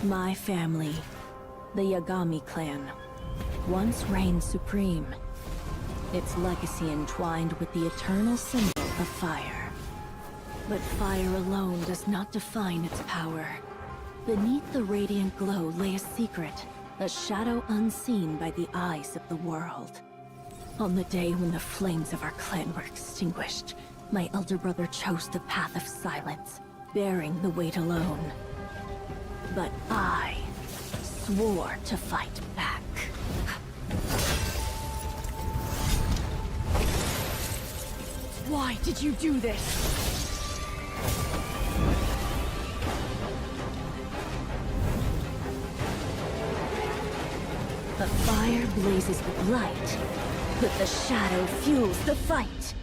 My family, the Yagami clan, once reigned supreme. Its legacy entwined with the eternal symbol of fire. But fire alone does not define its power. Beneath the radiant glow lay a secret, a shadow unseen by the eyes of the world. On the day when the flames of our clan were extinguished, my elder brother chose the path of silence, bearing the weight alone. But I swore to fight back. Why did you do this? The fire blazes with light, but the shadow fuels the fight.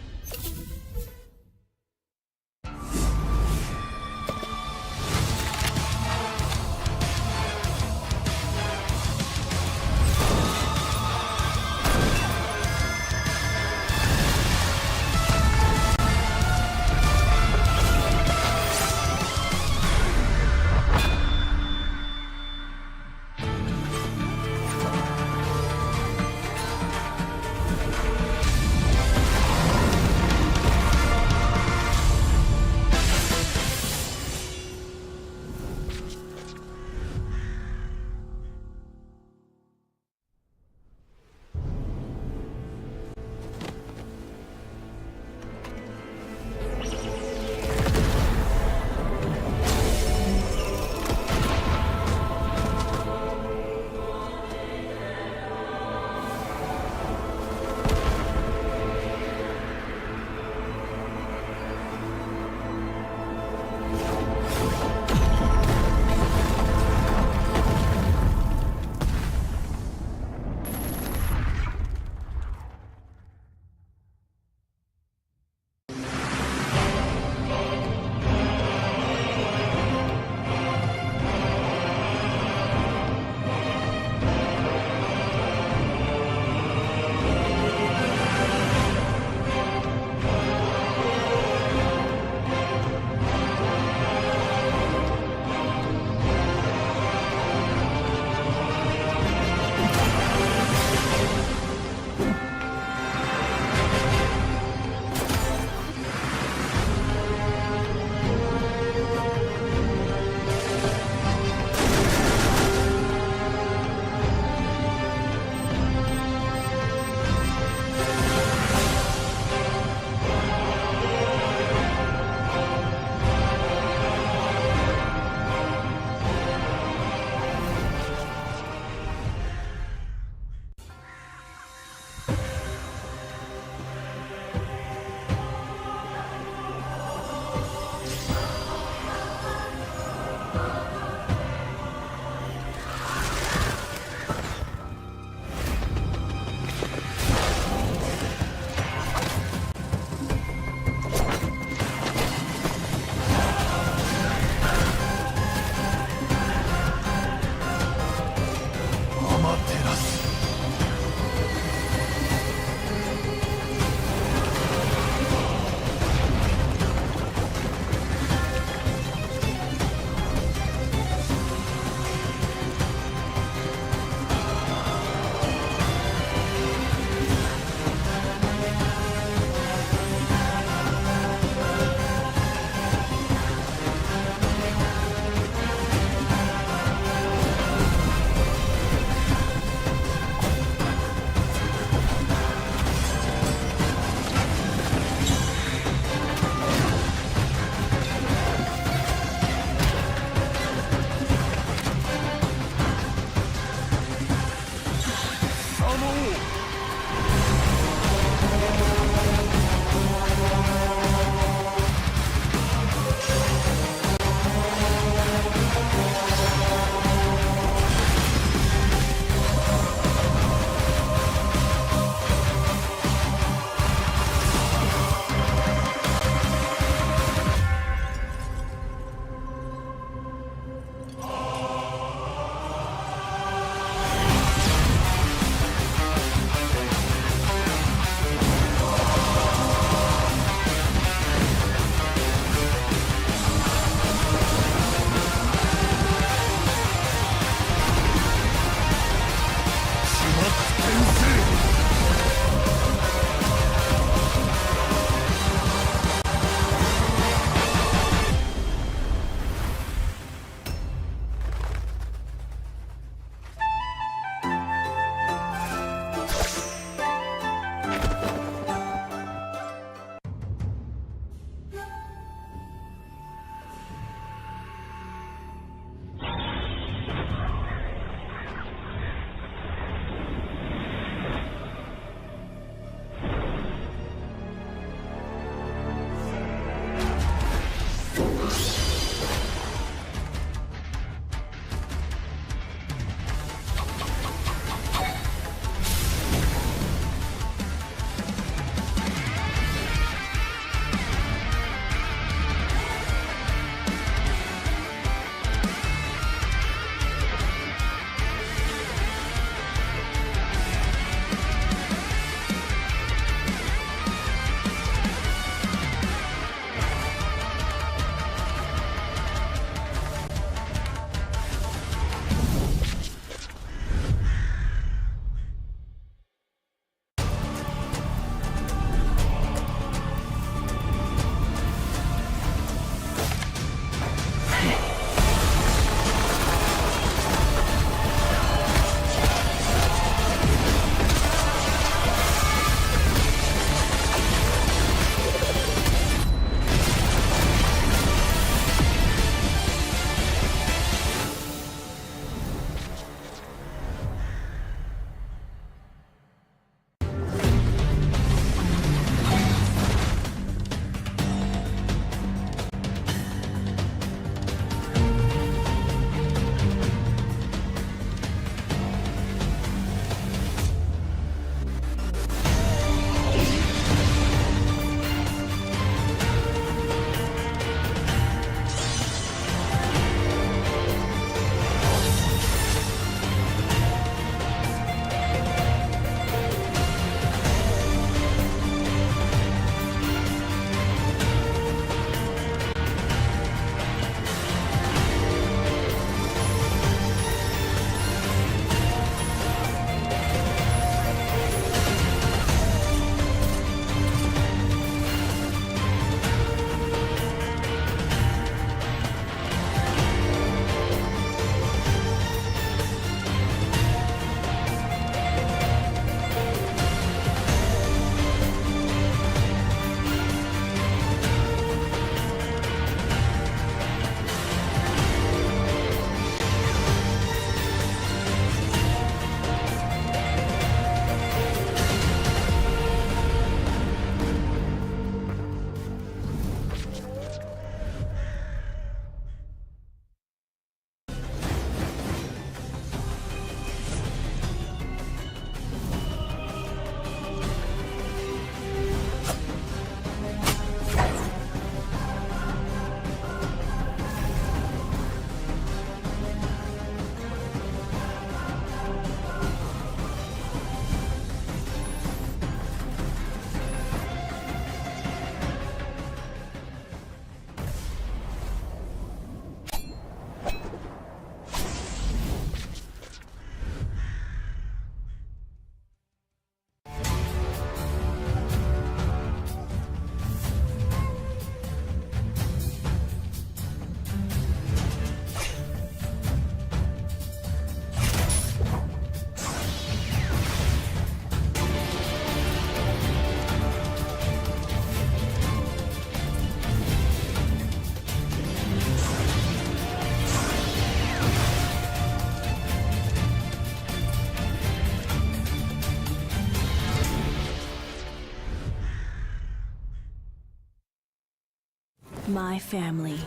My family,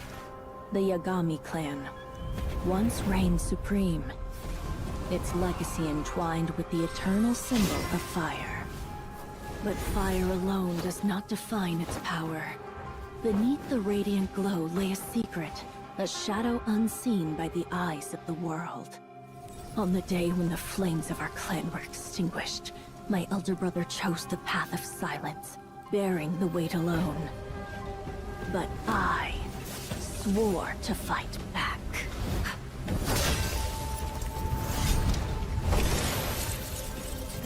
the Yagami clan, once reigned supreme. Its legacy entwined with the eternal symbol of fire. But fire alone does not define its power. Beneath the radiant glow lay a secret, a shadow unseen by the eyes of the world. On the day when the flames of our clan were extinguished, my elder brother chose the path of silence, bearing the weight alone. But I swore to fight back.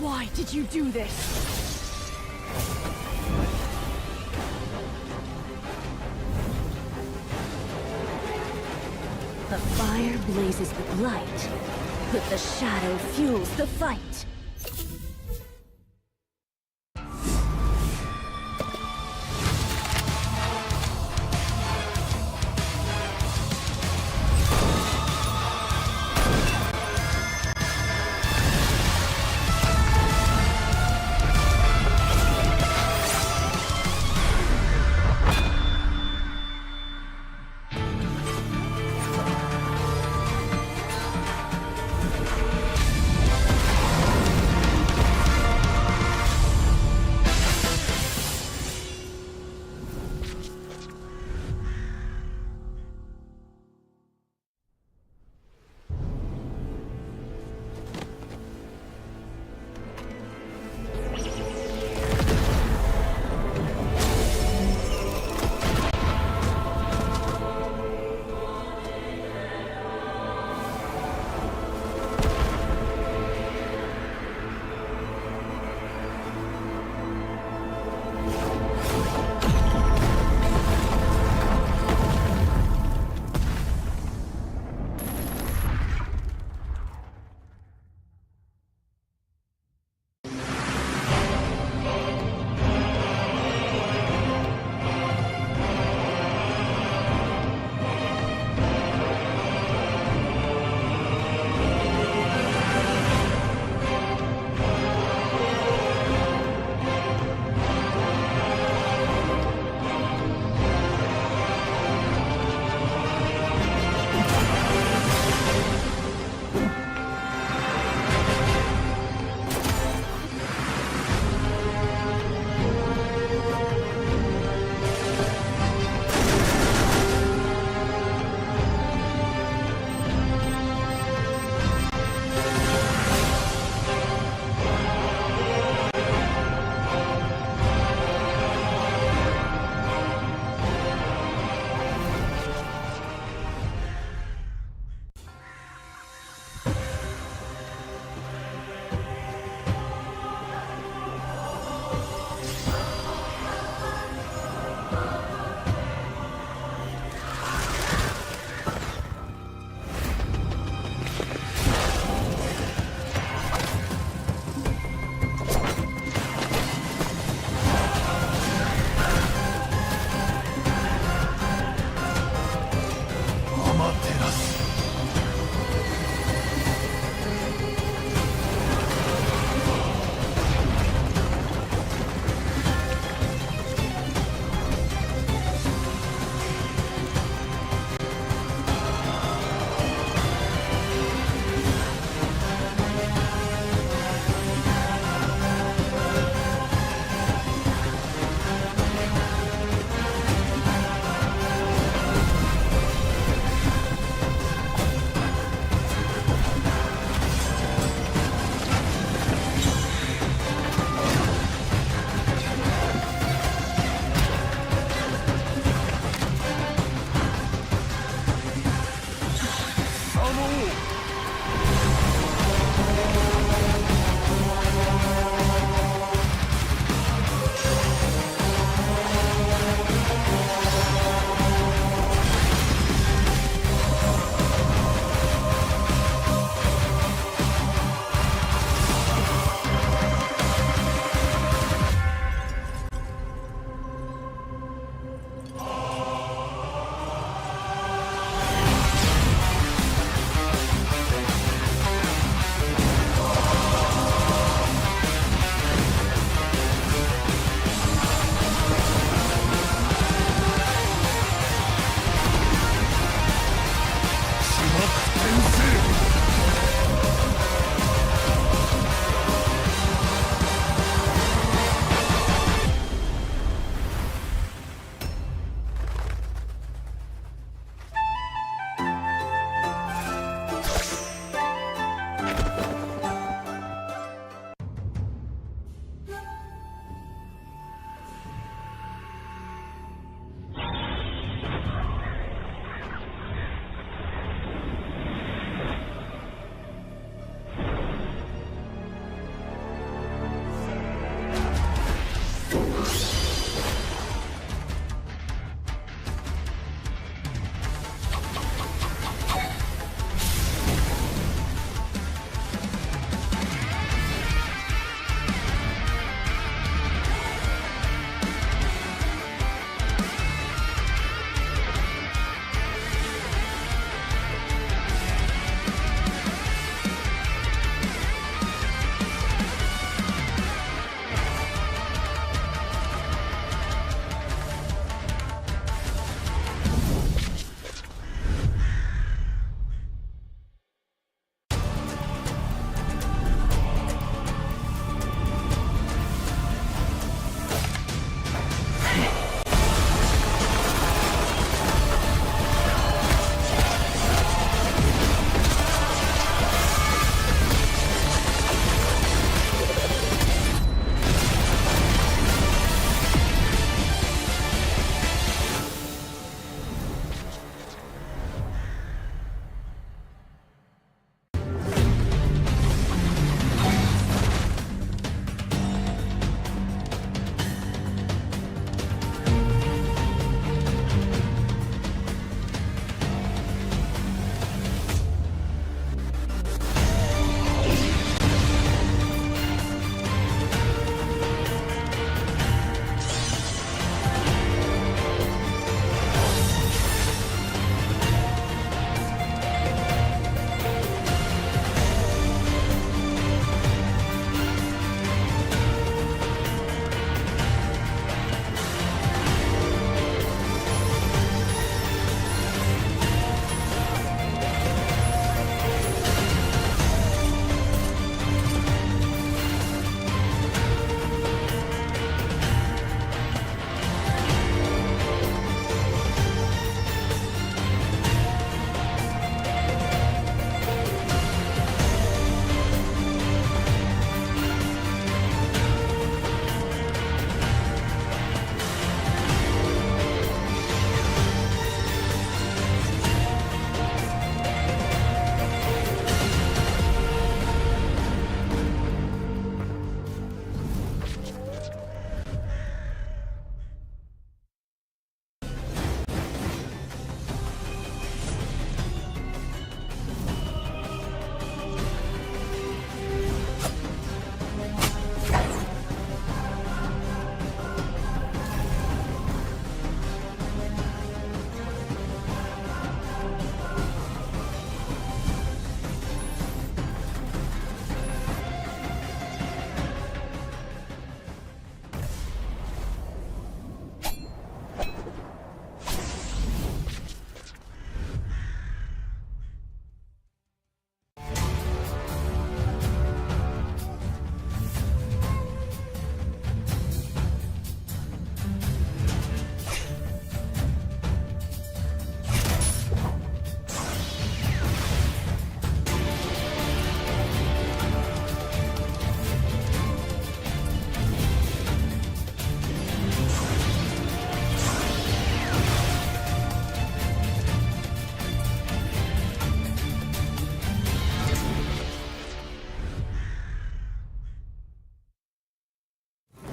Why did you do this? The fire blazes with light, but the shadow fuels the fight.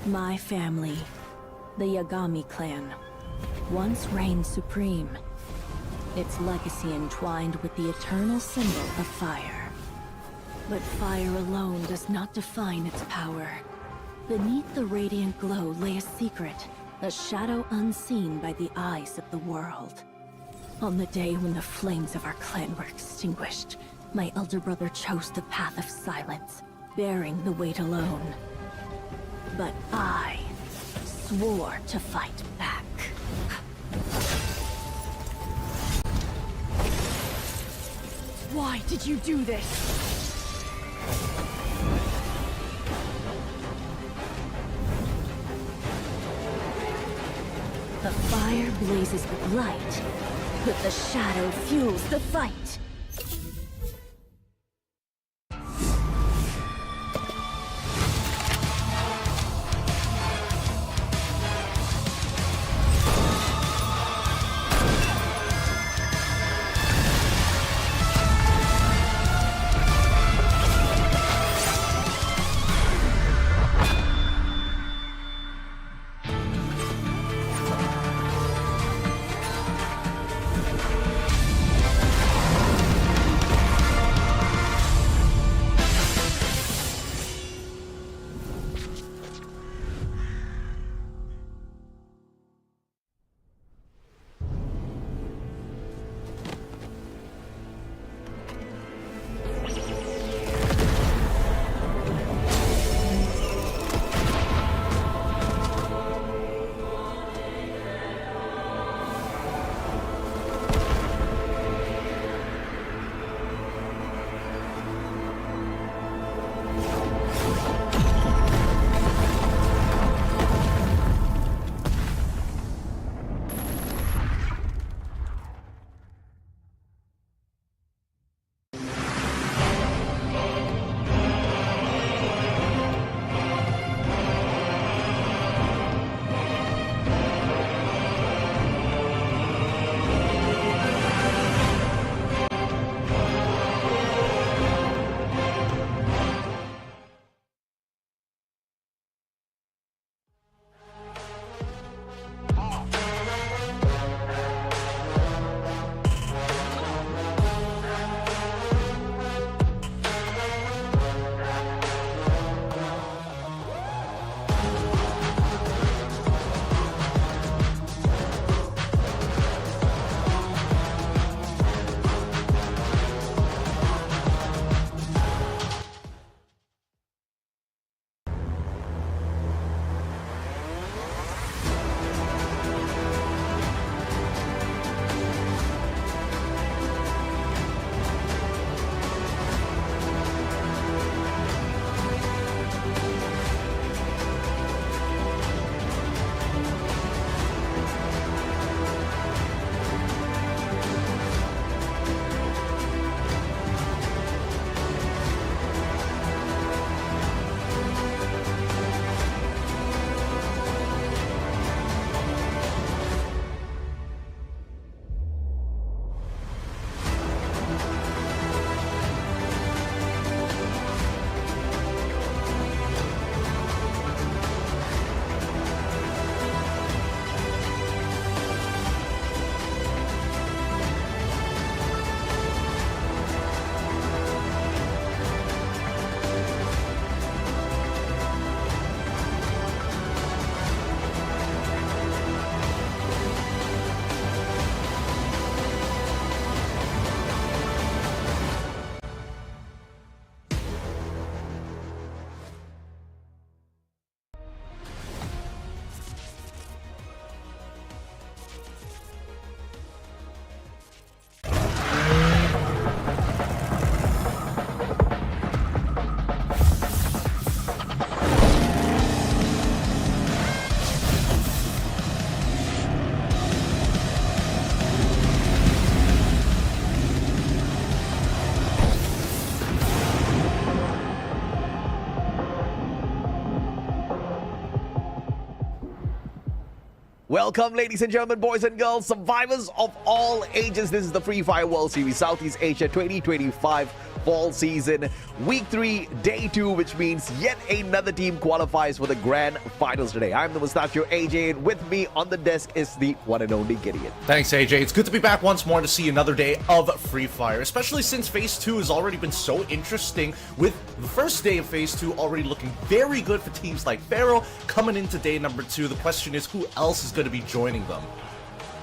My family, the Yagami clan, once reigned supreme. Its legacy entwined with the eternal symbol of fire. But fire alone does not define its power. Beneath the radiant glow lay a secret, a shadow unseen by the eyes of the world. On the day when the flames of our clan were extinguished, my elder brother chose the path of silence, bearing the weight alone. But I swore to fight back. Why did you do this? The fire blazes with light, but the shadow fuels the fight. Welcome, ladies and gentlemen, boys and girls, survivors of all ages. This is the Free Fire World Series Southeast Asia 2025 fall season, week 3, day 2, which means yet another team qualifies for the grand finals today. I'm the Mustachio AJ, and with me on the desk is the one and only Gideon. Thanks, AJ. It's good to be back once more to see another day of Free Fire, especially since Phase 2 has already been so interesting, with the first day of Phase 2 already looking very good for teams like Pharaoh. Coming into day number 2, the question is who else is going to be joining them?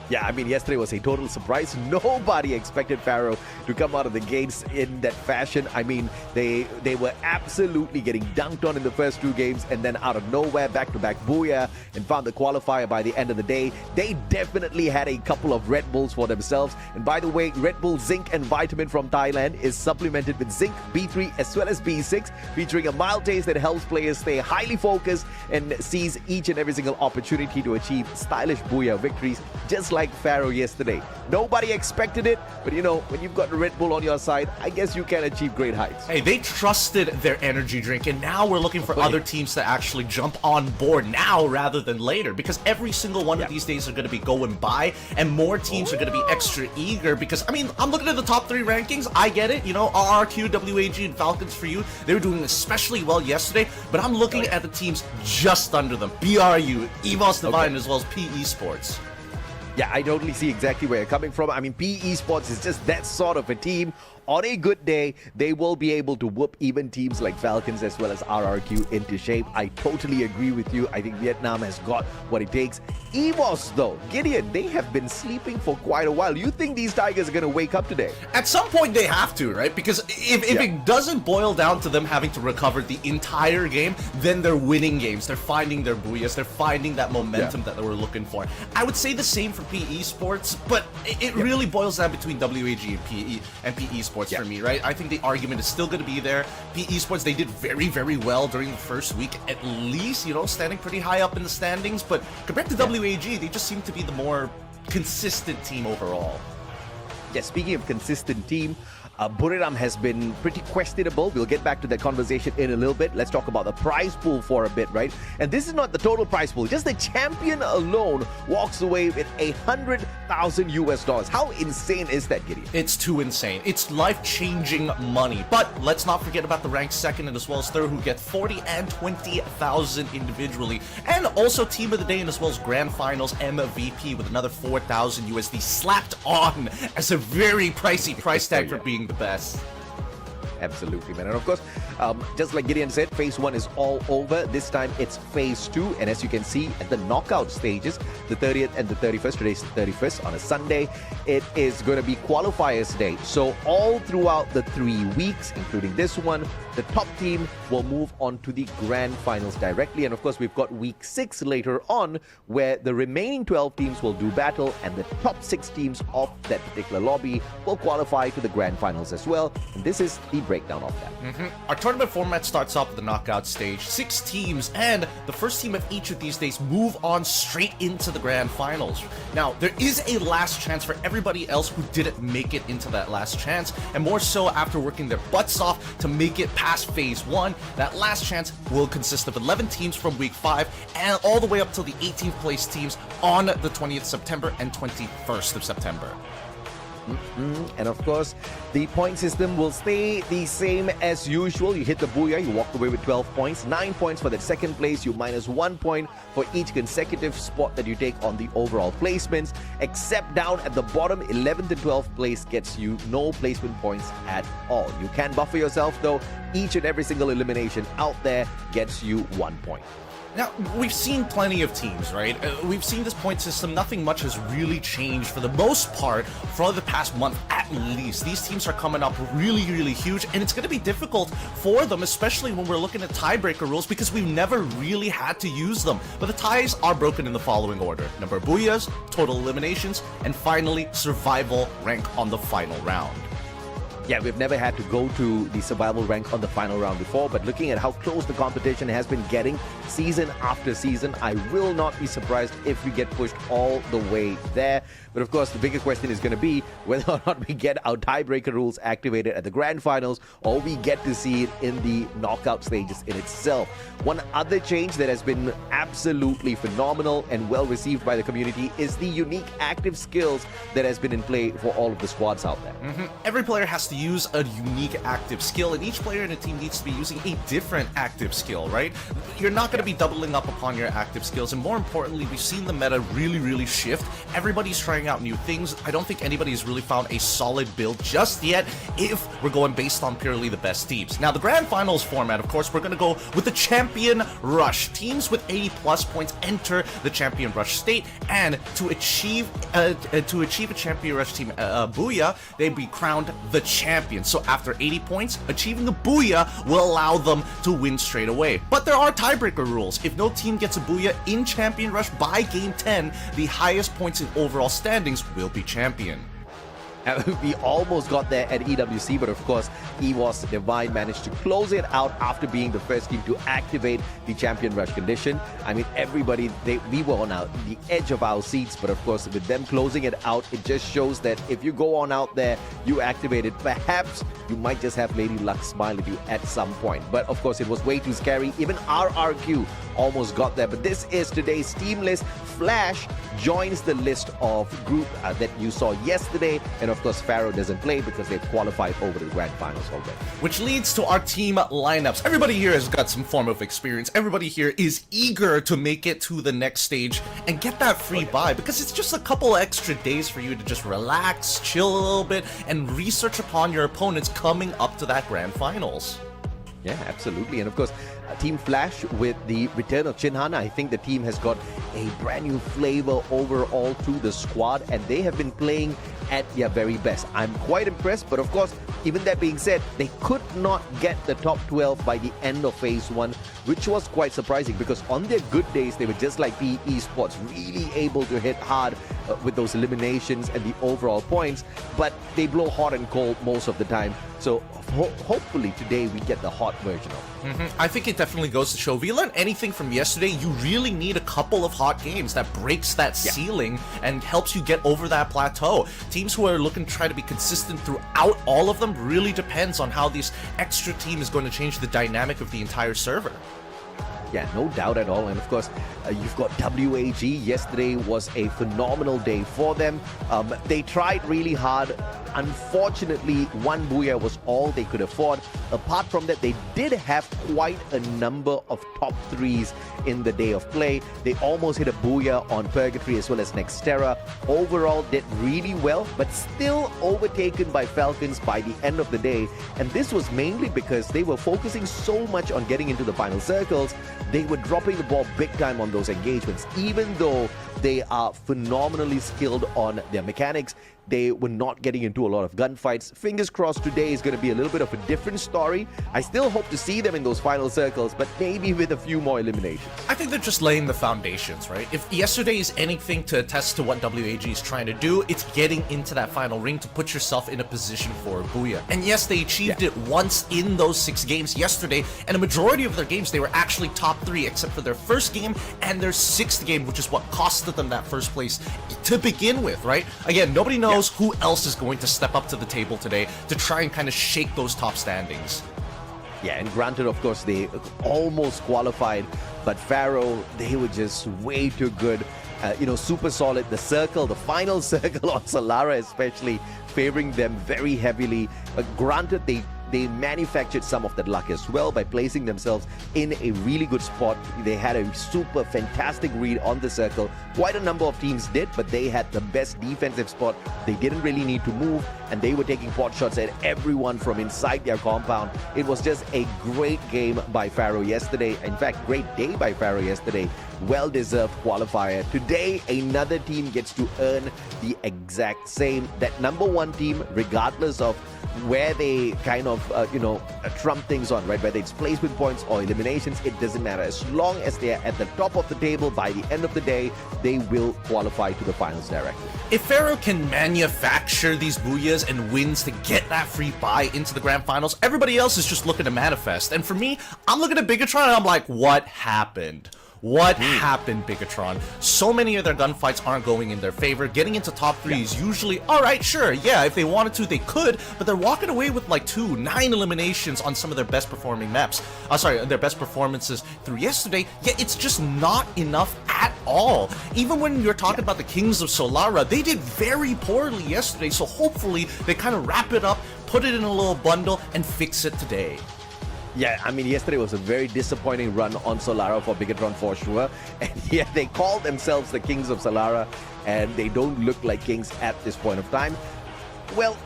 Yeah, I mean, yesterday was a total surprise. Nobody expected Pharaoh to come out of the gates in that fashion. I mean, they were absolutely getting dunked on in the first 2 games, and then out of nowhere, back-to-back booyah, and found the qualifier by the end of the day. They definitely had a couple of Red Bulls for themselves. And by the way, Red Bull Zinc and Vitamin from Thailand is supplemented with Zinc B3 as well as B6, featuring a mild taste that helps players stay highly focused and seize each and every single opportunity to achieve stylish booyah victories, just like Pharaoh yesterday. Nobody expected it, but you know, when you've got the Red Bull on your side, I guess you can achieve great heights. Hey, they trusted their energy drink, and now we're looking for other teams to actually jump on board now rather than later, because every single one of these days are going to be going by, and more teams are going to be extra eager, because, I mean, I'm looking at the top 3 rankings. I get it, you know, RRQ, WAG, and Falcons for you. They were doing especially well yesterday, but I'm looking at the teams just under them. BRU, EVOS Divine, as well as PE Sports. Yeah, I totally see exactly where you're coming from. I mean, PE Sports is just that sort of a team. On a good day, they will be able to whoop even teams like Falcons as well as RRQ into shape. I totally agree with you. I think Vietnam has got what it takes. EVOS, though, Gideon, they have been sleeping for quite a while. You think these Tigers are going to wake up today? At some point, they have to, right? Because if it doesn't boil down to them having to recover the entire game, then they're winning games. They're finding their booyahs. They're finding that momentum that they were looking for. I would say the same for PE Sports, but it really boils down between WAG and PE Sports for me, right? I think the argument is still going to be there. PE Sports, they did very, very well during the first week, at least, you know, standing pretty high up in the standings, but compared to WAG, they just seem to be the more consistent team overall. Yeah, speaking of consistent team, Buriram has been pretty questionable. We'll get back to that conversation in a little bit. Let's talk about the prize pool for a bit, right? And this is not the total prize pool. Just the champion alone walks away with $100,000 US. How insane is that, Gideon? It's too insane. It's life-changing money. But let's not forget about the ranked second and as well as third, who get 40 and 20,000 individually. And also team of the day and as well as grand finals MVP with another 4,000 USD slapped on as a very pricey price tag for being the best. Absolutely, man. And of course, just like Gideon said, Phase 1 is all over. This time it's Phase 2. And as you can see at the knockout stages, the 30th and the 31st, today's the 31st on a Sunday, it is going to be qualifiers day. So all throughout the 3 weeks, including this one, the top team will move on to the grand finals directly. And of course, we've got week 6 later on, where the remaining 12 teams will do battle, and the top 6 teams of that particular lobby will qualify to the grand finals as well. And this is the breakdown of that. Our tournament format starts off with the knockout stage, 6 teams, and the first team of each of these days move on straight into the grand finals. Now, there is a last chance for everybody else who didn't make it into that last chance, and more so after working their butts off to make it past Phase 1. That last chance will consist of 11 teams from week 5 and all the way up till the 18th place teams on the 20th September and 21st of September. And of course, the point system will stay the same as usual. You hit the booyah, you walk away with 12 points, 9 points for the second place, you minus 1 point for each consecutive spot that you take on the overall placements, except down at the bottom, 11th and 12th place gets you no placement points at all. You can buffer yourself though. Each and every single elimination out there gets you 1 point. Now, we've seen plenty of teams, right? We've seen this point system. Nothing much has really changed for the most part for the past month at least. These teams are coming up really, really huge, and it's going to be difficult for them, especially when we're looking at tiebreaker rules, because we've never really had to use them. But the ties are broken in the following order: number of booyahs, total eliminations, and finally, survival rank on the final round. Yeah, we've never had to go to the survival rank on the final round before, but looking at how close the competition has been getting season after season, I will not be surprised if we get pushed all the way there. But of course, the bigger question is going to be whether or not we get our tiebreaker rules activated at the grand finals, or we get to see it in the knockout stages in itself. One other change that has been absolutely phenomenal and well received by the community is the unique active skills that has been in play for all of the squads out there. Every player has to use a unique active skill, and each player in a team needs to be using a different active skill, right? You're not going to be doubling up upon your active skills, and more importantly, we've seen the meta really shift. Everybody's trying out new things. I don't think anybody's really found a solid build just yet if we're going based on purely the best teams. Now, the grand finals format, of course, we're going to go with the champion rush. Teams with 80 plus points enter the champion rush state, and to achieve a champion rush team booyah, they'd be crowned the champion. So after 80 points, achieving a booyah will allow them to win straight away. But there are tiebreaker rules. If no team gets a booyah in champion rush by game 10, the highest points in overall standings will be champion. We almost got there at EWC, but of course, EWOS Divine managed to close it out after being the first team to activate the champion rush condition. I mean, everybody, we were on the edge of our seats, but of course, with them closing it out, it just shows that if you go on out there, you activate it, perhaps you might just have Lady Luck smile at you at some point. But of course, it was way too scary. Even RRQ almost got there, but this is today's team list. Flash joins the list of group that you saw yesterday, and of course Pharaoh doesn't play because they've qualified over the grand finals already. Which leads to our team lineups. Everybody here has got some form of experience. Everybody here is eager to make it to the next stage and get that free buy, because it's just a couple extra days for you to just relax, chill a little bit, and research upon your opponents coming up to that grand finals. Yeah, absolutely. And of course, Team Flash, with the return of Chinhana, I think the team has got a brand new flavor overall to the squad, and they have been playing at their very best. I'm quite impressed, but of course, even that being said, they could not get the top 12 by the end of Phase 1, which was quite surprising, because on their good days, they were just like PE Esports, really able to hit hard with those eliminations and the overall points, but they blow hot and cold most of the time. So hopefully today we get the hot version of it. I think it definitely goes to show, if you learn anything from yesterday, you really need a couple of hot games that breaks that ceiling and helps you get over that plateau. Teams who are looking to try to be consistent throughout all of them really depends on how this extra team is going to change the dynamic of the entire server. Yeah, no doubt at all. And of course, you've got WAG. Yesterday was a phenomenal day for them. They tried really hard. Unfortunately, one booyah was all they could afford. Apart from that, they did have quite a number of top threes in the day of play. They almost hit a booyah on Purgatory as well as Nextera. Overall, did really well, but still overtaken by Falcons by the end of the day. And this was mainly because they were focusing so much on getting into the final circles. They were dropping the ball big time on those engagements. Even though they are phenomenally skilled on their mechanics, they were not getting into a lot of gunfights. Fingers crossed today is going to be a little bit of a different story. I still hope to see them in those final circles, but maybe with a few more eliminations. I think they're just laying the foundations, right? If yesterday is anything to attest to what WAG is trying to do, it's getting into that final ring to put yourself in a position for a booyah. And yes, they achieved it once in those 6 games yesterday, and a majority of their games, they were actually top 3, except for their first game and their 6th game, which is what costed them that first place to begin with, right? Again, nobody knows who else is going to step up to the table today to try and kind of shake those top standings. Yeah, and granted, of course, they almost qualified, but Pharaoh, they were just way too good. Super solid. The circle, the final circle on Solara especially, favoring them very heavily. Granted, they manufactured some of that luck as well by placing themselves in a really good spot. They had a super fantastic read on the circle. Quite a number of teams did, but they had the best defensive spot. They didn't really need to move, and they were taking pot shots at everyone from inside their compound. It was just a great game by Pharaoh yesterday. In fact, great day by Pharaoh yesterday. Well-deserved qualifier. Today, another team gets to earn the exact same. That number 1 team, regardless of where they kind of, trump things on, right? Whether it's placement points or eliminations, it doesn't matter. As long as they're at the top of the table, by the end of the day, they will qualify to the finals directly. If Pharaoh can manufacture these booyahs and wins to get that free bye into the grand finals, everybody else is just looking to manifest. And for me, I'm looking at Bigatron and I'm like, what happened? What happened, Bigatron? So many of their gunfights aren't going in their favor. Getting into top 3 is usually, alright, sure, yeah, if they wanted to, they could, but they're walking away with like 9 eliminations on some of their best performing maps. Their best performances through yesterday, yet it's just not enough at all. Even when you're talking about the Kings of Solara, they did very poorly yesterday, so hopefully they kind of wrap it up, put it in a little bundle, and fix it today. Yeah, I mean, yesterday was a very disappointing run on Solara for Bigatron for sure. And yeah, they call themselves the Kings of Solara, and they don't look like kings at this point of time. Well,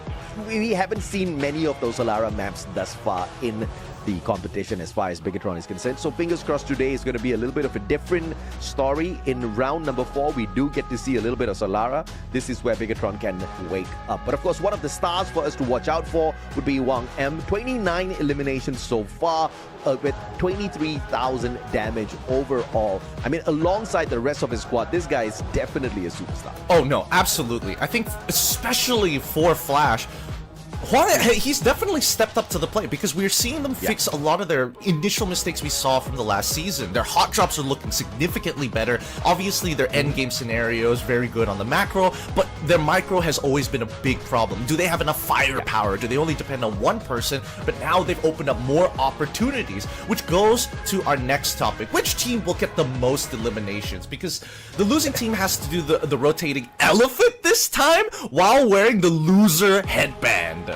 we haven't seen many of those Solara maps thus far in the competition as far as Bigatron is concerned. So fingers crossed today is going to be a little bit of a different story. In round number 4, we do get to see a little bit of Solara. This is where Bigatron can wake up. But of course, one of the stars for us to watch out for would be Wang M. 29 eliminations so far with 23,000 damage overall. I mean, alongside the rest of his squad, this guy is definitely a superstar. Oh no, absolutely. I think especially for Flash, he's definitely stepped up to the plate because we're seeing them fix a lot of their initial mistakes we saw from the last season. Their hot drops are looking significantly better. Obviously, their endgame scenario is very good on the macro, but their micro has always been a big problem. Do they have enough firepower? Do they only depend on one person? But now they've opened up more opportunities, which goes to our next topic. Which team will get the most eliminations? Because the losing team has to do the rotating elephant this time while wearing the loser headband.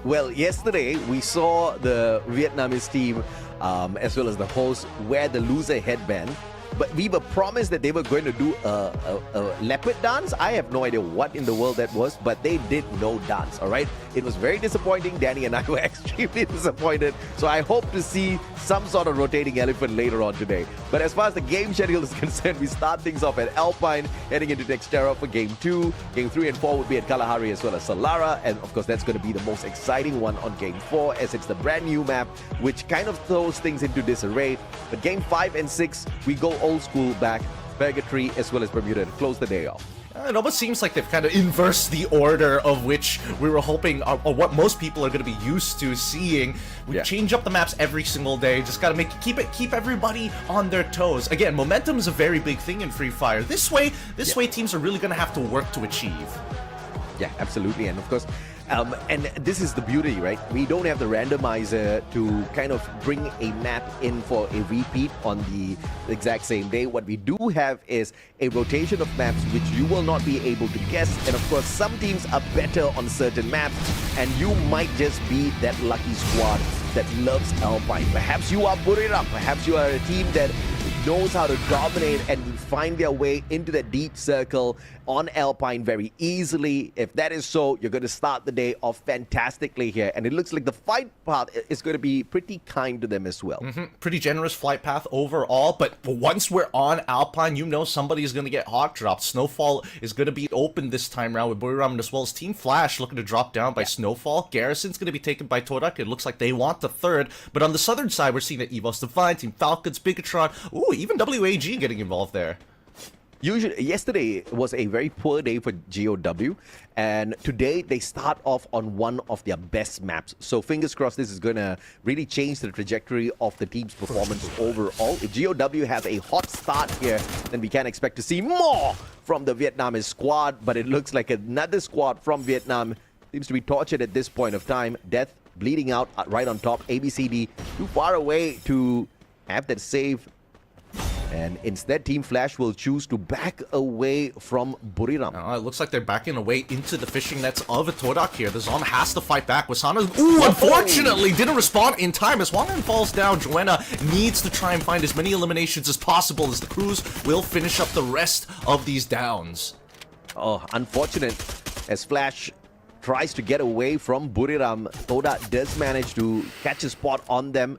Well, yesterday we saw the Vietnamese team as well as the host wear the loser headband, but we were promised that they were going to do a leopard dance. I have no idea what in the world that was, but they did no dance, all right? It was very disappointing. Danny and I were extremely disappointed, so I hope to see some sort of rotating elephant later on today. But as far as the game schedule is concerned, we start things off at Alpine, heading into Dexterra for Game 2. Game 3 and 4 would be at Kalahari as well as Solara, and of course that's going to be the most exciting one on Game 4 as it's the brand new map, which kind of throws things into disarray. But Game 5 and 6, we go old school back, Purgatory as well as Bermuda to close the day off. It almost seems like they've kind of inversed the order of which we were hoping, or what most people are going to be used to seeing. We change up the maps every single day. Just got to keep everybody on their toes. Again, momentum is a very big thing in Free Fire. This way teams are really going to have to work to achieve. Yeah, absolutely. And of course, and this is the beauty, right? We don't have the randomizer to kind of bring a map in for a repeat on the exact same day. What we do have is a rotation of maps which you will not be able to guess. And of course, some teams are better on certain maps, and you might just be that lucky squad that loves Alpine. Perhaps you are Buriram. Perhaps you are a team that knows how to dominate and find their way into the deep circle on Alpine very easily. If that is so, you're going to start the day off fantastically here. And it looks like the fight path is going to be pretty kind to them as well. Pretty generous flight path overall, but once we're on Alpine, you know somebody is going to get hot dropped. Snowfall is going to be open this time around with Buriram as well as Team Flash looking to drop down by Snowfall. Garrison's going to be taken by Torak. It looks like they want the third. But on the southern side, we're seeing that EVOS Divine, Team Falcons, Bigatron, ooh, even WAG getting involved there. Yesterday was a very poor day for GOW, and today they start off on one of their best maps. So fingers crossed this is going to really change the trajectory of the team's performance overall. If GOW has a hot start here, then we can expect to see more from the Vietnamese squad, but it looks like another squad from Vietnam seems to be tortured at this point of time. Death bleeding out right on top. ABCD too far away to have that save. And instead, Team Flash will choose to back away from Buriram. It looks like they're backing away into the fishing nets of a Torak here. The Zom has to fight back. Wasana, unfortunately, didn't respond in time. As Wangan falls down, Joanna needs to try and find as many eliminations as possible as the crews will finish up the rest of these downs. Oh, unfortunate. As Flash tries to get away from Buriram, Torak does manage to catch a spot on them.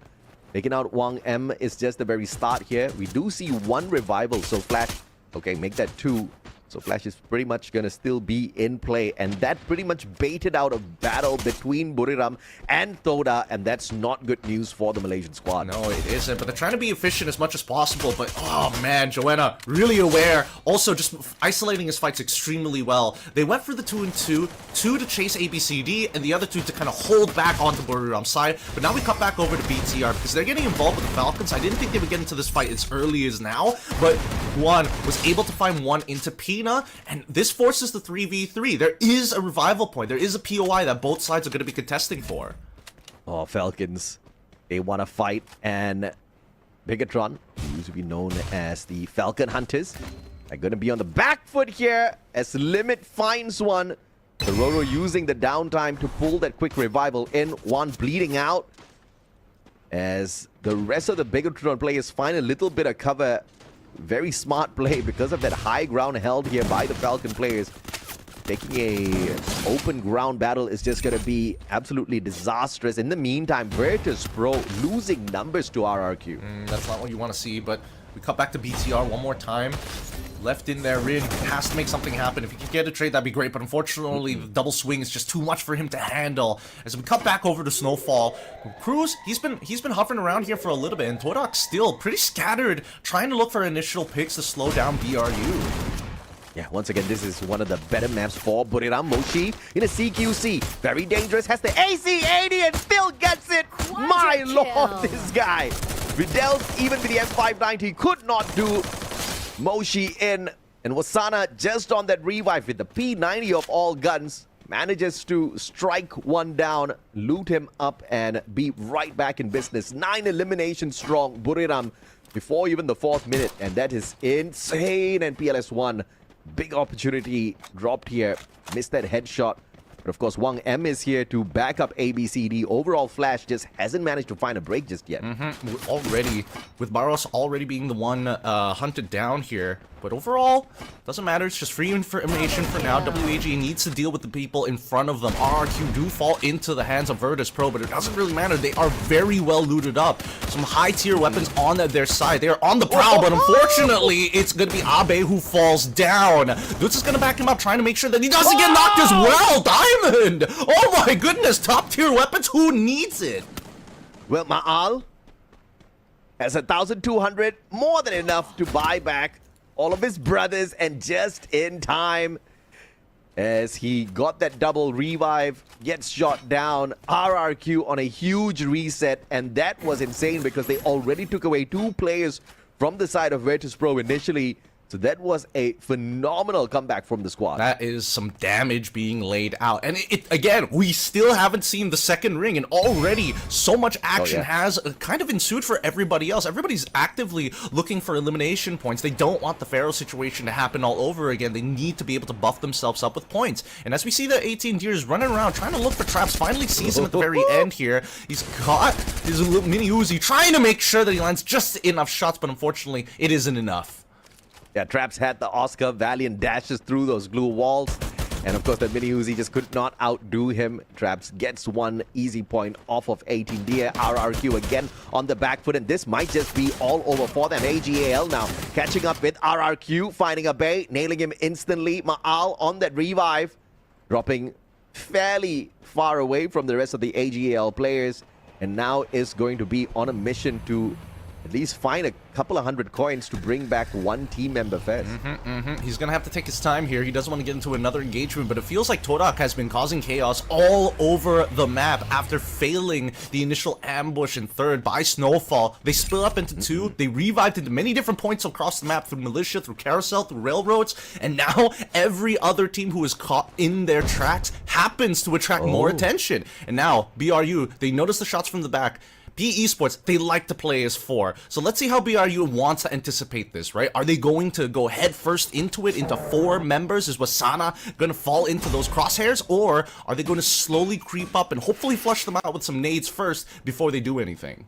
Taking out Wang M is just the very start here. We do see one revival, so Flash, okay, make that 2. So Flash is pretty much going to still be in play. And that pretty much baited out a battle between Buriram and Toda. And that's not good news for the Malaysian squad. No, it isn't. But they're trying to be efficient as much as possible. But, oh man, Joanna, really aware. Also, just isolating his fights extremely well. They went for the 2-2. 2 to chase ABCD, and the other 2 to kind of hold back onto Buriram's side. But now we cut back over to BTR because they're getting involved with the Falcons. I didn't think they would get into this fight as early as now. But one was able to find one into Pina, and this forces the 3v3. There is a revival point. There is a POI that both sides are going to be contesting for. Oh, Falcons. They want to fight, and Bigatron, who used to be known as the Falcon Hunters, are going to be on the back foot here as Limit finds one. Roro using the downtime to pull that quick revival in. One bleeding out as the rest of the Bigatron players find a little bit of cover. Very smart play because of that high ground held here by the Falcon players. Taking a open ground battle is just going to be absolutely disastrous. In the meantime, Virtus Pro losing numbers to RRQ. That's not what you want to see, but we cut back to BTR one more time. Left in there, Rin has to make something happen. If he could get a trade, that'd be great, but unfortunately, the double swing is just too much for him to handle. As we cut back over to Snowfall, Cruz, he's been hovering around here for a little bit, and Todak still pretty scattered, trying to look for initial picks to slow down BRU. Yeah, once again, this is one of the better maps for Buriram. Moshi in a CQC. Very dangerous. Has the AC-80 and still gets it. My lord, this guy. Vidal, even with the M590, could not do Moshi in. And Wasana just on that revive with the P90 of all guns. Manages to strike one down, loot him up, and be right back in business. 9 eliminations strong, Buriram, before even the 4th minute. And that is insane. And PLS1. Big opportunity dropped here. Missed that headshot. But of course, Wang M is here to back up ABCD. Overall, Flash just hasn't managed to find a break just yet. Already, with Barros already being the one hunted down here. But overall, doesn't matter. It's just free information for now. WAG needs to deal with the people in front of them. RRQ do fall into the hands of Virtus Pro, but it doesn't really matter. They are very well looted up. Some high-tier weapons on their side. They are on the prowl, but unfortunately, it's going to be Abe who falls down. Lutz is going to back him up, trying to make sure that he doesn't get knocked as well. Diamond! Oh my goodness, top-tier weapons. Who needs it? Well, Ma'al has 1,200, more than enough to buy back all of his brothers, and just in time as he got that double revive, gets shot down. RRQ on a huge reset, and that was insane because they already took away 2 players from the side of Virtus Pro initially. So that was a phenomenal comeback from the squad. That is some damage being laid out. And again, we still haven't seen the second ring, and already so much action has kind of ensued for everybody else. Everybody's actively looking for elimination points. They don't want the Pharaoh situation to happen all over again. They need to be able to buff themselves up with points. And as we see the 18 Gears running around trying to look for traps, finally sees him at the very end here. He's got his little mini Uzi trying to make sure that he lands just enough shots, but unfortunately, it isn't enough. Yeah, Traps had the Oscar. Valiant dashes through those glue walls. And of course, the Mini Uzi just could not outdo him. Traps gets one easy point off of 18 Dia. RRQ again on the back foot. And this might just be all over for them. AGAL now catching up with RRQ. Finding a bay, nailing him instantly. Ma'al on that revive. Dropping fairly far away from the rest of the AGAL players. And now is going to be on a mission to at least find a couple of 100 coins to bring back one team member first. He's gonna have to take his time here. He doesn't want to get into another engagement, but it feels like Todak has been causing chaos all over the map after failing the initial ambush in third by Snowfall. They split up into 2. They revived into many different points across the map through Militia, through Carousel, through Railroads, and now every other team who is caught in their tracks happens to attract more attention. And now, BRU, they notice the shots from the back. PE Sports, they like to play as 4. So let's see how BRU wants to anticipate this, right? Are they going to go head first into it, into 4 members? Is Wasana going to fall into those crosshairs? Or are they going to slowly creep up and hopefully flush them out with some nades first before they do anything?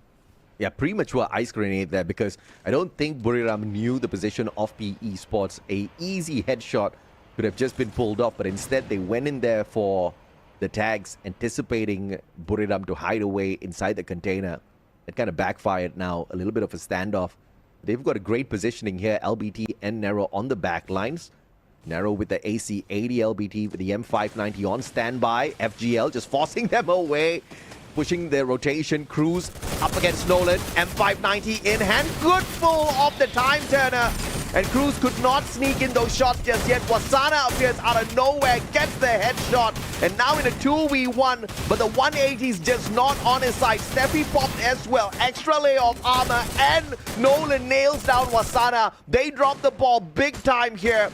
Yeah, premature ice grenade there because I don't think Buriram knew the position of PE Sports. A easy headshot could have just been pulled off, but instead they went in there for the tags, anticipating Buriram to hide away inside the container. It kind of backfired now. A little bit of a standoff. They've got a great positioning here. LBT and Nero on the back lines. Narrow with the AC80 LBT with the M590 on standby. FGL just forcing them away. Pushing their rotation. Cruz up against Nolan. M590 in hand. Good pull of the time turner. And Cruz could not sneak in those shots just yet. Wasana appears out of nowhere, gets the headshot. And now in a 2v1, but the 180 is just not on his side. Steffi popped as well. Extra layer of armor, and Nolan nails down Wasana. They drop the ball big time here.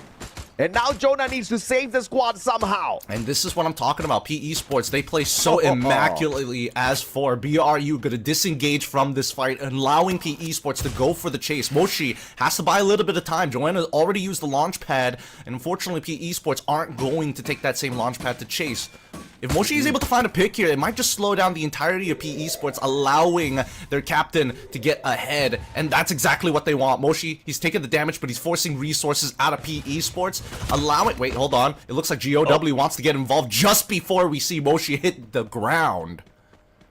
And now Jonah needs to save the squad somehow. And this is what I'm talking about. PE Sports, they play so immaculately as for BRU going to disengage from this fight, allowing PE Sports to go for the chase. Moshi has to buy a little bit of time. Joanna already used the launch pad, and unfortunately PE Sports aren't going to take that same launch pad to chase. If Moshi is able to find a pick here, it might just slow down the entirety of PE Sports, allowing their captain to get ahead. And that's exactly what they want. Moshi, he's taking the damage, but he's forcing resources out of PE Sports. Wait, hold on. It looks like GOW wants to get involved just before we see Moshi hit the ground.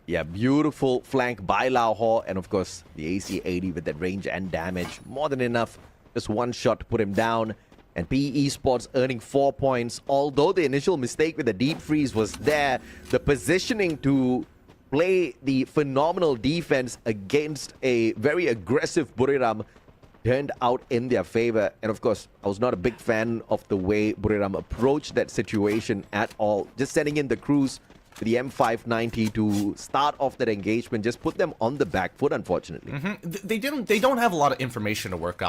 Yeah, beautiful flank by Lao Ho. And of course, the AC80 with that range and damage. More than enough. Just one shot to put him down. And PE Sports earning 4 points. Although the initial mistake with the deep freeze was there, the positioning to play the phenomenal defense against a very aggressive Buriram turned out in their favor. And of course, I was not a big fan of the way Buriram approached that situation at all. Just sending in the Cruz with the M590 to start off that engagement, just put them on the back foot, unfortunately. They don't have a lot of information to work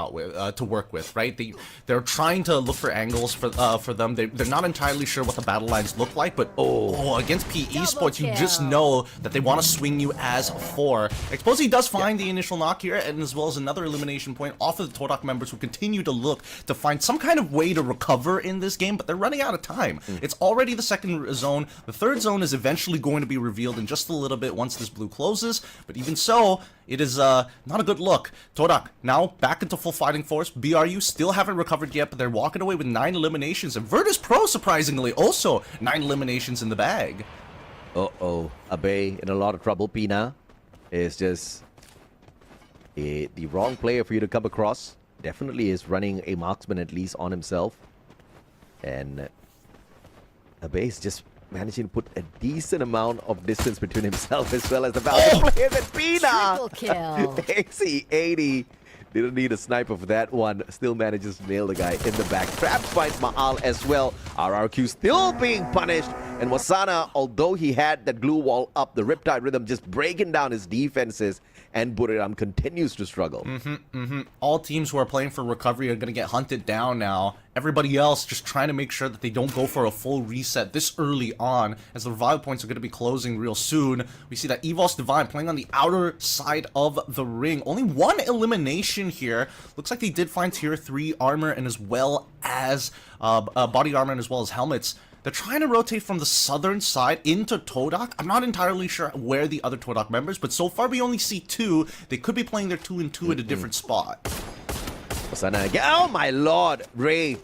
with, right? They're trying to look for angles for them. They're not entirely sure what the battle lines look like, but against PE Sports, you just know that they want to swing you as 4. Exposé does find the initial knock here, and as well as another elimination point off of the Todak members, who continue to look to find some kind of way to recover in this game, but they're running out of time. It's already the second zone. The third zone is eventually going to be revealed in just a little bit once this blue closes, but even so, it is not a good look. Todak now back into full fighting force. BRU still haven't recovered yet, but they're walking away with 9 eliminations, and Virtus Pro surprisingly also 9 eliminations in the bag. Abe in a lot of trouble. Pina is just the wrong player for you to come across. Definitely is running a marksman at least on himself, and Abe is just managing to put a decent amount of distance between himself as well as the Falcon player that Pina. Triple kill. AC80 didn't need a sniper for that one. Still manages to nail the guy in the back. Traps finds Maal as well. RRQ still being punished. And Wasana, although he had that glue wall up, the Riptide Rhythm just breaking down his defenses, and Buriram continues to struggle. All teams who are playing for recovery are going to get hunted down now. Everybody else just trying to make sure that they don't go for a full reset this early on, as the revival points are going to be closing real soon. We see that Evos Divine playing on the outer side of the ring. Only 1 elimination here. Looks like they did find tier 3 armor, and as well as body armor, and as well as helmets. They're trying to rotate from the southern side into Todak. I'm not entirely sure where the other Todak members, but so far we only see 2. They could be playing their 2 and 2 at a different spot. Oh my lord, Ray.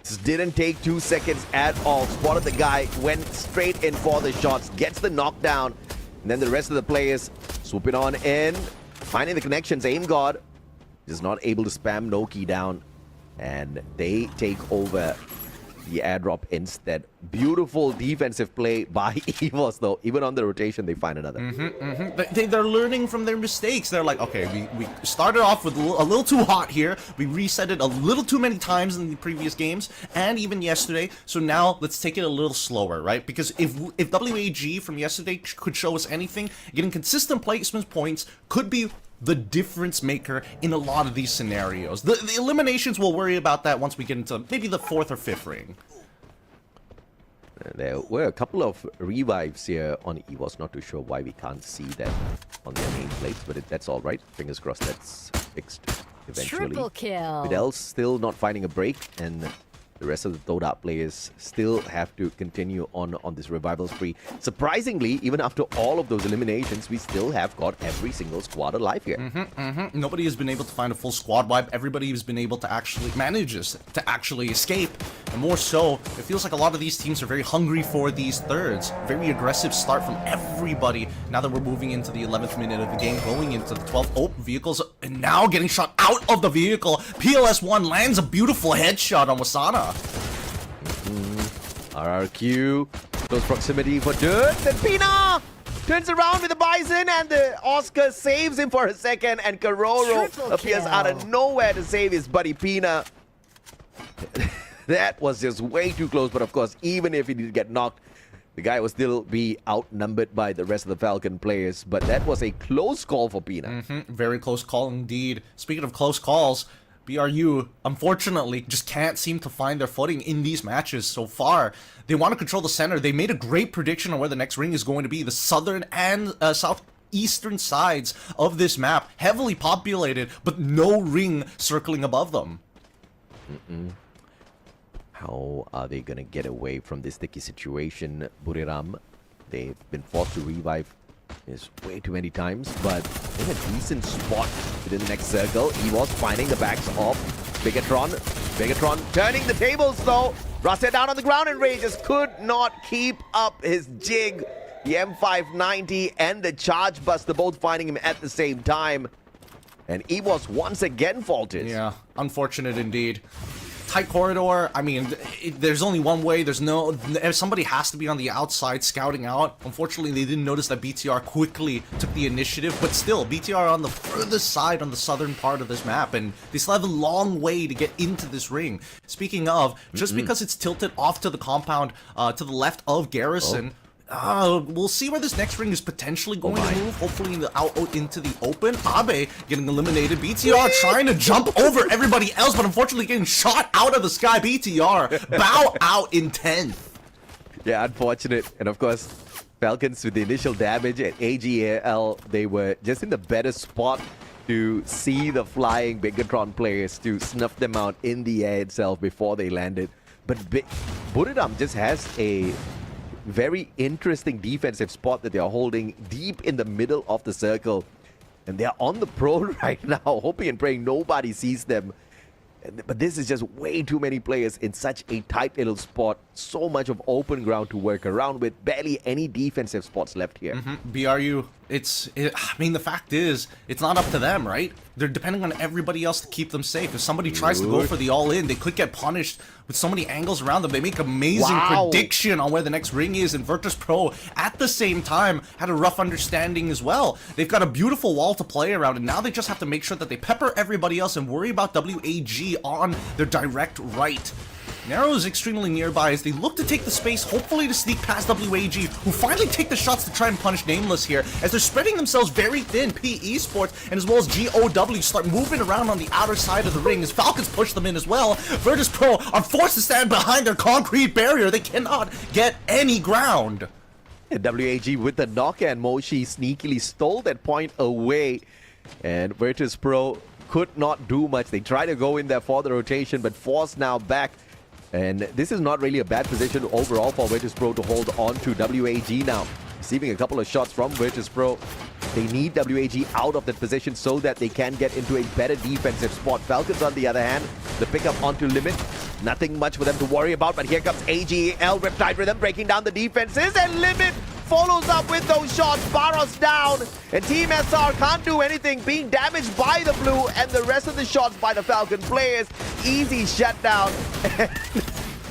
This didn't take 2 seconds at all. Spotted the guy, went straight in for the shots, gets the knockdown, and then the rest of the players swooping on in, finding the connections. Aim God is not able to spam no key down, and they take over the airdrop instead. Beautiful defensive play by Evos, though. Even on the rotation, they find another. They're learning from their mistakes. They're like, okay, we started off with a little too hot here. We reset it a little too many times in the previous games, and even yesterday. So now let's take it a little slower, right? Because if WAG from yesterday could show us anything, getting consistent placement points could be the difference maker in a lot of these scenarios. The eliminations, we'll worry about that once we get into maybe the 4th or 5th ring. There were a couple of revives here on Evos. Not too sure why we can't see that on their nameplates, but that's all right. Fingers crossed that's fixed eventually. Triple kill. Vidal's still not finding a break, and the rest of the Todak players still have to continue on this revival spree. Surprisingly, even after all of those eliminations, we still have got every single squad alive here. Nobody has been able to find a full squad wipe. Everybody has been able to actually manages to actually escape. And more so, it feels like a lot of these teams are very hungry for these thirds. Very aggressive start from everybody. Now that we're moving into the 11th minute of the game, going into the 12th. Oh, vehicles, and now getting shot out of the vehicle. PLS1 lands a beautiful headshot on Wasana. Yeah. RRQ, close proximity for Dirt. Then Pina turns around with the Bison, and the Oscar saves him for a second, and Karoro Triple appears out of kill. nowhere to save his buddy Pina. That was just way too close, but of course, even if he did get knocked, the guy would still be outnumbered by the rest of the Falcon players. But that was a close call for Pina. Very close call indeed. Speaking of close calls, BRU, unfortunately, just can't seem to find their footing in these matches so far. They want to control the center. They made a great prediction on where the next ring is going to be. The southern and southeastern sides of this map, heavily populated, but no ring circling above them. How are they going to get away from this sticky situation? Buriram, they've been forced to revive this way too many times, but in a decent spot within the next circle. He was finding the backs of Bigatron. Bigatron turning the tables though. Rusted down on the ground, and Ray just could not keep up his jig. The M590 and the Charge Buster both finding him at the same time. And he was once again faulted. Yeah, unfortunate indeed. Tight corridor, I mean, there's only one way. Somebody has to be on the outside scouting out. Unfortunately, they didn't notice that BTR quickly took the initiative, but still, BTR on the furthest side on the southern part of this map, and they still have a long way to get into this ring. Speaking of, just because it's tilted off to the compound to the left of Garrison, we'll see where this next ring is potentially going to move. Hopefully out into the open. Abe getting eliminated. BTR trying to jump over everybody else, but unfortunately getting shot out of the sky. BTR bow out in 10th. Yeah, unfortunate. And of course, Falcons with the initial damage at AGL, they were just in the better spot to see the flying Bigatron players, to snuff them out in the air itself before they landed. But Buriram just has a very interesting defensive spot that they are holding deep in the middle of the circle. And they are on the pro right now, hoping and praying nobody sees them. But this is just way too many players in such a tight little spot. So much of open ground to work around with. Barely any defensive spots left here. BRU, I mean, the fact is, it's not up to them, right? They're depending on everybody else to keep them safe. If somebody tries to go for the all-in, they could get punished with so many angles around them. They make amazing prediction on where the next ring is, and Virtus Pro, at the same time, had a rough understanding as well. They've got a beautiful wall to play around, and now they just have to make sure that they pepper everybody else and worry about WAG on their direct right. Narrow is extremely nearby as they look to take the space, hopefully to sneak past WAG, who finally take the shots to try and punish Nameless here, as they're spreading themselves very thin. PE Sports and as well as GOW start moving around on the outer side of the ring as Falcons push them in as well. Virtus Pro are forced to stand behind their concrete barrier. They cannot get any ground. And WAG with the knock, and Moshi sneakily stole that point away. And Virtus Pro could not do much. They try to go in there for the rotation, but forced now back. And this is not really a bad position overall for Virtus Pro to hold on to. WAG now receiving a couple of shots from Virtus Pro. They need WAG out of that position so that they can get into a better defensive spot. Falcons, on the other hand, the pickup onto Limit. Nothing much for them to worry about, but here comes AGL, Riptide Rhythm breaking down the defenses, and Limit follows up with those shots. Barros down, and Team SR can't do anything, being damaged by the blue, and the rest of the shots by the Falcon players. Easy shutdown.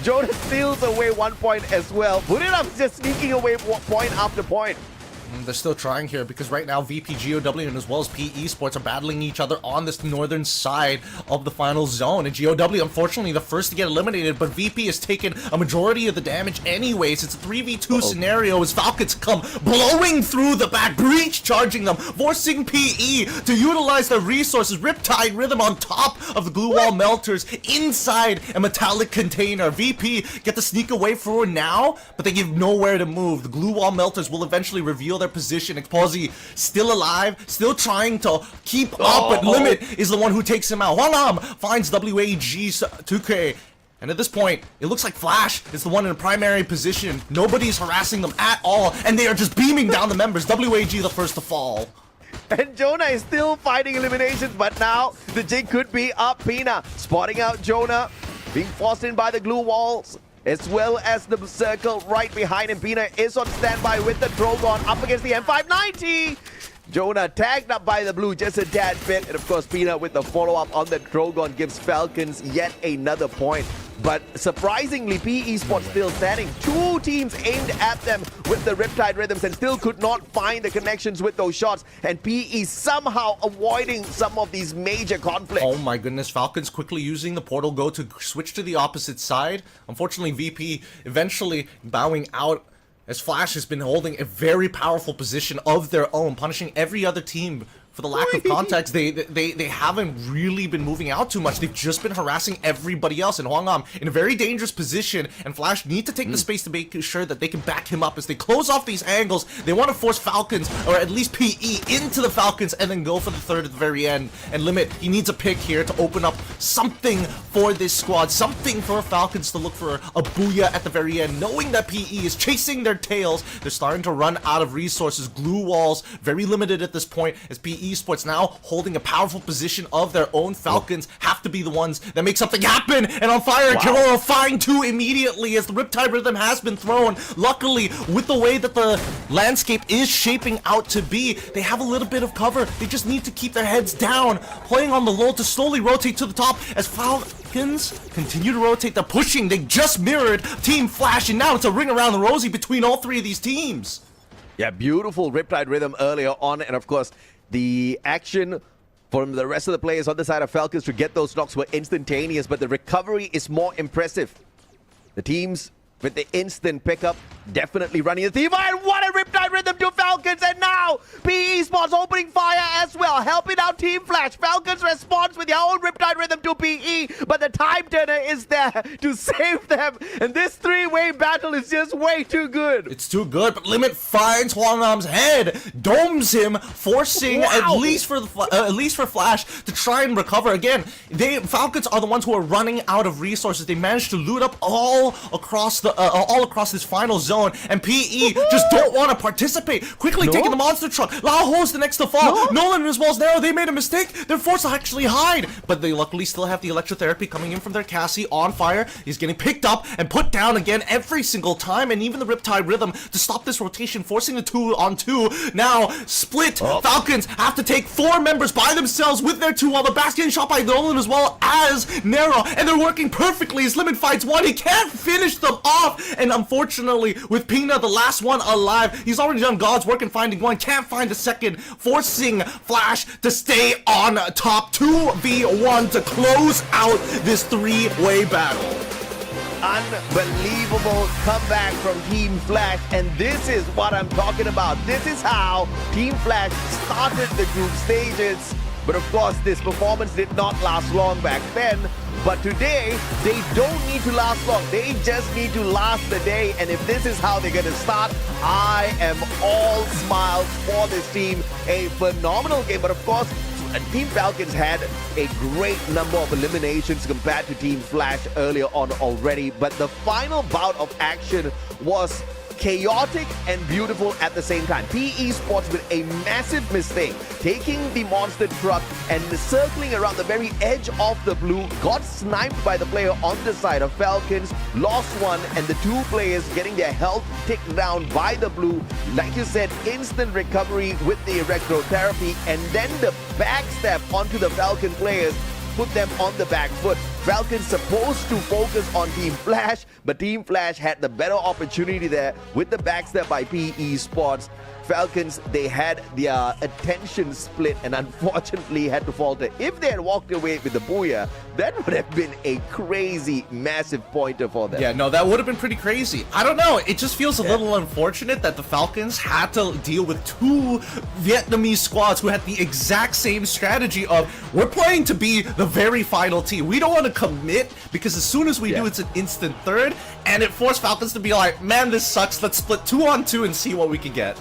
Jonas steals away 1 point as well. Buriram's just sneaking away point after point. They're still trying here because right now VP, GOW, and as well as PE Sports are battling each other on this northern side of the final zone. And GOW, unfortunately, the first to get eliminated, but VP has taken a majority of the damage anyways. It's a 3v2 scenario as Falcons come blowing through the back, breach charging them, forcing PE to utilize their resources. Riptide Rhythm on top of the glue wall melters inside a metallic container. VP get to sneak away for now, but they give nowhere to move. The glue wall melters will eventually reveal their position. Exposi still alive, still trying to keep up, but Limit is the one who takes him out. Hwanam finds WAG's 2K. And at this point, it looks like Flash is the one in a primary position. Nobody's harassing them at all, and they are just beaming down the members. WAG the first to fall. And Jonah is still fighting eliminations, but now the jig could be up. Pina spotting out Jonah, being forced in by the glue walls, as well as the circle right behind him. Pina is on standby with the Drogon up against the M590. Jonah tagged up by the blue just a tad bit. And of course, Pina with the follow-up on the Drogon gives Falcons yet another point. But surprisingly, PE Sports still standing. Two teams aimed at them with the Riptide Rhythms and still could not find the connections with those shots. And PE somehow avoiding some of these major conflicts. Oh my goodness, Falcons quickly using the portal go to switch to the opposite side. Unfortunately, VP eventually bowing out as Flash has been holding a very powerful position of their own, punishing every other team. For the lack of context, they haven't really been moving out too much. They've just been harassing everybody else. And Hwangam in a very dangerous position. And Flash need to take the space to make sure that they can back him up as they close off these angles. They want to force Falcons, or at least PE, into the Falcons and then go for the third at the very end. And Limit, he needs a pick here to open up something for this squad. Something for Falcons to look for a booyah at the very end. Knowing that PE is chasing their tails, they're starting to run out of resources. Glue walls, very limited at this point as PE Esports now holding a powerful position of their own. Falcons have to be the ones that make something happen. And on fire, Kiroro find two immediately as the Riptide Rhythm has been thrown. Luckily, with the way that the landscape is shaping out to be, they have a little bit of cover. They just need to keep their heads down, playing on the low to slowly rotate to the top as Falcons continue to rotate. They're pushing. They just mirrored Team Flash, and now it's a ring around the rosy between all three of these teams. Yeah, beautiful Riptide Rhythm earlier on, and of course, the action from the rest of the players on the side of Falcons to get those knocks were instantaneous, but the recovery is more impressive. The teams with the instant pickup definitely running the theme. And what a Riptide Rhythm to Falcons, and now PE Sports opening fire as well, helping out Team Flash. Falcons responds with their own Riptide Rhythm to PE, but the time turner is there to save them, and this three-way battle is just way too good. It's too good, but Limit finds Hwangam's head, domes him, forcing at least for Flash to try and recover. Again, Falcons are the ones who are running out of resources. They managed to loot up all across this final zone, and PE just don't want to participate. Quickly taking the monster truck. Lao's the next to fall. Nolan as well as Narrow, they made a mistake. They're forced to actually hide, but they luckily still have the electrotherapy coming in from their Cassie on fire. He's getting picked up and put down again every single time, and even the Riptide Rhythm to stop this rotation, forcing the 2-on-2. Now split. Falcons have to take 4 members by themselves with their 2, while the back's getting shot by Nolan as well as Narrow, and they're working perfectly as Limit fights one. He can't finish them off, and unfortunately with Pina the last one alive, he's already done God's work in finding one, can't find a second, forcing Flash to stay on top. 2v1 to close out this 3-way battle. Unbelievable comeback from Team Flash, and this is what I'm talking about. This is how Team Flash started the group stages. But of course, this performance did not last long back then. But today, they don't need to last long. They just need to last the day. And if this is how they're going to start, I am all smiles for this team. A phenomenal game. But of course, Team Falcons had a great number of eliminations compared to Team Flash earlier on already. But the final bout of action was chaotic and beautiful at the same time. PE Sports with a massive mistake, taking the monster truck and circling around the very edge of the blue, got sniped by the player on the side of Falcons, lost one, and the 2 players getting their health ticked down by the blue. Like you said, instant recovery with the electrotherapy, and then the backstab onto the Falcon players put them on the back foot. Falcons supposed to focus on Team Flash, but Team Flash had the better opportunity there with the backstab by PE Sports. Falcons, they had their attention split and unfortunately had to falter. If they had walked away with the booyah, that would have been a crazy, massive pointer for them. Yeah, no, that would have been pretty crazy. I don't know. It just feels a little unfortunate that the Falcons had to deal with 2 Vietnamese squads who had the exact same strategy of, we're playing to be the very final team. We don't want to commit because as soon as we do, it's an instant third, and it forced Falcons to be like, man, this sucks. Let's split 2-on-2 and see what we can get.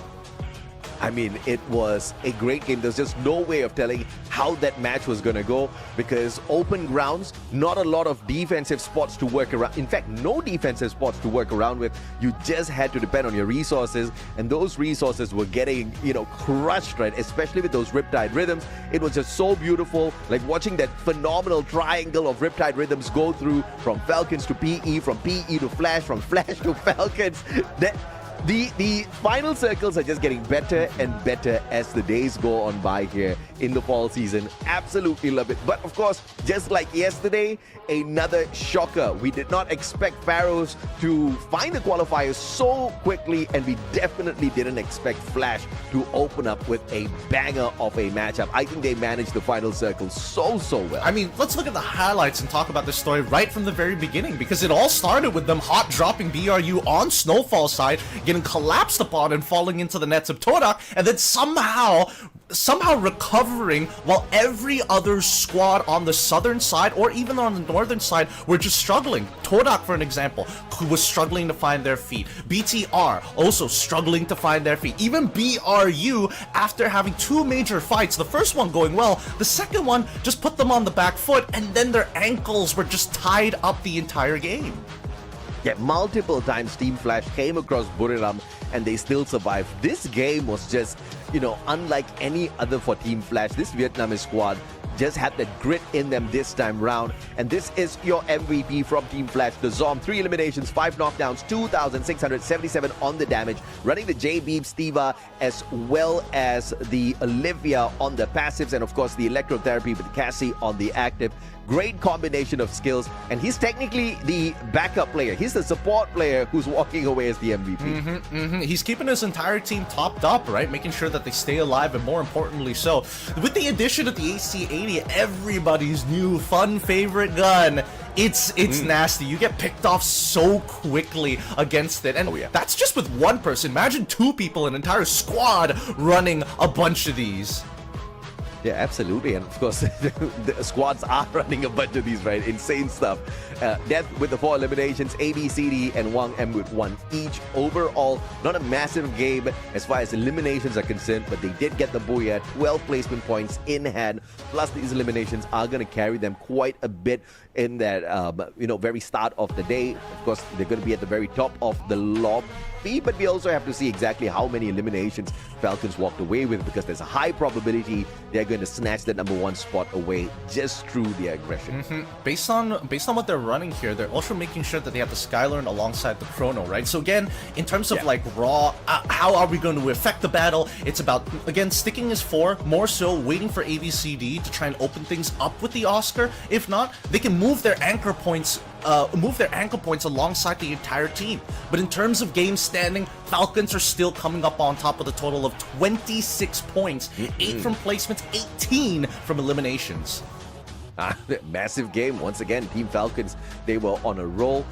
I mean, it was a great game. There's just no way of telling how that match was going to go because open grounds, not a lot of defensive spots to work around. In fact, no defensive spots to work around with. You just had to depend on your resources, and those resources were getting, crushed, right? Especially with those Riptide Rhythms. It was just so beautiful, like watching that phenomenal triangle of Riptide Rhythms go through from Falcons to PE, from PE to Flash, from Flash to Falcons. The final circles are just getting better and better as the days go on by here in the fall season. Absolutely love it. But of course, just like yesterday, another shocker. We did not expect Pharaohs to find the qualifiers so quickly, and we definitely didn't expect Flash to open up with a banger of a matchup. I think they managed the final circle so well. I mean, let's look at the highlights and talk about this story right from the very beginning, because it all started with them hot dropping BRU on Snowfall side, getting collapsed upon and falling into the nets of Todak, and then somehow recovering while every other squad on the southern side or even on the northern side were just struggling. Todak, for an example, who was struggling to find their feet. BTR also struggling to find their feet. Even BRU, after having two major fights, the first one going well, the second one just put them on the back foot, and then their ankles were just tied up the entire game. Yeah, multiple times Team Flash came across Buriram and they still survived. This game was just, unlike any other for Team Flash. This Vietnamese squad just had that grit in them this time round. And this is your MVP from Team Flash, the Zom. 3 eliminations, 5 knockdowns, 2,677 on the damage. Running the J-Beam Stiva as well as the Olivia on the passives, and of course the electrotherapy with Cassie on the active. Great combination of skills, and he's technically the backup player. He's the support player who's walking away as the MVP. He's keeping his entire team topped up, right? Making sure that they stay alive, and more importantly so. With the addition of the AC-80, everybody's new fun favorite gun, it's nasty. You get picked off so quickly against it, and that's just with one person. Imagine 2 people, an entire squad running a bunch of these. Yeah, absolutely. And of course, the squads are running a bunch of these, right? Insane stuff. Death with the 4 eliminations, ABCD and Wang M with 1 each. Overall, not a massive game as far as eliminations are concerned, but they did get the booyah, 12 placement points in hand. Plus, these eliminations are going to carry them quite a bit in that, very start of the day. Of course, they're going to be at the very top of the lobby, but we also have to see exactly how many eliminations Falcons walked away with, because there's a high probability they're going to snatch the #1 spot away just through their aggression. Based on what they're running here, they're also making sure that they have the Skylearn alongside the Chrono, right? So again, in terms of like raw, how are we going to affect the battle? It's about, again, sticking as 4, more so waiting for ABCD to try and open things up with the Oscar. If not, they can move their anchor points alongside the entire team. But in terms of game standing, Falcons are still coming up on top with a total of 26 points, 8 from placements, 18 from eliminations. Massive game. Once again, Team Falcons, they were on a roll.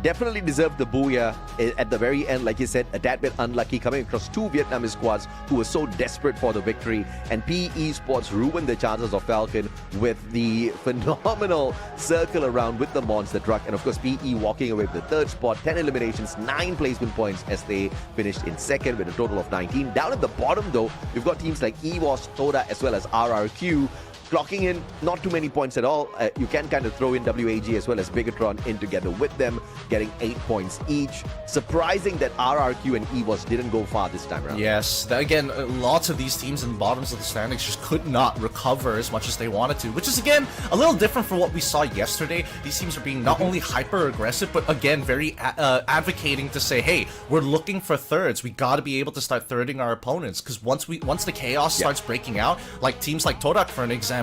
Definitely deserved the booyah at the very end. Like you said, a tad bit unlucky coming across 2 Vietnamese squads who were so desperate for the victory. And PE Sports ruined the chances of Falcon with the phenomenal circle around with the monster truck. And of course, PE walking away with the 3rd spot, 10 eliminations, 9 placement points as they finished in 2nd with a total of 19. Down at the bottom though, we've got teams like EVOS, Toda, as well as RRQ. Clocking in not too many points at all. You can kind of throw in WAG as well as Bigatron in together with them, getting 8 points each. Surprising that RRQ and EVOS didn't go far this time around. Yes, again, lots of these teams in the bottoms of the standings just could not recover as much as they wanted to, which is, again, a little different from what we saw yesterday. These teams are being not only hyper-aggressive, but, again, very advocating to say, hey, we're looking for thirds. We got to be able to start thirding our opponents, because once the chaos starts breaking out, like teams like Todak, for an example,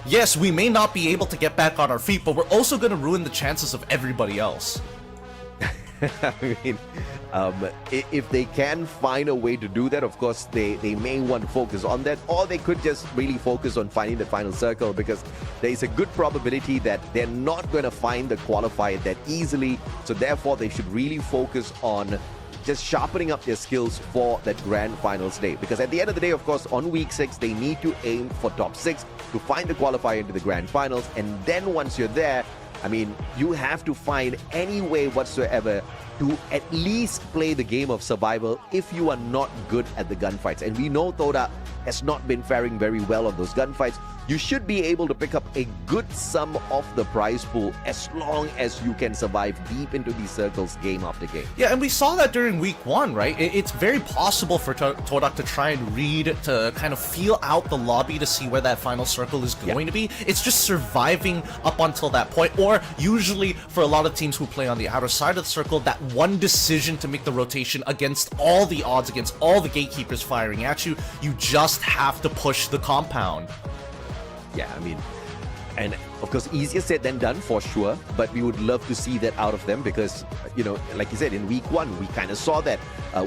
yes, we may not be able to get back on our feet, but we're also going to ruin the chances of everybody else. I mean, if they can find a way to do that, of course, they may want to focus on that, or they could just really focus on finding the final circle, because there is a good probability that they're not going to find the qualifier that easily. So therefore, they should really focus on just sharpening up their skills for that grand finals day. Because at the end of the day, of course, on week 6, they need to aim for top 6 to find the qualifier into the grand finals. And then once you're there, I mean, you have to find any way whatsoever to at least play the game of survival if you are not good at the gunfights. And we know Toda has not been faring very well on those gunfights. you should be able to pick up a good sum of the prize pool as long as you can survive deep into these circles game after game. Yeah, and we saw that during week 1, right? It's very possible for Todak to try and read, to kind of feel out the lobby to see where that final circle is going to be. It's just surviving up until that point, or usually for a lot of teams who play on the outer side of the circle, that one decision to make the rotation against all the odds, against all the gatekeepers firing at you, you just have to push the compound. Yeah, I mean, and of course, easier said than done for sure, but we would love to see that out of them because, you know, like you said, in week 1, we kind of saw that.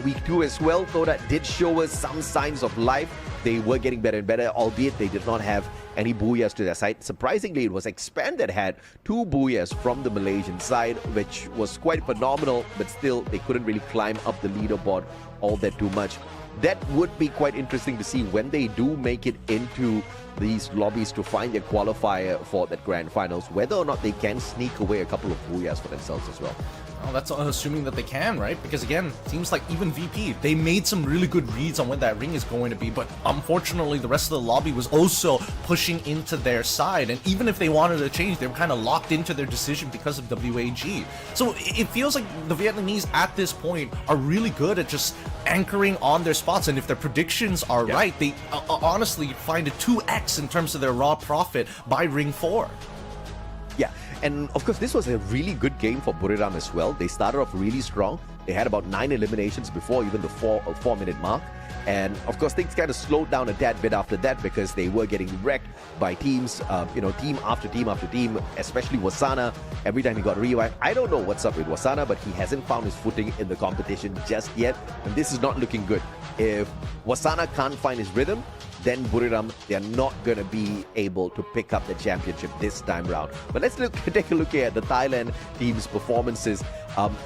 Week 2 as well, Todak did show us some signs of life. They were getting better and better, albeit they did not have any booyahs to their side. Surprisingly, it was Expand that had 2 booyahs from the Malaysian side, which was quite phenomenal, but still, they couldn't really climb up the leaderboard all that too much. That would be quite interesting to see when they do make it into these lobbies to find their qualifier for that grand finals, whether or not they can sneak away a couple of booyahs for themselves as well. Well, that's assuming that they can, right? Because again, teams like even VP, they made some really good reads on when that ring is going to be, but unfortunately the rest of the lobby was also pushing into their side, and even if they wanted to change, they were kind of locked into their decision because of WAG. So it feels like the Vietnamese at this point are really good at just anchoring on their spots, and if their predictions are right, they honestly find a 2x in terms of their raw profit by ring 4. Yeah, and of course, this was a really good game for Buriram as well. They started off really strong. They had about 9 eliminations before even the 4-minute mark. And of course, things kind of slowed down a tad bit after that because they were getting wrecked by teams, team after team after team, especially Wasana. Every time he got revived, I don't know what's up with Wasana, but he hasn't found his footing in the competition just yet. And this is not looking good. If Wasana can't find his rhythm, then Buriram, they're not going to be able to pick up the championship this time round. But let's take a look at the Thailand team's performances.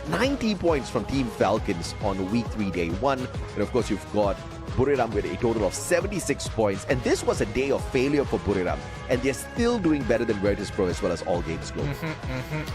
90 points from Team Falcons on week 3, day 1. And of course, you've got Buriram with a total of 76 points. And this was a day of failure for Buriram. And they're still doing better than Virtus Pro as well as All Games Global.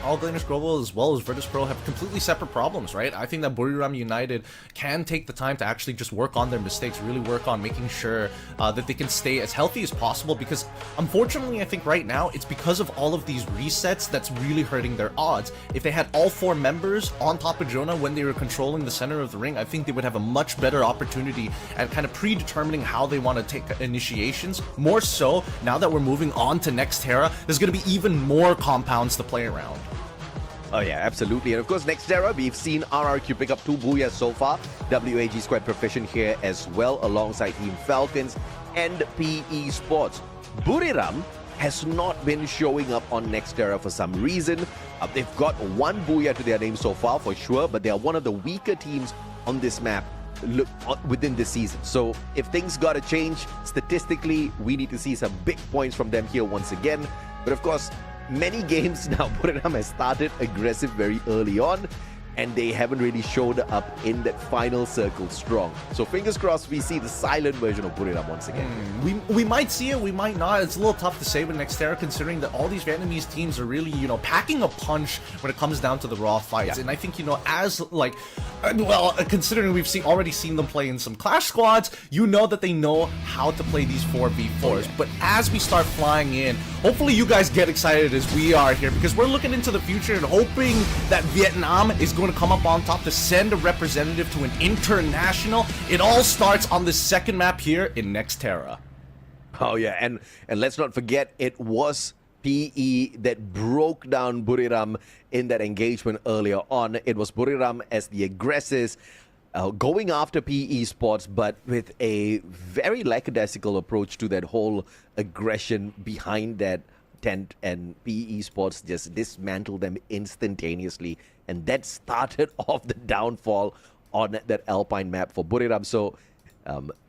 All Games Global as well as Virtus Pro have completely separate problems, right? I think that Buriram United can take the time to actually just work on their mistakes, really work on making sure that they can stay as healthy as possible, because unfortunately, I think right now, it's because of all of these resets that's really hurting their odds. If they had all 4 members on top of Jonah when they were controlling the center of the ring, I think they would have a much better opportunity at kind of predetermining how they want to take initiations. More so, now that we're moving on to Next Terra, there's going to be even more compounds to play around. Oh yeah, absolutely. And of course, Next Terra, we've seen RRQ pick up 2 booyahs so far. WAG is quite proficient here as well, alongside Team Falcons and PE Sports. Buriram has not been showing up on Next Terra for some reason. They've got 1 booyah to their name so far for sure, but they are one of the weaker teams on this map within this season. So if things gotta change statistically, we need to see some big points from them here once again. But of course, many games now, Buriram has started aggressive very early on, and they haven't really showed up in that final circle strong. So fingers crossed we see the silent version of Buriram once again. We might see it, we might not. It's a little tough to say with Nextera, considering that all these Vietnamese teams are really, packing a punch when it comes down to the raw fights. And I think, as considering we've already seen them play in some Clash squads, that they know how to play these 4v4s. But as we start flying in, hopefully you guys get excited as we are here, because we're looking into the future and hoping that Vietnam is going to come up on top to send a representative to an international. It all starts on the second map here in Next Terra. Oh yeah, and let's not forget, it was PE that broke down Buriram in that engagement earlier on. It was Buriram as the aggressors going after PE Sports, but with a very lackadaisical approach to that whole aggression behind that tent, and PE Sports just dismantled them instantaneously, and that started off the downfall on that Alpine map for Buriram. So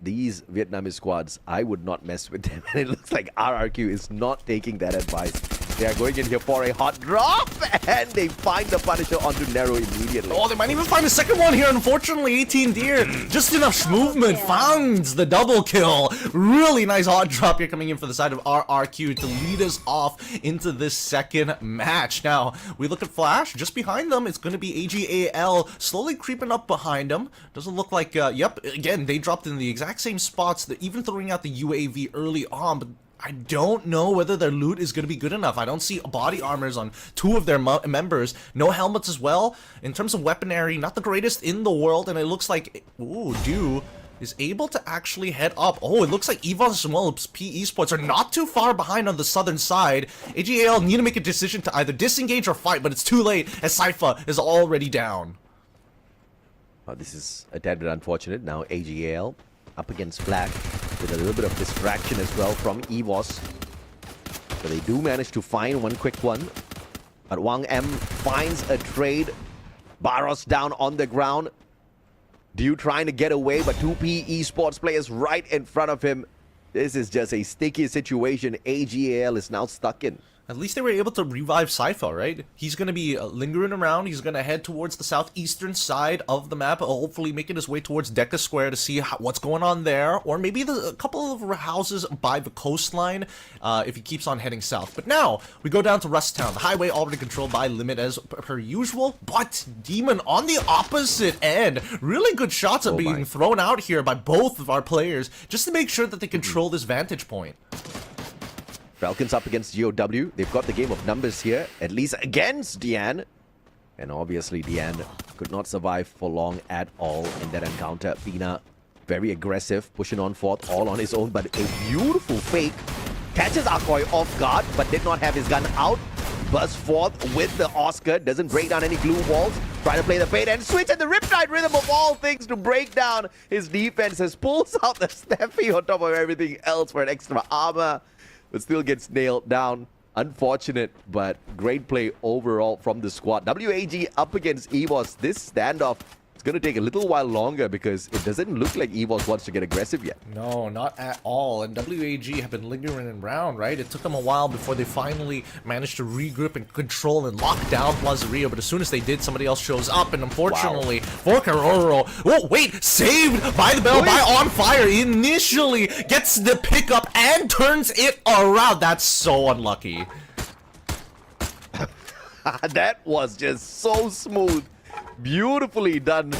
these Vietnamese squads, I would not mess with them. And it looks like RRQ is not taking that advice. They are going in here for a hot drop, and they find the Punisher onto Nero immediately. Oh, they might even find a second one here. Unfortunately, 18 Deer, just enough movement, finds the double kill. Really nice hot drop here coming in for the side of RRQ to lead us off into this second match. Now, we look at Flash, just behind them, it's going to be AGAL slowly creeping up behind them. Doesn't look like, again, they dropped in the exact same spots, that even throwing out the UAV early on, but I don't know whether their loot is going to be good enough. I don't see body armors on 2 of their members. No helmets as well. In terms of weaponry, not the greatest in the world. And it looks like, ooh, Dew is able to actually head up. Oh, it looks like EVOS as well as P Esports are not too far behind on the southern side. AGAL need to make a decision to either disengage or fight, but it's too late as Sypha is already down. This is a tad bit unfortunate. Now AGAL up against Black with a little bit of distraction as well from EVOS. So they do manage to find one quick one. But Wang M finds a trade. Barros down on the ground. Dew trying to get away, but 2P Esports players right in front of him. This is just a sticky situation AGAL is now stuck in. At least they were able to revive Sypha, right? He's going to be lingering around. He's going to head towards the southeastern side of the map, hopefully making his way towards Deca Square to see what's going on there. Or maybe a couple of houses by the coastline if he keeps on heading south. But now, we go down to Rust Town. The highway already controlled by Limit as per usual. But Demon on the opposite end. Really good shots are being thrown out here by both of our players just to make sure that they control this vantage point. Falcons up against GOW. They've got the game of numbers here, at least against Dian. And obviously Dian could not survive for long at all in that encounter. Pina, very aggressive, pushing on forth all on his own, but a beautiful fake. Catches Akoy off guard, but did not have his gun out. Bursts forth with the Oscar, doesn't break down any glue walls. Trying to play the bait and switch at the Riptide rhythm of all things to break down his defenses. Pulls out the Steffi on top of everything else for an extra armor. But still gets nailed down. Unfortunate, but great play overall from the squad. WAG up against EVOS. This standoff is going to take a little while longer because it doesn't look like EVOS wants to get aggressive yet. No, not at all. And WAG have been lingering around, right? It took them a while before they finally managed to regroup and control and lock down Plazaria. But as soon as they did, somebody else shows up. And unfortunately, for Karoro, oh, wait, saved by the bell, by On Fire, initially gets the pickup and turns it around. That's so unlucky. That was just so smooth. Beautifully done.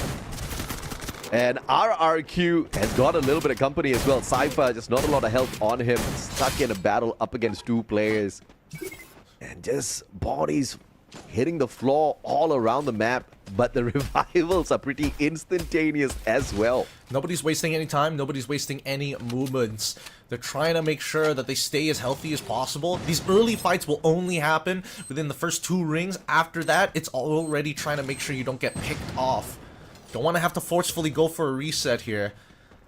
And RRQ has got a little bit of company as well. Sypha, just not a lot of health on him. Stuck in a battle up against 2 players. And just bodies hitting the floor all around the map. But the revivals are pretty instantaneous as well. Nobody's wasting any time. Nobody's wasting any movements. They're trying to make sure that they stay as healthy as possible. These early fights will only happen within the first 2 rings. After that, it's already trying to make sure you don't get picked off. Don't want to have to forcefully go for a reset here.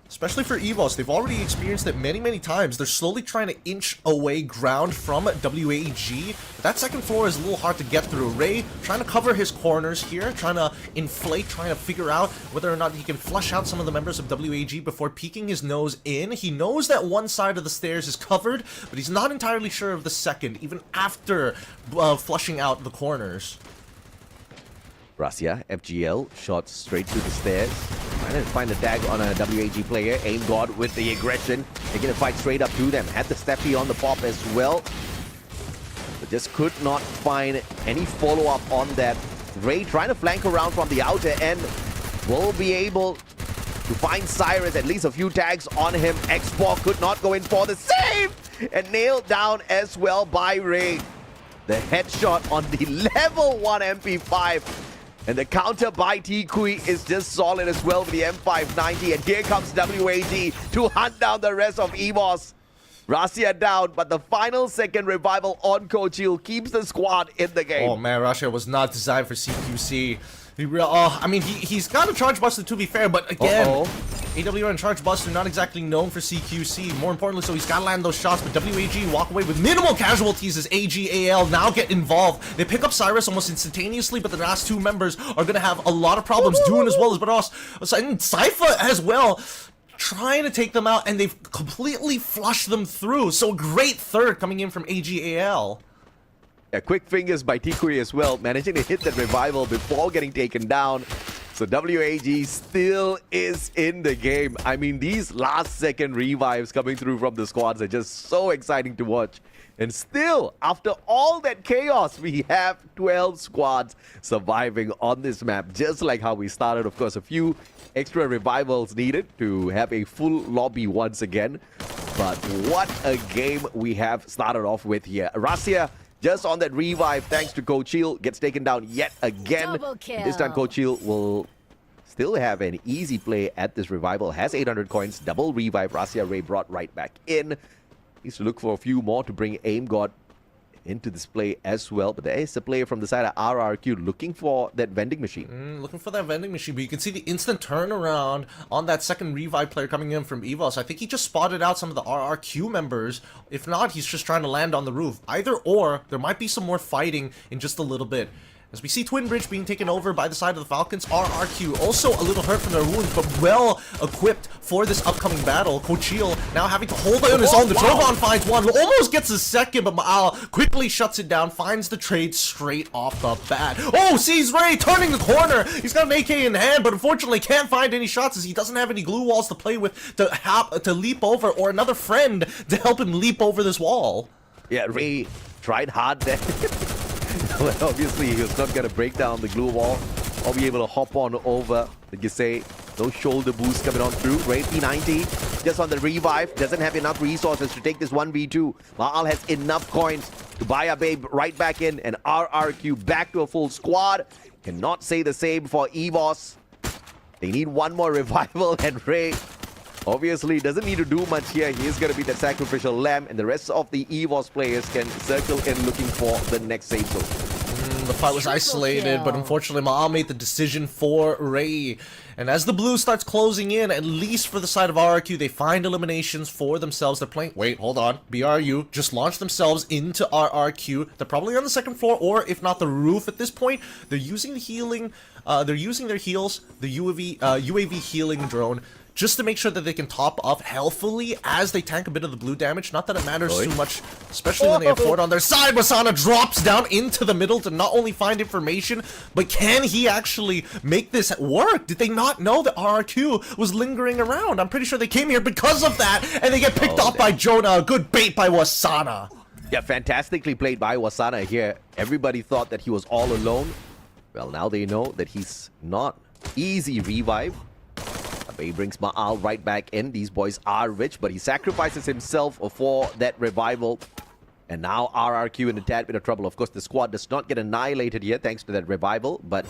Especially for EVOS, they've already experienced it many times. They're slowly trying to inch away ground from WAG. But that second floor is a little hard to get through. Ray trying to cover his corners here, trying to inflate, trying to figure out whether or not he can flush out some of the members of WAG before peeking his nose in. He knows that one side of the stairs is covered, but he's not entirely sure of the second, even after flushing out the corners. Rasia, FGL, shot straight through the stairs. Trying to find a tag on a WAG player. Aim God with the aggression. They're going to fight straight up to them. Had the Steffi on the pop as well. But just could not find any follow-up on that. Ray trying to flank around from the outer end. Will be able to find Cyrus. At least a few tags on him. X4 could not go in for the save. And nailed down as well by Ray. The headshot on the level 1 MP5. And the counter by Tikui is just solid as well with the M590. And here comes WAG to hunt down the rest of EVOS. Rasia down, but the final second revival on Kochil keeps the squad in the game. Oh man, Rasia was not designed for CQC. I mean, he's got a Charge Buster to be fair, but again, AWR and Charge Buster not exactly known for CQC. More importantly, so he's got to land those shots, but WAG walk away with minimal casualties as AGAL now get involved. They pick up Cyrus almost instantaneously, but the last 2 members are going to have a lot of problems doing as well as Baros. And Sypha as well, trying to take them out, and they've completely flushed them through. So great third coming in from AGAL. Yeah, quick fingers by Tikui as well, managing to hit that revival before getting taken down. So WAG still is in the game. I mean, these last second revives coming through from the squads are just so exciting to watch. And still, after all that chaos, we have 12 squads surviving on this map, just like how we started. Of course, a few extra revivals needed to have a full lobby once again. But what a game we have started off with here. Russia just on that revive thanks to Kochil gets taken down yet again. Double kill. This time Kochil will still have an easy play at this revival. Has 800 coins, double revive. Russia Ray brought right back in. Needs to look for a few more to bring Aim God into this play as well. But there is a player from the side of RRQ looking for that vending machine. Looking for that vending machine, but you can see the instant turnaround on that second revive player coming in from EVOS. I think he just spotted out some of the RRQ members. If not, he's just trying to land on the roof. Either or, there might be some more fighting in just a little bit. As we see Twin Bridge being taken over by the side of the Falcons, RRQ also a little hurt from their wounds, but well equipped for this upcoming battle. Kochil now having to hold on his own. The Trogon finds one, almost gets a second, but Maal quickly shuts it down, finds the trade straight off the bat. Oh, sees Ray turning the corner. He's got an AK in hand, but unfortunately can't find any shots as he doesn't have any glue walls to play with to leap over, or another friend to help him leap over this wall. Yeah, Ray tried hard there. But obviously, he was not going to break down the glue wall or be able to hop on over. Like you say, no shoulder boost coming on through. Ray P90 just on the revive. Doesn't have enough resources to take this 1v2. Maal has enough coins to buy a babe right back in. And RRQ back to a full squad. Cannot say the same for EVOS. They need one more revival. And Ray obviously doesn't need to do much here. He is going to be the sacrificial lamb. And the rest of the EVOS players can circle in looking for the next save zone. The fight was isolated, but unfortunately Maal made the decision for Ray. And as the blue starts closing in, at least for the side of RRQ, they find eliminations for themselves. They're playing... Wait, hold on. BRU just launched themselves into RRQ. They're probably on the second floor, or if not the roof at this point. They're using the healing... they're using their heals, the UAV healing drone, just to make sure that they can top up healthily as they tank a bit of the blue damage. Not that it matters too much, especially when they have Ford on their side. Wasana drops down into the middle to not only find information, but can he actually make this work? Did they not know that RRQ was lingering around? I'm pretty sure they came here because of that, and they get picked off by Jonah. Good bait by Wasana. Yeah, fantastically played by Wasana here. Everybody thought that he was all alone. Well, now they know that he's not. Easy revive. He brings Maal right back in. These boys are rich, but he sacrifices himself for that revival. And now RRQ in a tad bit of trouble. Of course, the squad does not get annihilated here thanks to that revival, but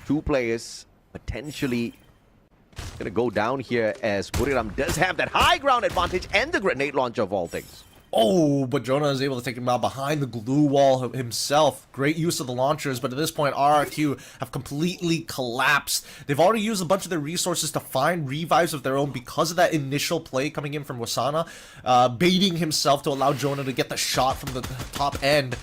two players potentially going to go down here as Buriram does have that high ground advantage and the grenade launcher of all things. Oh, but Jonah is able to take him out behind the glue wall himself. Great use of the launchers, but at this point, RRQ have completely collapsed. They've already used a bunch of their resources to find revives of their own because of that initial play coming in from Wasana, baiting himself to allow Jonah to get the shot from the top end.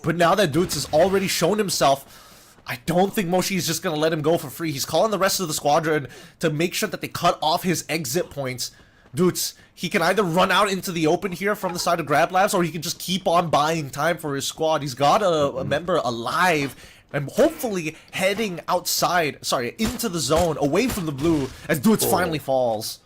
But now that Dutz has already shown himself, I don't think Moshi is just going to let him go for free. He's calling the rest of the squadron to make sure that they cut off his exit points. Dutz, he can either run out into the open here from the side of Grab Labs, or he can just keep on buying time for his squad. He's got a member alive and hopefully heading outside, into the zone, away from the blue, as Dutz finally falls.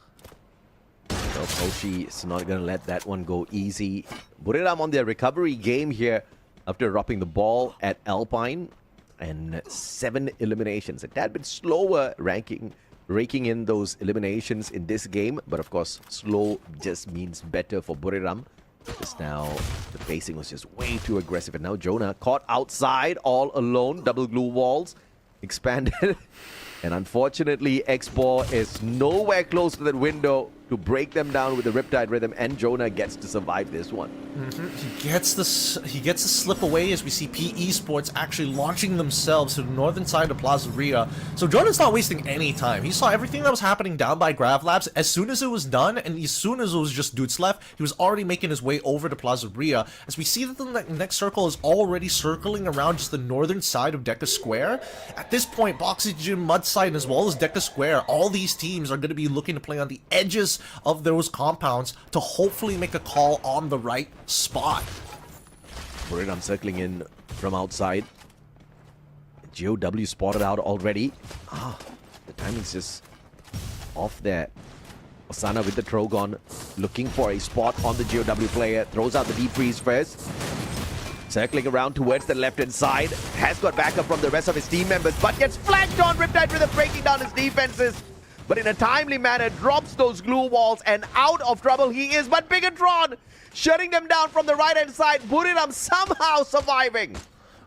Well, Moshi is not going to let that one go easy. Buriram on their recovery game here after dropping the ball at Alpine. And 7 eliminations. A tad bit slower raking in those eliminations in this game, but of course slow just means better for Buriram. Just now the pacing was just way too aggressive, and now Jonah caught outside all alone. Double glue walls expanded and unfortunately X-Ball is nowhere close to that window to break them down with the Riptide Rhythm, and Jonah gets to survive this one. He gets the slip away as we see PE Sports actually launching themselves to the northern side of Plaza Ria. So Jonah's not wasting any time. He saw everything that was happening down by Grav Labs. As soon as it was done, and as soon as it was just Dutz left, he was already making his way over to Plaza Ria. As we see that the next circle is already circling around just the northern side of Deca Square. At this point, Boxygen, Mudside, as well as Deca Square, all these teams are going to be looking to play on the edges of those compounds to hopefully make a call on the right spot. Buriram circling in from outside. GOW spotted out already. The timing's just off there. Osana with the Trogon looking for a spot on the GOW player. Throws out the deep freeze first. Circling around towards the left-hand side. Has got backup from the rest of his team members, but gets flanked on. Riptide Rhythm breaking down his defenses. but in a timely manner drops those glue walls, and out of trouble he is. But Bigatron shutting them down from the right-hand side. Buriram somehow surviving.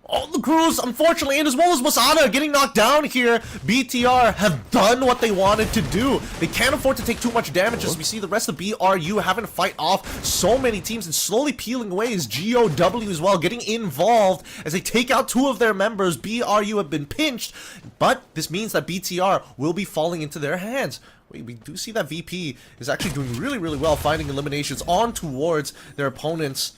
All the crews, unfortunately, and as well as Masada getting knocked down here, BTR have done what they wanted to do. They can't afford to take too much damage as we see the rest of BRU having to fight off so many teams and slowly peeling away as GOW as well getting involved as they take out 2 of their members. BRU have been pinched, but this means that BTR will be falling into their hands. We do see that VP is actually doing really, really well, finding eliminations on towards their opponents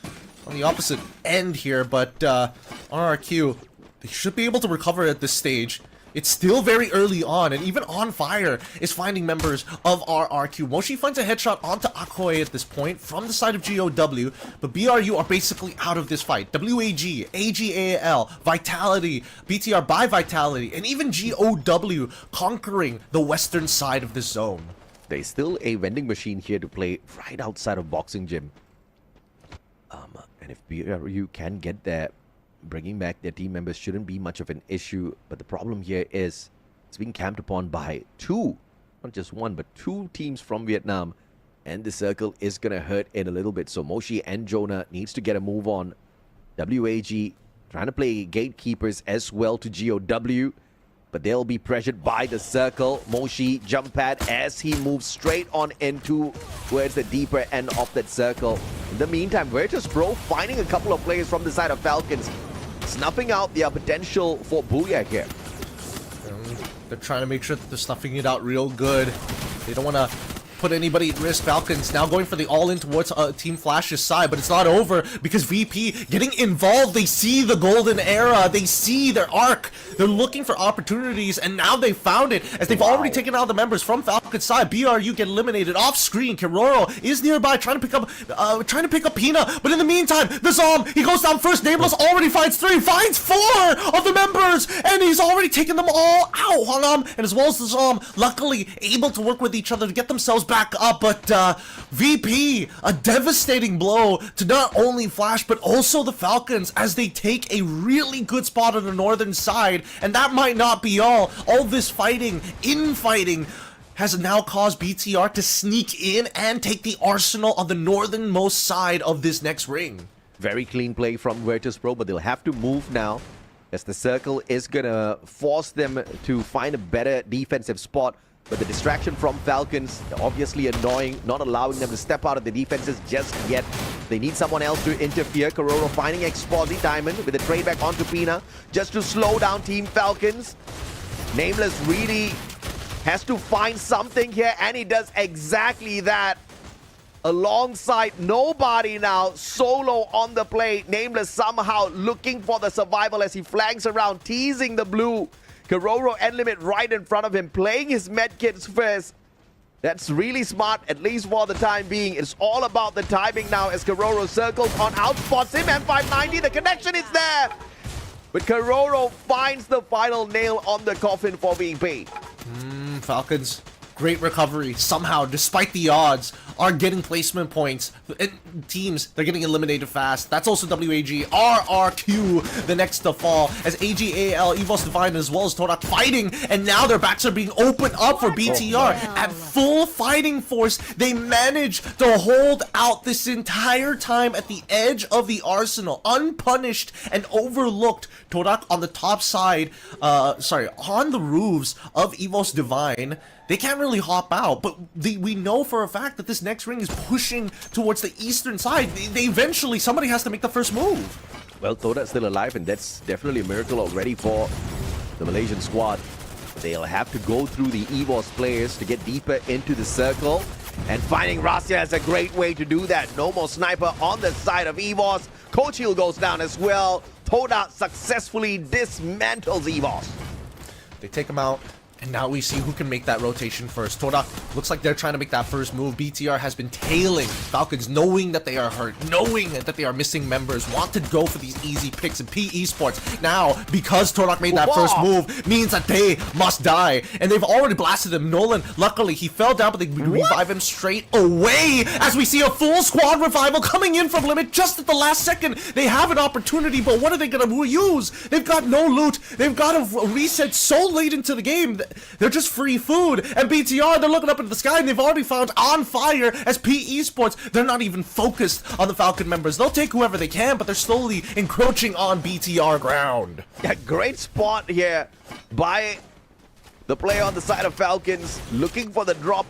on the opposite end here, but RRQ, they should be able to recover at this stage. It's still very early on, and even On Fire is finding members of RRQ. Moshi finds a headshot onto Akoy at this point from the side of GOW, but BRU are basically out of this fight. WAG, AGAL, Vitality, BTR by Vitality, and even GOW conquering the western side of this zone. There's still a vending machine here to play right outside of Boxing Gym. And if BRU can get there, bringing back their team members shouldn't be much of an issue. But the problem here is it's being camped upon by 2, not just 1, but 2 teams from Vietnam. And the circle is going to hurt in a little bit. So Moshi and Jonah needs to get a move on. WAG trying to play gatekeepers as well to GOW. But they'll be pressured by the circle. Moshi jump pad as he moves straight on into towards the deeper end of that circle. In the meantime, Virtus Pro finding a couple of players from the side of Falcons, snuffing out their potential for Booyah here. They're trying to make sure that they're snuffing it out real good. They don't want to put anybody at risk. Falcons now going for the all-in towards Team Flash's side, but it's not over because VP getting involved. They see the golden era. They see their arc. They're looking for opportunities, and now they found it as they've already taken out the members from Falcon's side. BRU get eliminated off screen. Kiroro is nearby trying to pick up Pina, but in the meantime, the Zom, he goes down first. Nameless already finds 3, finds 4 of the members, and he's already taken them all out. And as well as the Zom, luckily able to work with each other to get themselves back up, but VP, a devastating blow to not only Flash but also the Falcons as they take a really good spot on the northern side, and that might not be all. All this infighting has now caused BTR to sneak in and take the arsenal on the northernmost side of this next ring. Very clean play from Virtus Pro, but they'll have to move now as the circle is gonna force them to find a better defensive spot. But the distraction from Falcons, obviously annoying, not allowing them to step out of the defenses just yet. They need someone else to interfere. Kororo finding Exposi Diamond with a trade back onto Pina just to slow down Team Falcons. Nameless really has to find something here, and he does exactly that. Alongside nobody now, solo on the play. Nameless somehow looking for the survival as he flanks around, teasing the blue. Kororo end limit right in front of him, playing his medkits first. That's really smart, at least for the time being. It's all about the timing now as Kororo circles on, outspots him. M590, the connection is there. But Kororo finds the final nail on the coffin for VP. Falcons, great recovery. Somehow, despite the odds, are getting placement points. And teams, they're getting eliminated fast. That's also WAG, RRQ, the next to fall, as AGAL, Evos Divine, as well as Torak fighting, and now their backs are being opened up for BTR. At full fighting force, they manage to hold out this entire time at the edge of the arsenal, unpunished and overlooked. Torak on the top side, on the roofs of Evos Divine. They can't really hop out, but we know for a fact that this next ring is pushing towards the eastern side. They eventually, somebody has to make the first move. Well, Toda's still alive, and that's definitely a miracle already for the Malaysian squad. They'll have to go through the EVOS players to get deeper into the circle, and finding Rasya is a great way to do that. No more sniper on the side of EVOS. Coach Hill goes down as well. Toda successfully dismantles EVOS. They take him out. And now we see who can make that rotation first. Todak looks like they're trying to make that first move. BTR has been tailing Falcons, knowing that they are hurt, knowing that they are missing members, want to go for these easy picks. And P Esports now, because Todak made that first move, means that they must die. And they've already blasted him. Nolan, luckily, he fell down, but they revive him straight away as we see a full squad revival coming in from Limit just at the last second. They have an opportunity, but what are they going to use? They've got no loot. They've got to reset so late into the game. they're just free food. And BTR, they're looking up into the sky and they've already found On Fire as PE Sports. They're not even focused on the Falcon members. They'll take whoever they can, but they're slowly encroaching on BTR ground. Yeah, great spot here by the player on the side of Falcons, looking for the drop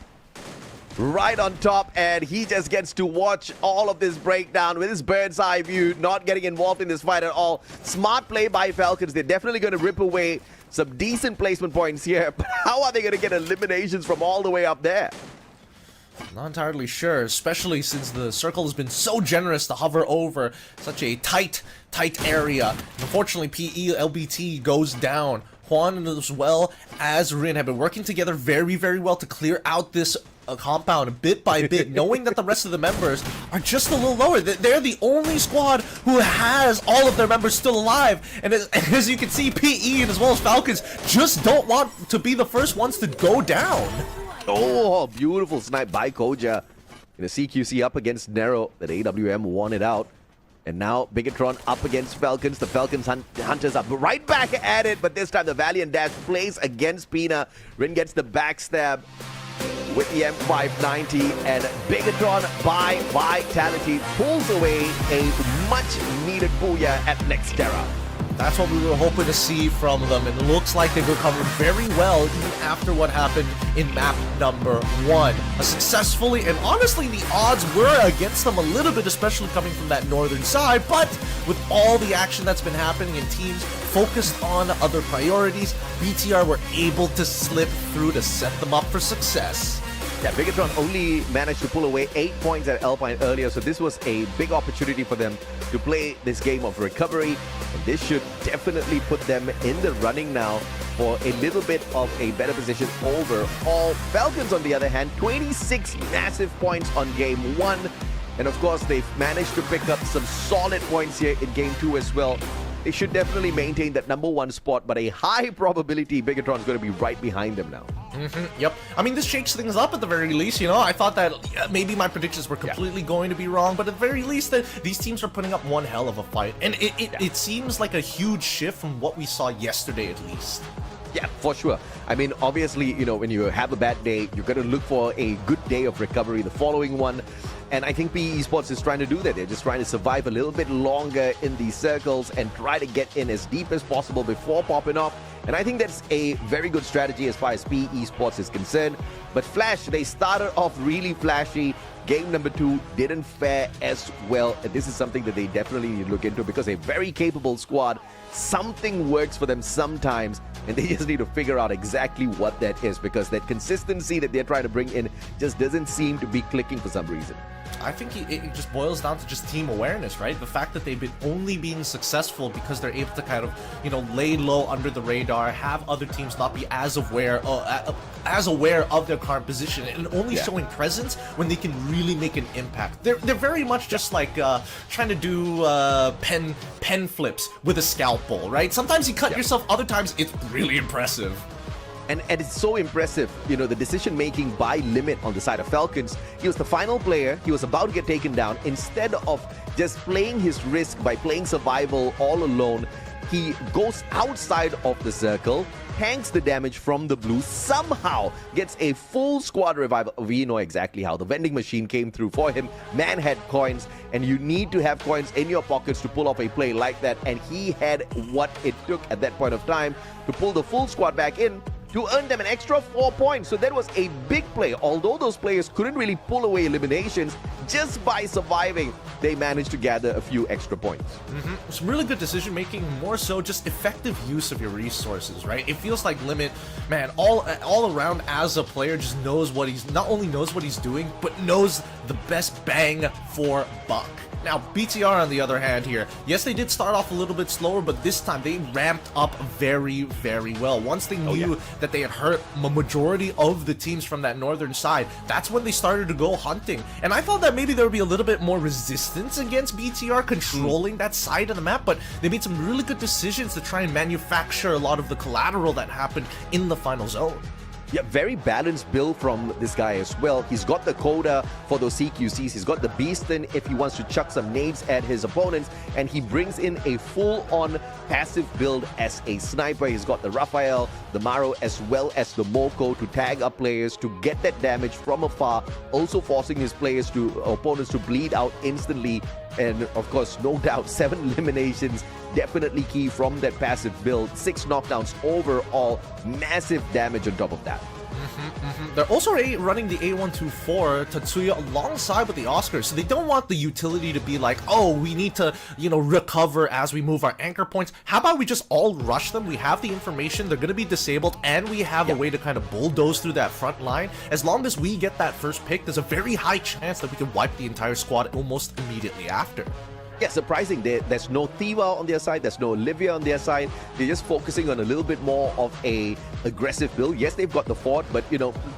right on top, and he just gets to watch all of this breakdown with his bird's eye view, not getting involved in this fight at all. Smart play by Falcons. They're definitely going to rip away some decent placement points here, but how are they going to get eliminations from all the way up there? Not entirely sure, especially since the circle has been so generous to hover over such a tight area. Unfortunately, PE LBT goes down. Juan as well as Rin have been working together very well to clear out this compound bit by bit, knowing that the rest of the members are just a little lower. They're the only squad who has all of their members still alive, and as you can see, PE and as well as Falcons just don't want to be the first ones to go down. Oh, beautiful snipe by Koja. In a CQC up against Nero, that AWM won it out. And now Bigatron up against Falcons. The Falcons Hunters are right back at it, but this time the Valiant Dash plays against Pina. Rin gets the backstab with the M590, and Bigatron by Vitality pulls away a much-needed booyah at Nextera. That's what we were hoping to see from them, and it looks like they've recovered very well even after what happened in map number 1. Successfully, and honestly, the odds were against them a little bit, especially coming from that northern side, but with all the action that's been happening and teams focused on other priorities, BTR were able to slip through to set them up for success. Yeah, Bigatron only managed to pull away 8 points at Alpine earlier, so this was a big opportunity for them to play this game of recovery. And this should definitely put them in the running now for a little bit of a better position overall. Falcons, on the other hand, 26 massive points on game 1. And of course, they've managed to pick up some solid points here in game 2 as well. They should definitely maintain that number 1 spot, but a high probability Bigatron's going to be right behind them now. Yep. I mean, this shakes things up at the very least, you know. I thought that maybe my predictions were completely going to be wrong, but at the very least, these teams are putting up one hell of a fight. And it seems like a huge shift from what we saw yesterday, at least. Yeah, for sure. I mean, obviously, you know, when you have a bad day, you're going to look for a good day of recovery the following one. And I think PE Esports is trying to do that. They're just trying to survive a little bit longer in these circles and try to get in as deep as possible before popping off. And I think that's a very good strategy as far as PE Esports is concerned. But Flash, they started off really flashy. Game number 2 didn't fare as well. And this is something that they definitely need to look into, because a very capable squad, something works for them sometimes, and they just need to figure out exactly what that is, because that consistency that they're trying to bring in just doesn't seem to be clicking for some reason. I think it just boils down to just team awareness, right? The fact that they've been only being successful because they're able to kind of, you know, lay low under the radar, have other teams not be as aware of their current position, and only showing presence when they can really make an impact. They're very much just like trying to do pen flips with a scalpel, right? Sometimes you cut yourself, other times it's really impressive. And it's so impressive, you know, the decision-making by Limit on the side of Falcons. He was the final player. He was about to get taken down. Instead of just playing his risk by playing survival all alone, he goes outside of the circle, tanks the damage from the blue, somehow gets a full squad revival. We know exactly how. The vending machine came through for him. Man had coins, and you need to have coins in your pockets to pull off a play like that. And he had what it took at that point of time to pull the full squad back in, to earn them an extra 4 points. So that was a big play. Although those players couldn't really pull away eliminations, just by surviving, they managed to gather a few extra points. Some really good decision making, more so just effective use of your resources, right? It feels like Limit, man, all around as a player just knows what he's, not only knows what he's doing, but knows the best bang for buck. Now, BTR, on the other hand here, yes, they did start off a little bit slower, but this time they ramped up very well. Once they knew that they had hurt a majority of the teams from that northern side, that's when they started to go hunting. And I thought that maybe there would be a little bit more resistance against BTR controlling that side of the map, but they made some really good decisions to try and manufacture a lot of the collateral that happened in the final zone. Yeah, very balanced build from this guy as well. He's got the Coda for those CQCs. He's got the Beastin if he wants to chuck some nades at his opponents. And he brings in a full-on passive build as a sniper. He's got the Raphael, the Maro, as well as the Moko to tag up players to get that damage from afar. Also forcing his opponents to bleed out instantly. And of course, no doubt, 7 eliminations, definitely key from that passive build. 6 knockdowns overall, massive damage on top of that. They're also running the A124 Tatsuya alongside with the Oscars, so they don't want the utility to be like, oh, we need to, recover as we move our anchor points. How about we just all rush them? We have the information, they're going to be disabled, and we have a way to kind of bulldoze through that front line. As long as we get that first pick, there's a very high chance that we can wipe the entire squad almost immediately after. Yeah, surprising. There's no Thiva on their side. There's no Olivia on their side. They're just focusing on a little bit more of a aggressive build. Yes, they've got the fort, but,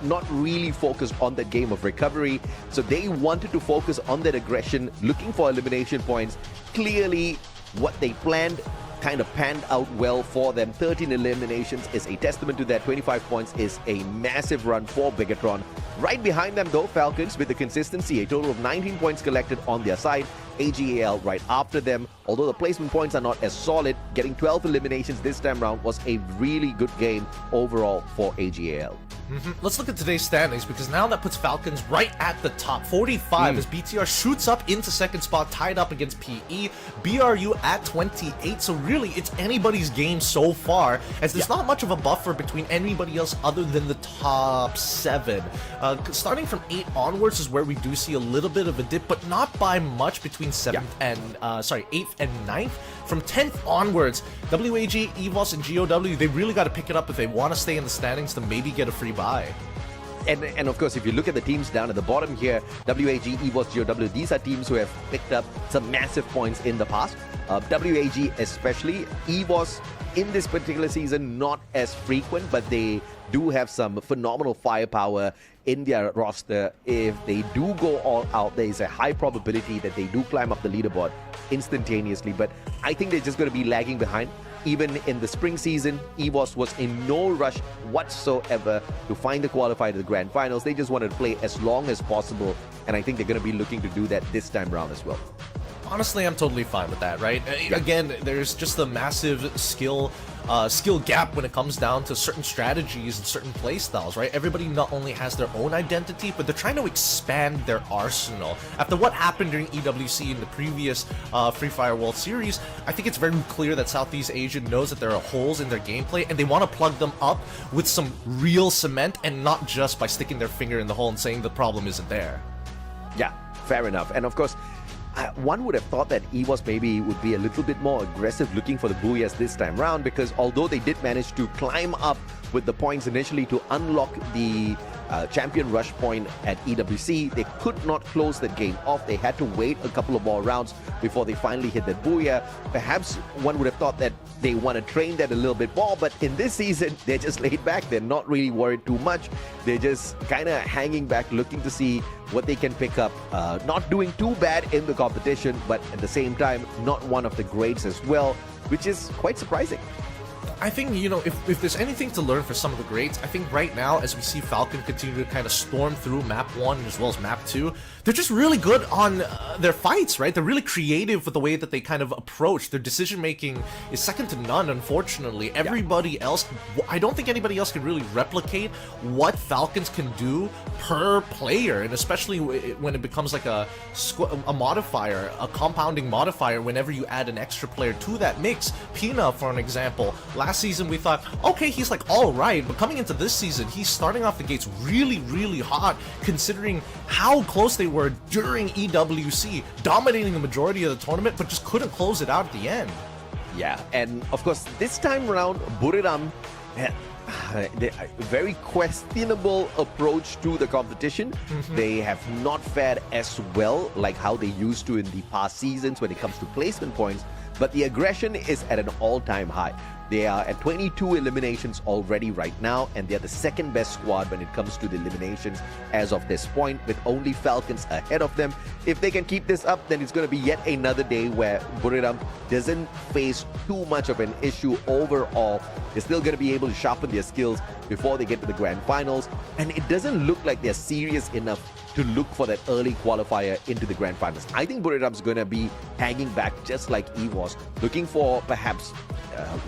not really focused on that game of recovery. So they wanted to focus on that aggression, looking for elimination points. Clearly, what they planned kind of panned out well for them. 13 eliminations is a testament to that. 25 points is a massive run for Bigatron. Right behind them, though, Falcons with the consistency. A total of 19 points collected on their side. AGAL right after them. Although the placement points are not as solid, getting 12 eliminations this time round was a really good game overall for AGAL. Let's look at today's standings, because now that puts Falcons right at the top. 45 as BTR shoots up into second spot, tied up against PE. BRU at 28, so really it's anybody's game so far, as there's not much of a buffer between anybody else other than the top 7. Starting from 8 onwards is where we do see a little bit of a dip, but not by much between 7th and 8th and 9th. From 10th onwards, WAG, EVOS, and GOW, they really got to pick it up if they want to stay in the standings to maybe get a free buy. And of course, if you look at the teams down at the bottom here, WAG, EVOS, GOW, these are teams who have picked up some massive points in the past. WAG especially, EVOS in this particular season, not as frequent, but they do have some phenomenal firepower in their roster. If they do go all out, there is a high probability that they do climb up the leaderboard instantaneously, but I think they're just going to be lagging behind. Even in the spring season, EVOS was in no rush whatsoever to find the qualifier to the grand finals. They just wanted to play as long as possible, and I think they're going to be looking to do that this time around as well. Honestly, I'm totally fine with that, right? Again, there's just a massive skill gap when it comes down to certain strategies and certain play styles, right? Everybody not only has their own identity, but they're trying to expand their arsenal. After what happened during EWC in the previous Free Fire World Series, I think it's very clear that Southeast Asia knows that there are holes in their gameplay, and they want to plug them up with some real cement, and not just by sticking their finger in the hole and saying the problem isn't there. Yeah, fair enough. And of course, one would have thought that EVOS maybe would be a little bit more aggressive looking for the Booyahs this time round, because although they did manage to climb up with the points initially to unlock the champion rush point at EWC, they could not close that game off. They had to wait a couple of more rounds before they finally hit that Booyah. Perhaps one would have thought that they want to train that a little bit more, but in this season, they're just laid back. They're not really worried too much. They're just kind of hanging back, looking to see what they can pick up. Not doing too bad in the competition, but at the same time, not one of the greats as well, which is quite surprising. I think, if there's anything to learn for some of the greats, I think right now, as we see Falcon continue to kind of storm through Map 1 as well as Map 2, they're just really good on their fights, right? They're really creative with the way that they kind of approach. Their decision-making is second to none, unfortunately. Everybody else, I don't think anybody else can really replicate what Falcons can do per player, and especially when it becomes like a modifier, a compounding modifier whenever you add an extra player to that mix. Pina, for an example, last season we thought, okay, he's like all right, but coming into this season, he's starting off the gates really, really hot, considering how close they were during EWC, dominating the majority of the tournament, but just couldn't close it out at the end. Yeah, and of course, this time around, Buriram had a very questionable approach to the competition. They have not fared as well like how they used to in the past seasons when it comes to placement points. but the aggression is at an all-time high. They are at 22 eliminations already right now, and they're the second best squad when it comes to the eliminations as of this point, with only Falcons ahead of them. If they can keep this up, then it's going to be yet another day where Buriram doesn't face too much of an issue overall. They're still going to be able to sharpen their skills before they get to the grand finals, and it doesn't look like they're serious enough to look for that early qualifier into the grand finals. I think Buriram's going to be hanging back just like he was, looking for perhaps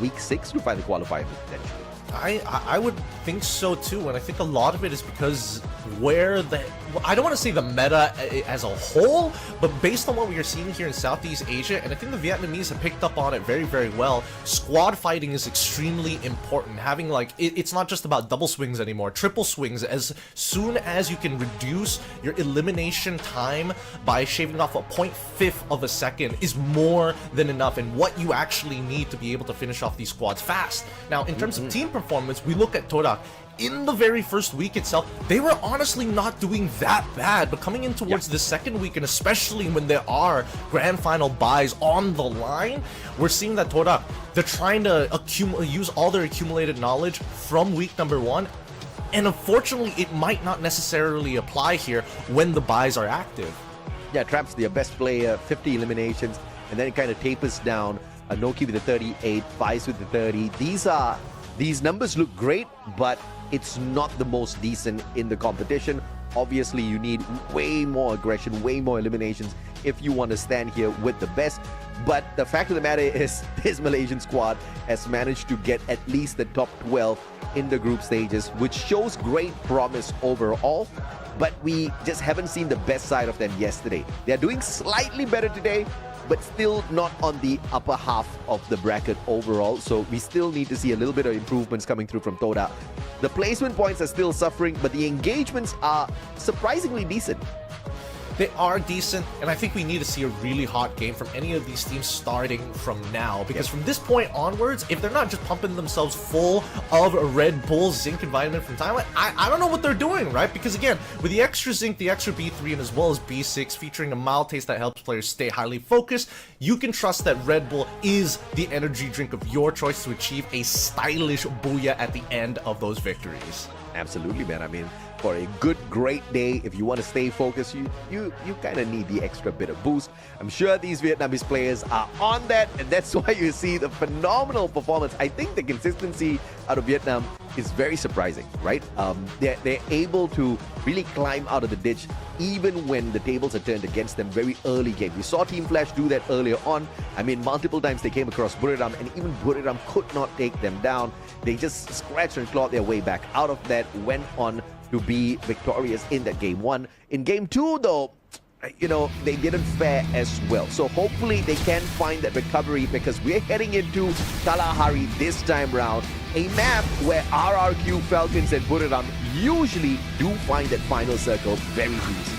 week 6 to find the qualifier potentially. I would think so too, and I think a lot of it is because where the, I don't want to say the meta as a whole, but based on what we are seeing here in Southeast Asia, and I think the Vietnamese have picked up on it very, very well, squad fighting is extremely important. Having like, it's not just about double swings anymore, triple swings. As soon as you can reduce your elimination time by shaving off a 0.5 of a second is more than enough, and what you actually need to be able to finish off these squads fast. Now, in terms of team performance, we look at Torak. In the very first week itself, they were honestly not doing that bad, but coming in towards the second week, and especially when there are grand final buys on the line, we're seeing that Torak, they're trying to use all their accumulated knowledge from week number 1, and unfortunately it might not necessarily apply here when the buys are active. Yeah, Traps their best player, 50 eliminations, and then it kind of tapers down. Noki with the 38, Vice with the 30. These numbers look great, but it's not the most decent in the competition. Obviously, you need way more aggression, way more eliminations if you want to stand here with the best. But the fact of the matter is, this Malaysian squad has managed to get at least the top 12 in the group stages, which shows great promise overall. But we just haven't seen the best side of them yesterday. They're doing slightly better today, but still not on the upper half of the bracket overall. So we still need to see a little bit of improvements coming through from Toda. The placement points are still suffering, but the engagements are surprisingly decent. They are decent, and I think we need to see a really hot game from any of these teams starting from now, because from this point onwards, if they're not just pumping themselves full of Red Bull zinc and vitamin from Thailand, I don't know what they're doing, right? Because again, with the extra zinc, the extra B3, and as well as B6, featuring a mild taste that helps players stay highly focused, you can trust that Red Bull is the energy drink of your choice to achieve a stylish booyah at the end of those victories. Absolutely, man. I mean, for a good, great day, if you want to stay focused, you kind of need the extra bit of boost. I'm sure these Vietnamese players are on that, and that's why you see the phenomenal performance. I think the consistency out of Vietnam is very surprising, right? They're able to really climb out of the ditch even when the tables are turned against them very early game. We saw Team Flash do that earlier on. I mean, multiple times they came across Buriram, and even Buriram could not take them down. They just scratched and clawed their way back out of that, went on to be victorious in that game 1. In game 2, though, you know, they didn't fare as well. So hopefully they can find that recovery, because we're heading into Kalahari this time round, a map where RRQ, Falcons, and Buriram usually do find that final circle very easy.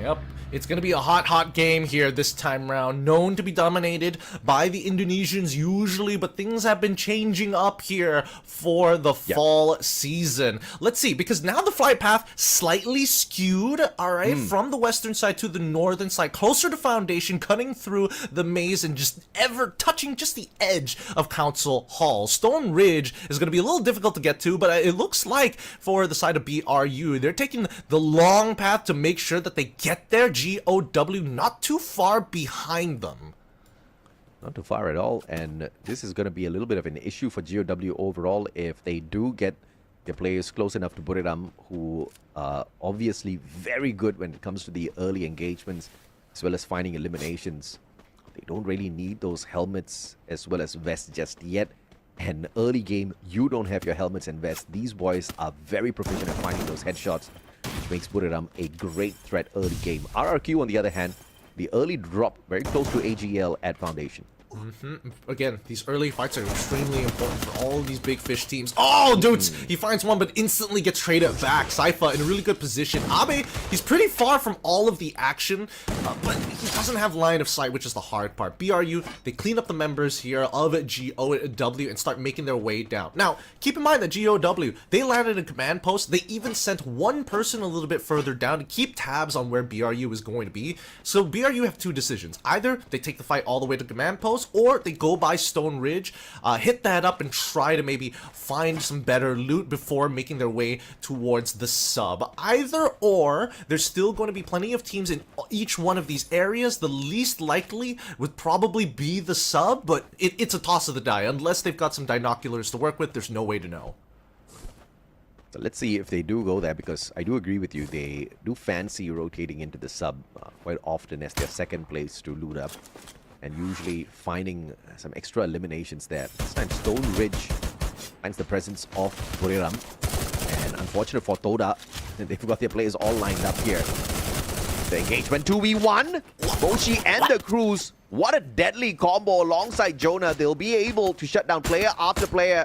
Yep. It's going to be a hot game here this time round, known to be dominated by the Indonesians usually, but things have been changing up here for the fall season. Let's see, because now the flight path slightly skewed, all right, from the western side to the northern side, closer to Foundation, cutting through the maze and just ever touching just the edge of Council Hall. Stone Ridge is going to be a little difficult to get to, but it looks like for the side of BRU, they're taking the long path to make sure that they get there. GOW not too far behind them. Not too far at all, and this is going to be a little bit of an issue for GOW overall if they do get their players close enough to Buriram, who are obviously very good when it comes to the early engagements as well as finding eliminations. They don't really need those helmets as well as vests just yet. And early game, you don't have your helmets and vests. These boys are very proficient at finding those headshots, which makes Buriram a great threat early game. RRQ, on the other hand, the early drop very close to AGL at Foundation. Again, these early fights are extremely important for all these big fish teams. Oh, dudes! He finds one, but instantly gets traded back. Sypha in a really good position. Abe, he's pretty far from all of the action, but he doesn't have line of sight, which is the hard part. BRU, they clean up the members here of GOW and start making their way down. Now, keep in mind that GOW, they landed a command post. They even sent one person a little bit further down to keep tabs on where BRU is going to be. So BRU have two decisions. Either they take the fight all the way to command post, house, or they go by Stone Ridge, hit that up and try to maybe find some better loot before making their way towards the sub. Either or, there's still going to be plenty of teams in each one of these areas. The least likely would probably be the sub, but it's a toss of the die. Unless they've got some binoculars to work with, there's no way to know. So let's see if they do go there, because I do agree with you. They do fancy rotating into the sub quite often as their second place to loot up, and usually finding some extra eliminations there. This time Stone Ridge finds the presence of Buriram, and unfortunate for Toda, they've got their players all lined up here. The engagement 2v1, Moshi and the Cruise. What a deadly combo alongside Jonah. They'll be able to shut down player after player.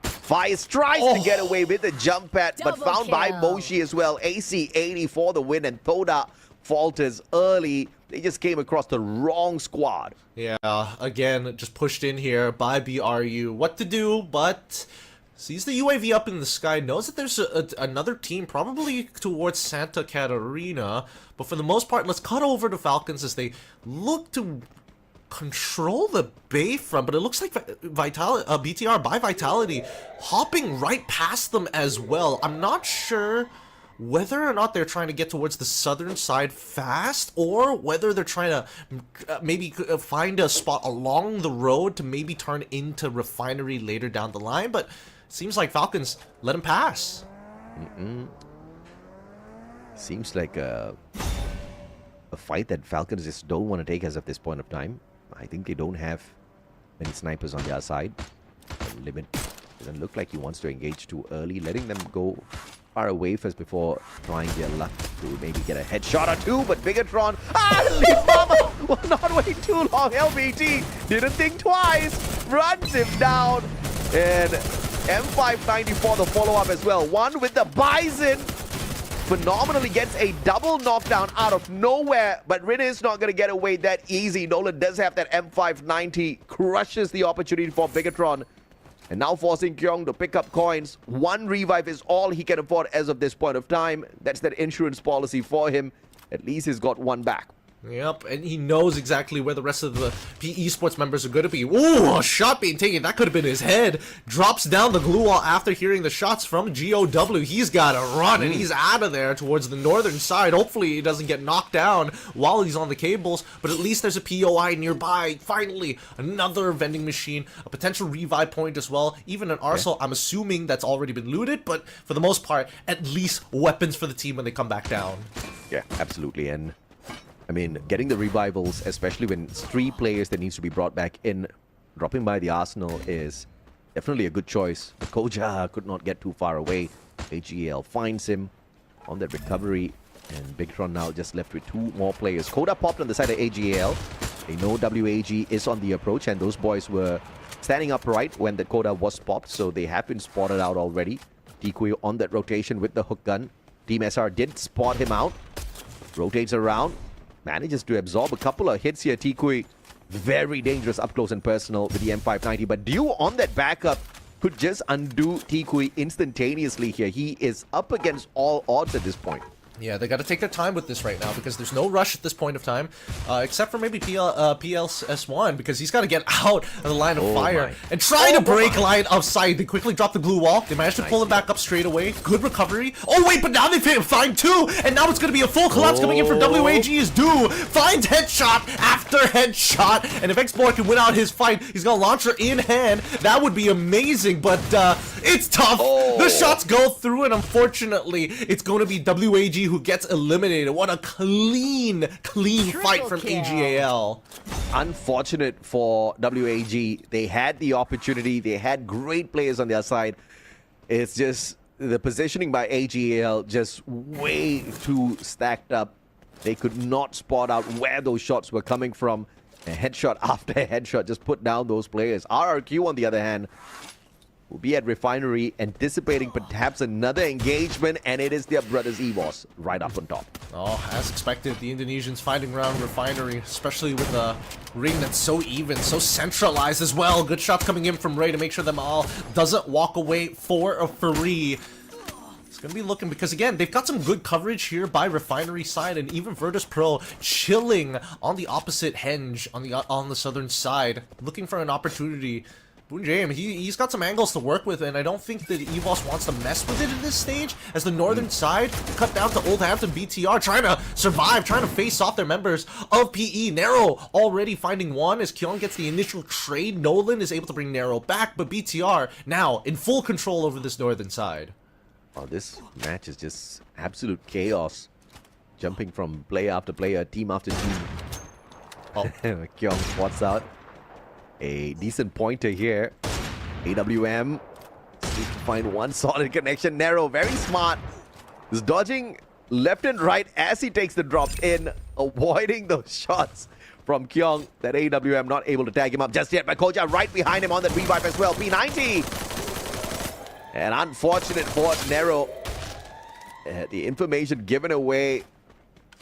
Fires tries to get away with the jump pad, but found by Moshi as well. AC 80 for the win, and Toda falters early. They just came across the wrong squad. Yeah, again, just pushed in here by BRU. What to do, but sees the UAV up in the sky, knows that there's another team probably towards Santa Catarina, but for the most part, let's cut over to Falcons as they look to control the Bayfront, but it looks like BTR by Vitality hopping right past them as well. I'm not sure whether or not they're trying to get towards the southern side fast, or whether they're trying to maybe find a spot along the road to maybe turn into Refinery later down the line, but it seems like Falcons let him pass. Seems like a fight that Falcons just don't want to take as of this point of time. I think they don't have many snipers on their side. The limit doesn't look like he wants to engage too early, letting them go far away first before trying their luck to maybe get a headshot or two. But Bigatron, Mama will not wait too long. LBT didn't think twice, runs him down, and M594 the follow-up as well. One with the Bison. Phenomenally gets a double knockdown out of nowhere, but Rin is not going to get away that easy. Nolan does have that M590, crushes the opportunity for Bigatron, and now forcing Kyong to pick up coins. One revive is all he can afford as of this point of time. That's that insurance policy for him. At least he's got one back. Yep, and he knows exactly where the rest of the PE Sports members are going to be. Ooh, a shot being taken. That could have been his head. Drops down the glue wall after hearing the shots from GOW. He's got to run, and he's out of there towards the northern side. Hopefully he doesn't get knocked down while he's on the cables, but at least there's a POI nearby. Finally, another vending machine, a potential revive point as well. Even an Arsenal, I'm assuming that's already been looted, but for the most part, at least weapons for the team when they come back down. Yeah, absolutely. And I mean, getting the revivals, especially when it's 3 players that needs to be brought back in, dropping by the Arsenal is definitely a good choice. But Koja could not get too far away. AGL finds him on that recovery, and Bigatron now just left with 2 more players. Koda popped on the side of AGL. They know WAG is on the approach, and those boys were standing upright when the Koda was popped, so they have been spotted out already. Tikui on that rotation with the hook gun. Team SR did spot him out. Rotates around. Manages to absorb a couple of hits here. Tikui, very dangerous up close and personal with the M590. But Dew on that backup could just undo Tikui instantaneously here. He is up against all odds at this point. Yeah, they got to take their time with this right now because there's no rush at this point of time, except for maybe PLS1, because he's got to get out of the line of fire and try to break line of sight. They quickly drop the glue wall. They managed to pull him back up straight away. Good recovery. Oh wait, but now they find 2, and now it's going to be a full collapse coming in from WAG is due. Finds headshot after headshot, and if X-Boy can win out his fight, he's got a launcher in hand. That would be amazing, but it's tough. The shots go through, and unfortunately, it's going to be WAG who gets eliminated. What a clean fight from AGAL. Unfortunate for WAG. They had the opportunity. They had great players on their side. It's just the positioning by AGAL just way too stacked up. They could not spot out where those shots were coming from. A headshot after headshot just put down those players. RRQ, on the other hand, will be at Refinery, anticipating perhaps another engagement, and it is their brothers EVOS right up on top. Oh, as expected, the Indonesians fighting around Refinery, especially with a ring that's so even, so centralized as well. Good shots coming in from Ray to make sure them all doesn't walk away for a free. It's going to be looking, because again, they've got some good coverage here by Refinery side, and even Virtus Pro chilling on the opposite henge on the southern side, looking for an opportunity. Boonjam, he's got some angles to work with, and I don't think that EVOS wants to mess with it in this stage, as the northern side cut down to Oldhampton BTR, trying to survive, trying to face off their members of PE. Narrow already finding one as Kyung gets the initial trade. Nolan is able to bring Narrow back, but BTR now in full control over this northern side. Oh, this match is just absolute chaos. Jumping from player after player, team after team. Oh. Kyung spots out a decent pointer here. AWM needs to find one solid connection. Narrow, very smart. He's dodging left and right as he takes the drop in, avoiding those shots from Kyung. That AWM not able to tag him up just yet, but Koja right behind him on the revive as well. P90. And unfortunate for Narrow. The information given away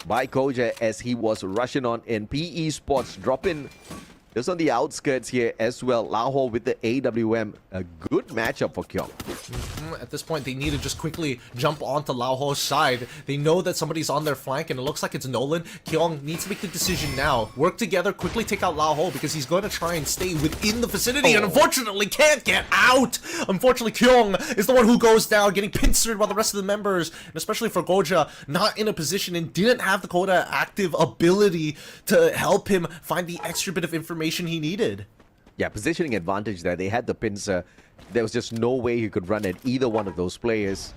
by Koja as he was rushing on in. PE Sports dropping just on the outskirts here as well. Lahore with the AWM. A good matchup for Kyung. At this point, they need to just quickly jump onto Laoho's side. They know that somebody's on their flank, and it looks like it's Nolan. Kyung needs to make the decision now. Work together, quickly take out Laoho, because he's going to try and stay within the vicinity, and unfortunately can't get out. Unfortunately, Kyung is the one who goes down, getting pincered by the rest of the members, and especially for Goja, not in a position and didn't have the Koda active ability to help him find the extra bit of information he needed. Yeah, positioning advantage there. They had the pincer. There was just no way he could run at either one of those players,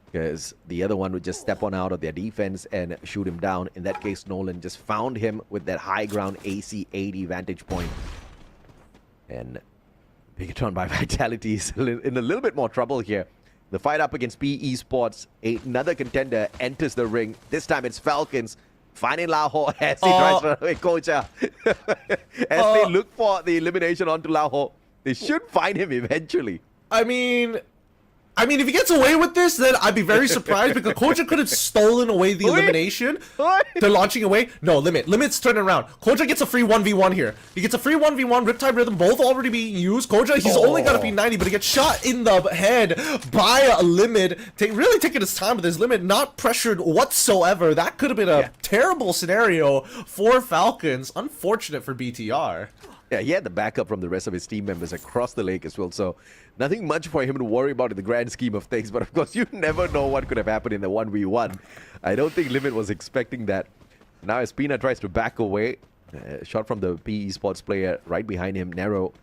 because the other one would just step on out of their defense and shoot him down. In that case, Nolan just found him with that high ground AC-80 vantage point. And Bigatron by Vitality is in a little bit more trouble here. The fight up against PE Sports. Another contender enters the ring. This time it's Falcons. Finding Lahore as he tries to run away Koja. As they look for the elimination onto Lahore. They should find him eventually. I mean, if he gets away with this, then I'd be very surprised, because Koja could have stolen away the elimination. They're launching away. No, Limit's turning around. Koja gets a free 1v1 here. He gets a free 1v1. Riptide Rhythm both already being used. Koja, he's only got a P90, but he gets shot in the head by a Limit. Really taking his time with his Limit, not pressured whatsoever. That could have been a terrible scenario for Falcons. Unfortunate for BTR. Yeah, he had the backup from the rest of his team members across the lake as well, so nothing much for him to worry about in the grand scheme of things. But of course, you never know what could have happened in the 1v1. I don't think Limit was expecting that. Now as Pina tries to back away, shot from the PE Sports player right behind him. Narrow,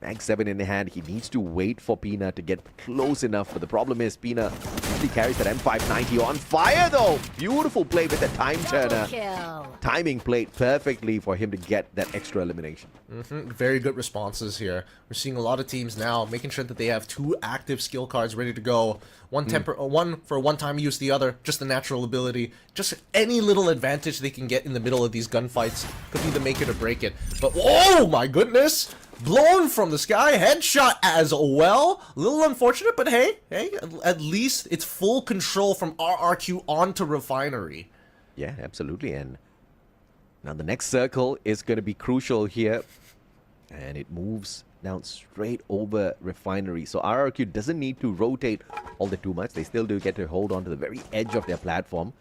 Mag 7 in the hand. He needs to wait for Pina to get close enough. But the problem is Pina actually carries that M590 on fire though. Beautiful play with the time turner. Timing played perfectly for him to get that extra elimination. Very good responses here. We're seeing a lot of teams now making sure that they have two active skill cards ready to go. One for one-time use, the other just the natural ability. Just any little advantage they can get in the middle of these gunfights could be the make it or break it. But oh my goodness! Blown from the sky, headshot as well. A little unfortunate, but hey, at least it's full control from RRQ onto Refinery. Yeah, absolutely. And now the next circle is going to be crucial here. And it moves down straight over Refinery. So RRQ doesn't need to rotate all the too much. They still do get to hold on to the very edge of their platform.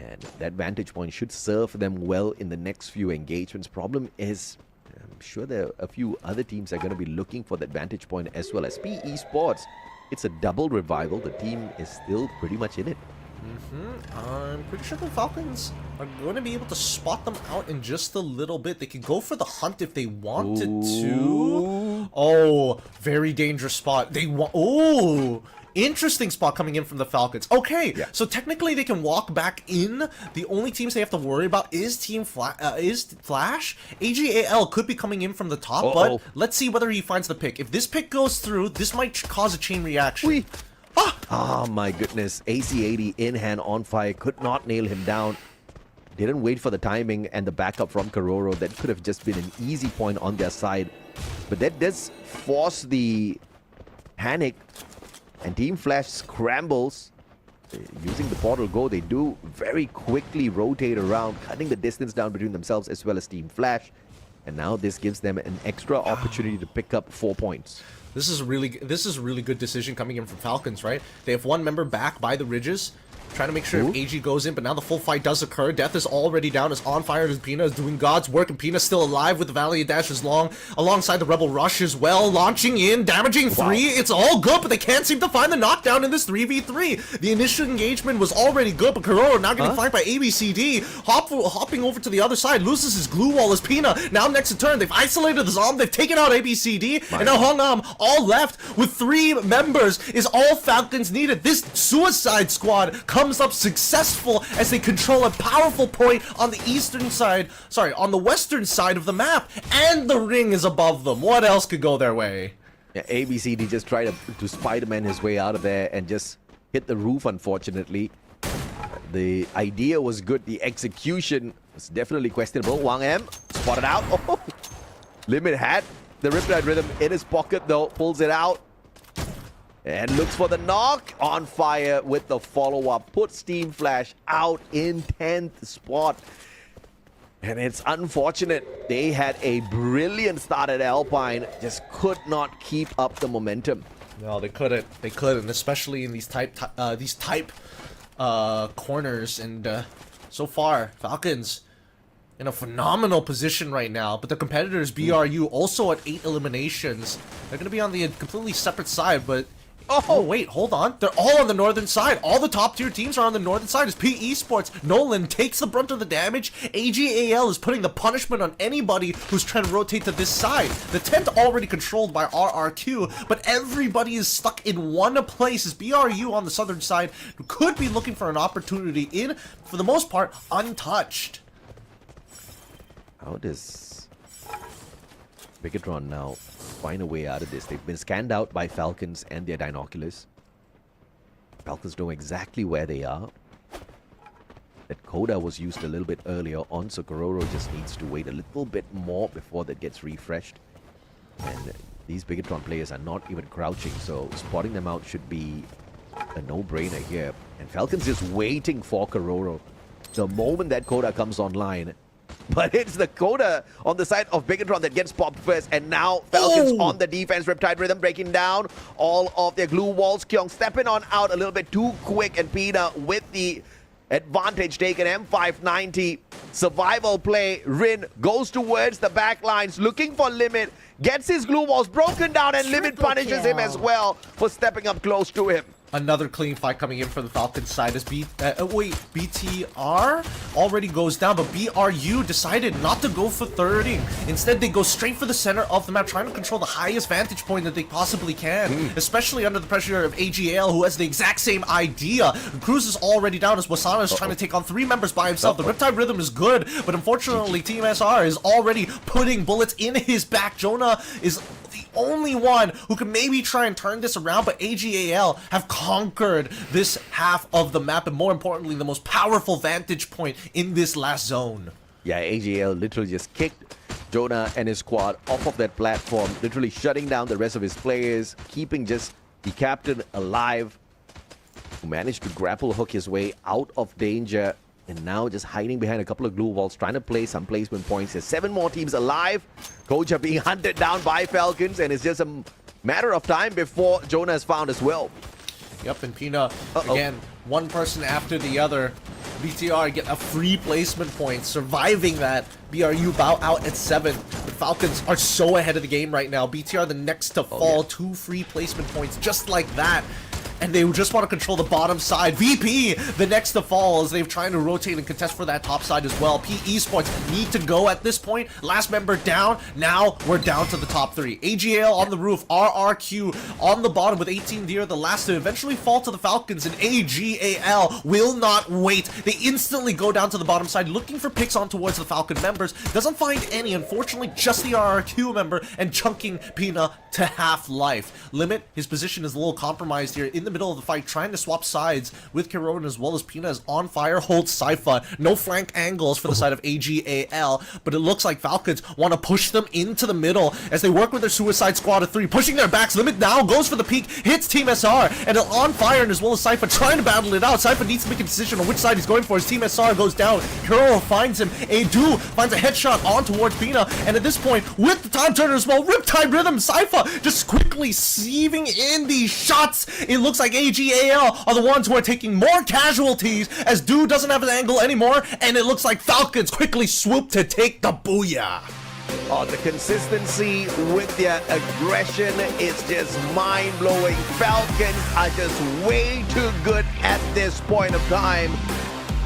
And that vantage point should serve them well in the next few engagements. Problem is, I'm sure there are a few other teams that are going to be looking for that vantage point as well as PE Sports. It's a double revival. The team is still pretty much in it. I'm pretty sure the Falcons are going to be able to spot them out in just a little bit. They could go for the hunt if they wanted to. Oh, very dangerous spot. They want. Oh, interesting spot coming in from the Falcons. Okay, so technically they can walk back in. The only teams they have to worry about is Flash. AGAL could be coming in from the top, but let's see whether he finds the pick. If this pick goes through, this might cause a chain reaction. Oh my goodness. AC-80 in hand on fire. Could not nail him down. Didn't wait for the timing and the backup from Kororo. That could have just been an easy point on their side. But that does force the panic. And Team Flash scrambles. Using the portal go, they do very quickly rotate around, cutting the distance down between themselves as well as Team Flash. And now this gives them an extra opportunity to pick up 4 points. This is a really good decision coming in from Falcons, right? They have one member back by the ridges, trying to make sure if AG goes in, but now the full fight does occur. Death is already down, is on fire as Pina is doing God's work, and Pina's still alive with the Valiant Dash as long, alongside the Rebel Rush as well, launching in, damaging 3. It's all good, but they can't seem to find the knockdown in this 3v3. The initial engagement was already good, but Kuroro now getting flanked by ABCD, hopping over to the other side, loses his glue wall as Pina, now next to turn, they've isolated the Zom, they've taken out ABCD, and now Hongam, all left with 3 members, is all Falcons needed. This Suicide Squad comes up successful as they control a powerful point on the eastern side, on the western side of the map, and the ring is above them. What else could go their way? Yeah, ABCD just tried to Spider-Man his way out of there and just hit the roof, unfortunately. The idea was good, the execution was definitely questionable. Wang M spotted out. Oh, Limit had the Riptide Rhythm in his pocket though, pulls it out. And looks for the knock, on fire with the follow-up. Puts Steam Flash out in 10th spot. And it's unfortunate. They had a brilliant start at Alpine. Just could not keep up the momentum. No, they couldn't. They couldn't, especially in these type corners. And so far, Falcons in a phenomenal position right now, but the competitors, BRU, also at 8 eliminations. They're going to be on the completely separate side, but... Oh, wait, hold on. They're all on the northern side. All the top tier teams are on the northern side. As PE Sports, Nolan takes the brunt of the damage. AGAL is putting the punishment on anybody who's trying to rotate to this side. The tent already controlled by RRQ, but everybody is stuck in one place as BRU on the southern side could be looking for an opportunity in, for the most part, untouched. How does Bigatron now find a way out of this? They've been scanned out by Falcons and their Dinoculus. Falcons know exactly where they are. That Coda was used a little bit earlier on, so Kuroro just needs to wait a little bit more before that gets refreshed. And these Bigatron players are not even crouching, so spotting them out should be a no-brainer here. And Falcons is waiting for Kuroro. The moment that Coda comes online, but it's the Coda on the side of Bigatron that gets popped first, and now Falcons on the defense. Riptide Rhythm breaking down all of their glue walls. Kyung stepping on out a little bit too quick, and Pina with the advantage taken. M590 survival play. Rin goes towards the back lines looking for Limit, gets his glue walls broken down, and Limit punishes him as well for stepping up close to him. Another clean fight coming in for the Falcons side as BTR already goes down, but BRU decided not to go for thirding. Instead, they go straight for the center of the map, trying to control the highest vantage point that they possibly can, especially under the pressure of AGL, who has the exact same idea. Cruz is already down as Wasana is trying to take on 3 members by himself. The Riptide Rhythm is good, but unfortunately, Team SR is already putting bullets in his back. Jonah is the only one who can maybe try and turn this around, but AGAL have conquered this half of the map, and more importantly, the most powerful vantage point in this last zone. Yeah, AGL literally just kicked Jonah and his squad off of that platform, literally shutting down the rest of his players, keeping just the captain alive, who managed to grapple hook his way out of danger, and now just hiding behind a couple of glue walls, trying to play some placement points. There's 7 more teams alive. Koja being hunted down by Falcons, and it's just a matter of time before Jonah is found as well. Yep, and Pina, again, one person after the other. BTR get a free placement point, surviving that. BRU bow out at 7. The Falcons are so ahead of the game right now. BTR the next to fall, 2 free placement points just like that. And they just want to control the bottom side. VP, the next to fall, as they're trying to rotate and contest for that top side as well. PE Sports need to go at this point. Last member down. Now we're down to the top 3. AGL on the roof. RRQ on the bottom with 18 Deer, the last to eventually fall to the Falcons. And AGAL will not wait. They instantly go down to the bottom side, looking for picks on towards the Falcon members. Doesn't find any, unfortunately, just the RRQ member, and chunking Pina to half life. Limit, his position is a little compromised here in the middle of the fight, trying to swap sides with Kiroran as well as Pina is on fire, holds Sypha. No flank angles for the side of AGAL, but it looks like Falcons want to push them into the middle as they work with their Suicide Squad of 3, pushing their backs. Limit now goes for the peak, hits Team SR, and on fire, and as well as Sypha trying to battle it out. Sypha needs to make a decision on which side he's going for as Team SR goes down. Kuro finds him. Adu finds a headshot on towards Pina, and at this point, with the time turner as well, Riptide Rhythm, Sypha just quickly sieving in these shots. It looks like AGAL are the ones who are taking more casualties as Du doesn't have an angle anymore, and it looks like Falcons quickly swoop to take the booyah. Oh, the consistency with their aggression is just mind-blowing. Falcons are just way too good at this point of time.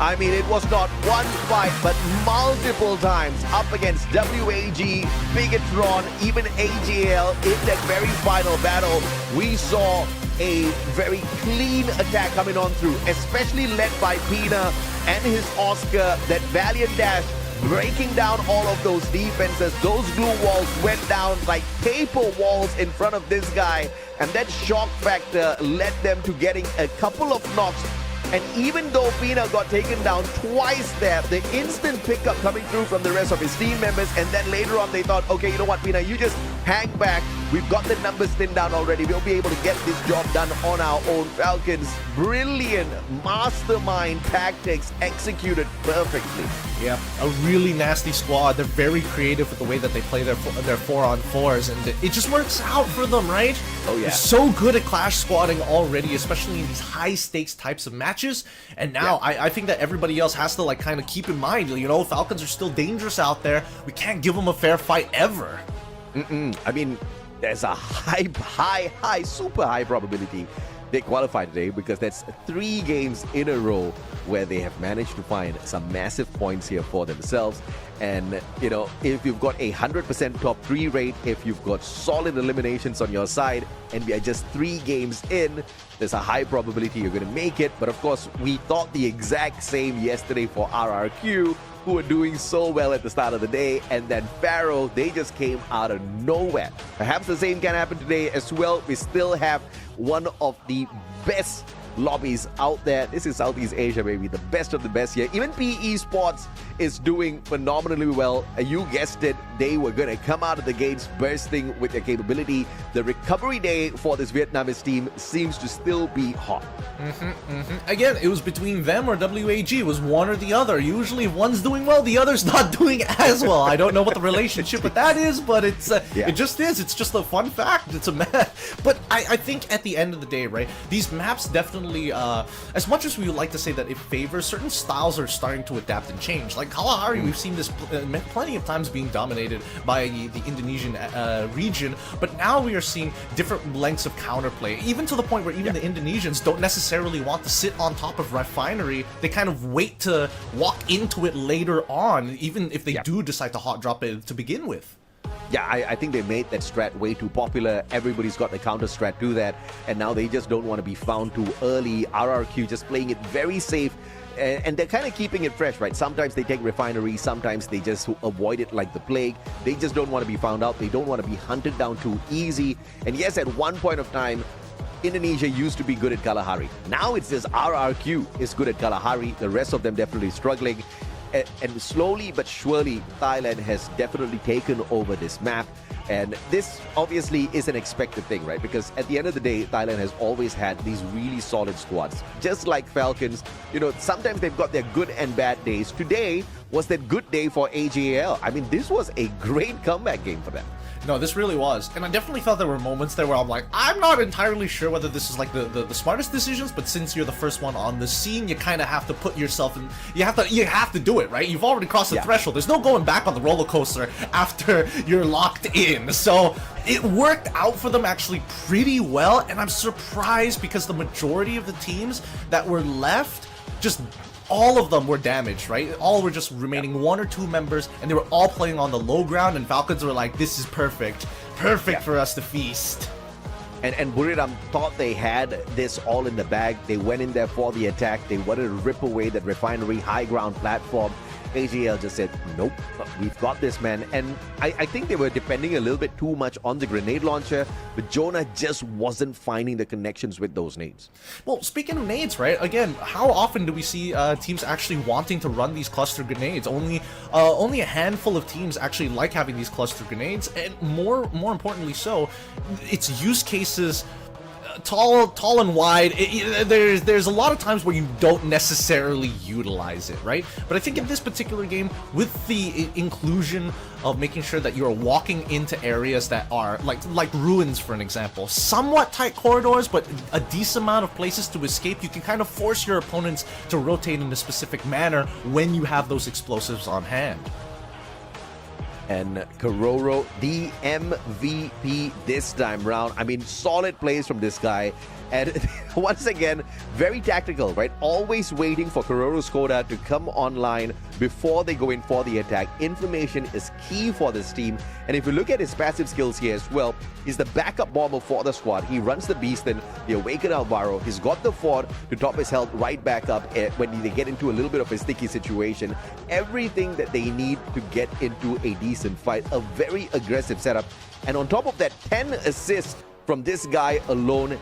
I mean, it was not one fight, but multiple times up against WAG, Bigatron, even AGL in that very final battle. We saw a very clean attack coming on through, especially led by Pina and his Oscar, that valiant dash, breaking down all of those defenses. Those glue walls went down like paper walls in front of this guy, and that shock factor led them to getting a couple of knocks. And even though Pina got taken down twice there, the instant pickup coming through from the rest of his team members, and then later on they thought, okay, you know what, Pina, you just hang back. We've got the numbers thinned down already. We'll be able to get this job done on our own. Falcons, brilliant mastermind tactics executed perfectly. Yeah, a really nasty squad. They're very creative with the way that they play their 4-on-4s, and it just works out for them, right? Oh yeah. They're so good at clash squatting already, especially in these high stakes types of matches. And now I think that everybody else has to like kind of keep in mind, you know, Falcons are still dangerous out there. We can't give them a fair fight ever. I mean, there's a super high probability they qualify today, because that's 3 games in a row where they have managed to find some massive points here for themselves. And, you know, if you've got a 100% top 3 rate, if you've got solid eliminations on your side, and we are just 3 games in, there's a high probability you're going to make it. But of course, we thought the exact same yesterday for RRQ, who were doing so well at the start of the day, and then Pharaoh, they just came out of nowhere. Perhaps the same can happen today as well. We still have one of the best lobbies out there. This is Southeast Asia, baby. The best of the best here. Even PE Sports is doing phenomenally well. You guessed it. They were going to come out of the gates bursting with their capability. The recovery day for this Vietnamese team seems to still be hot. Again, it was between them or WAG. It was one or the other. Usually if one's doing well, the other's not doing as well. I don't know what the relationship with that is, but it's it just is. It's just a fun fact. It's a map. But I think at the end of the day, right, these maps definitely, as much as we would like to say that it favors, certain styles are starting to adapt and change. Like Kalahari, we've seen this plenty of times being dominated by the Indonesian region, but now we are seeing different lengths of counterplay, even to the point where even the Indonesians don't necessarily want to sit on top of Refinery. They kind of wait to walk into it later on, even if they do decide to hot drop it to begin with. Yeah, I think they made that strat way too popular. Everybody's got the counter strat to that, and now they just don't want to be found too early. RRQ just playing it very safe, and they're kind of keeping it fresh, right? Sometimes they take Refinery, sometimes they just avoid it like the plague. They just don't want to be found out. They don't want to be hunted down too easy. And yes, at one point of time, Indonesia used to be good at Kalahari. Now it's just RRQ is good at Kalahari. The rest of them definitely struggling. And slowly but surely, Thailand has definitely taken over this map. And this obviously is an expected thing, right? Because at the end of the day, Thailand has always had these really solid squads. Just like Falcons, you know, sometimes they've got their good and bad days. Today was that good day for AGAL. I mean, this was a great comeback game for them. No, this really was. And I definitely felt there were moments there where I'm like, I'm not entirely sure whether this is like the smartest decisions, but since you're the first one on the scene, you kind of have to put yourself in, you have to do it, right? You've already crossed the threshold. There's no going back on the roller coaster after you're locked in. So it worked out for them actually pretty well, and I'm surprised because the majority of the teams that were left, just all of them were damaged, right? All were just remaining 1 or 2 members, and they were all playing on the low ground, and Falcons were like, this is perfect for us to feast. And Buriram thought they had this all in the bag. They went in there for the attack. They wanted to rip away that Refinery high ground platform. AGL just said, nope, we've got this, man. And I think they were depending a little bit too much on the grenade launcher, but Jonah just wasn't finding the connections with those nades. Well, speaking of nades, right? Again, how often do we see teams actually wanting to run these cluster grenades? Only a handful of teams actually like having these cluster grenades, and more importantly so, its use cases tall and wide. There's a lot of times where you don't necessarily utilize it, right? But I think in this particular game, with the inclusion of making sure that you're walking into areas that are like ruins, for an example, somewhat tight corridors, but a decent amount of places to escape, you can kind of force your opponents to rotate in a specific manner when you have those explosives on hand. And Kororo, the MVP this time round. I mean, solid plays from this guy. And once again, very tactical, right? Always waiting for Kororo's Koda to come online before they go in for the attack. Information is key for this team. And if you look at his passive skills here as well, he's the backup bomber for the squad. He runs the Beast and the Awakened Alvaro. He's got the Ford to top his health right back up when they get into a little bit of a sticky situation. Everything that they need to get into a decent fight. A very aggressive setup. And on top of that, 10 assists from this guy alone.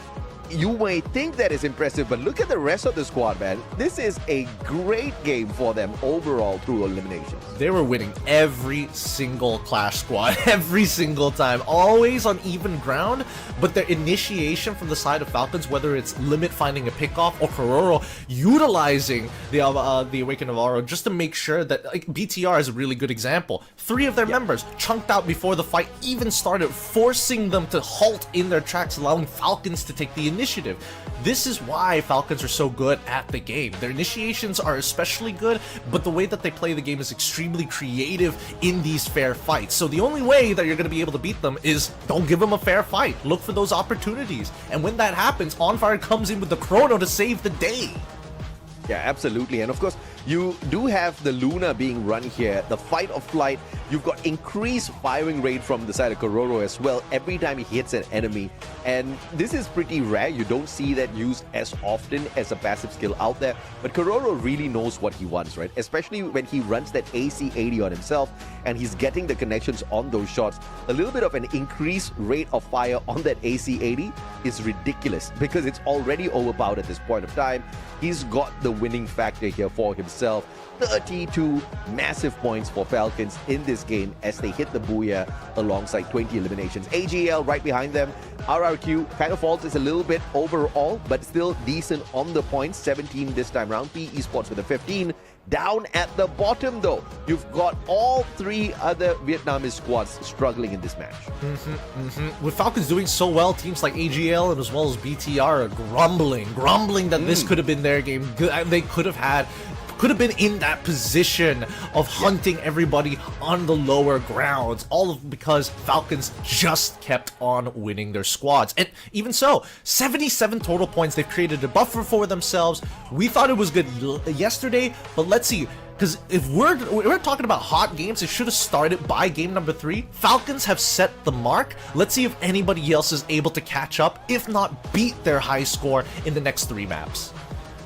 You may think that is impressive, but look at the rest of the squad, man. This is a great game for them overall through eliminations. They were winning every single Clash squad, every single time, always on even ground, but their initiation from the side of Falcons, whether it's Limit finding a pickoff or Kororo utilizing the Awakened Alvaro just to make sure that, like, BTR is a really good example. 3 of their members chunked out before the fight even started, forcing them to halt in their tracks, allowing Falcons to take the initiative. This is why Falcons are so good at the game. Their initiations are especially good, but the way that they play the game is extremely creative in these fair fights. So the only way that you're going to be able to beat them is don't give them a fair fight. Look for those opportunities. And when that happens, OnFire comes in with the chrono to save the day. Yeah, absolutely. And of course, you do have the Luna being run here, the fight or flight. You've got increased firing rate from the side of Kororo as well every time he hits an enemy. And this is pretty rare. You don't see that used as often as a passive skill out there. But Kororo really knows what he wants, right? Especially when he runs that AC-80 on himself and he's getting the connections on those shots. A little bit of an increased rate of fire on that AC-80 is ridiculous because it's already overpowered at this point of time. He's got the winning factor here for himself. 32 massive points for Falcons in this game as they hit the Booyah alongside 20 eliminations. AGL right behind them. RRQ kind of falls a little bit overall, but still decent on the points. 17 this time round. PE Sports with a 15. Down at the bottom, though, you've got all 3 other Vietnamese squads struggling in this match. With Falcons doing so well, teams like AGL and as well as BTR are grumbling that this could have been their game. They could have been in that position of hunting everybody on the lower grounds, all of because Falcons just kept on winning their squads. And even so, 77 total points. They've created a buffer for themselves. We thought it was good yesterday, but let's see. Because if we're talking about hot games, it should have started by game number 3. Falcons have set the mark. Let's see if anybody else is able to catch up, if not beat their high score in the next 3 maps.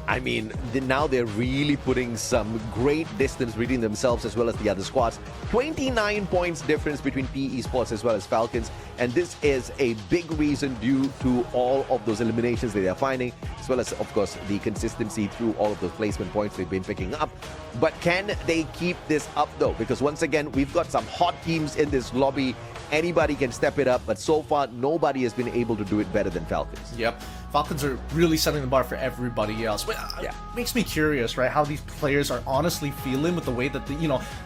I mean, now they're really putting some great distance between themselves as well as the other squads. 29 points difference between PE Sports as well as Falcons. And this is a big reason due to all of those eliminations that they're finding, as well as, of course, the consistency through all of those placement points they've been picking up. But can they keep this up, though? Because once again, we've got some hot teams in this lobby. Anybody can step it up, but so far, nobody has been able to do it better than Falcons. Yep. Falcons are really setting the bar for everybody else. But it makes me curious, right, how these players are honestly feeling with the way that,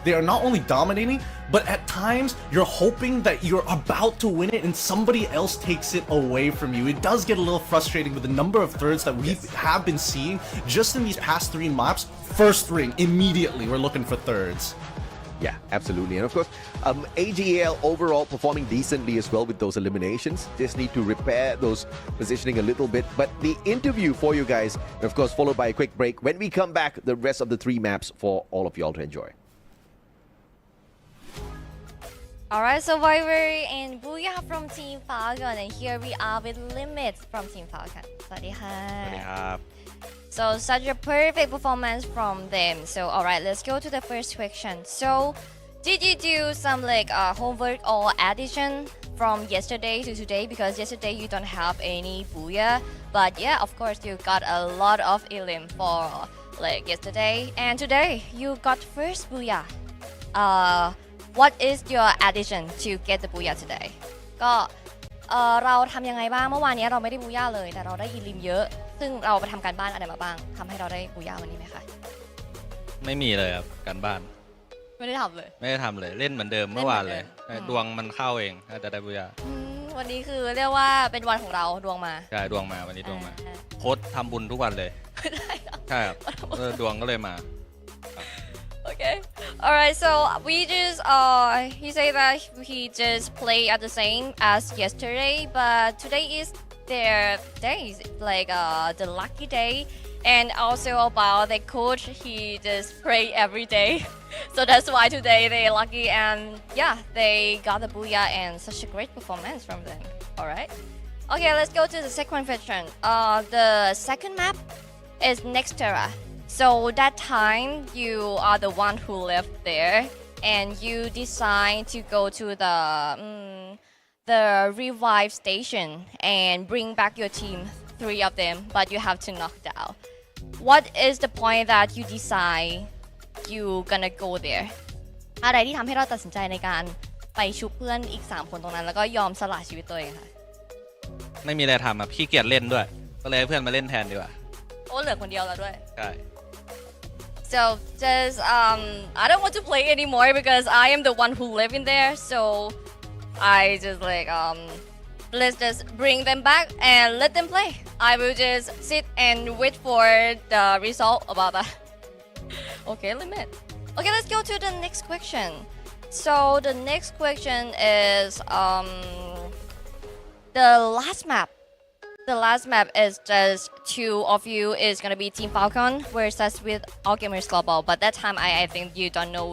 they are not only dominating, but at times you're hoping that you're about to win it and somebody else takes it away from you. It does get a little frustrating with the number of thirds that we have been seeing just in these past 3 maps. First ring, immediately, we're looking for thirds. Yeah, absolutely. And of course, AGL overall performing decently as well with those eliminations. Just need to repair those positioning a little bit. But the interview for you guys, and of course, followed by a quick break. When we come back, the rest of the 3 maps for all of y'all to enjoy. Alright, so we're in Booyah from Team Falcon, and here we are with Limits from Team Falcon. สวัสดีค่ะ So such a perfect performance from them. So alright, let's go to the first question. So did you do some like homework or addition from yesterday to today? Because yesterday you don't have any booyah, but yeah, of course you got a lot of elim for like yesterday, and today you got first booyah. What is your addition to get the booyah today? ก็เราทำยังไงบ้างเมื่อวานนี้เราไม่ได้บูย่าเลยแต่เราได้อีลิมเยอะซึ่งเราไปทำการบ้านอะไรมาบ้างทำให้เราได้บูย่าวันนี้ไหมคะไม่มีเลยครับการบ้านไม่ได้ทำเลยไม่ได้ทำเลยเล่นเหมือนเดิมเมื่อวานเลยดวงมันเข้าเองน่าจะได้บุญญาวันนี้คือเรียกว่าเป็นวันของเราดวงมาใช่ดวงมาวันนี้ดวงมาโค้ชทำบุญทุกวันเลยใช่ครับดวงก็เลยมาOkay. Alright, so we just he said that he just play at the same as yesterday, but today is their day, like the lucky day, and also about the coach, he just pray every day. So that's why today they lucky and yeah, they got the booyah and such a great performance from them. Alright. Okay, let's go to the second question. The second map is Nextera. So that time you are the one who left there and you decide to go to the revive station and bring back your team, 3 of them, but you have to knock down. What is the point that you decide you gonna go there? อะไรที่ทำให้เราตัดสินใจในการไปชุบเพื่อนอีก3คนตรงนั้นแล้วก็ยอมสละชีวิตตัวเองค่ะไม่มีอะไรทำอ่ะขี้เกียจเล่นด้วยก็เลยให้เพื่อนมาเล่นแทนดีกว่าโอ้เหลือคนเดียวแล้วด้วยใช่ So just I don't want to play anymore because I am the one who live in there. So I just like let's just bring them back and let them play. I will just sit and wait for the result about that. Okay, limit. Okay, let's go to the next question. So the next question is the last map. The last map is just 2 of you is gonna be Team Falcon versus with All Gamers Global. But that time I think you don't know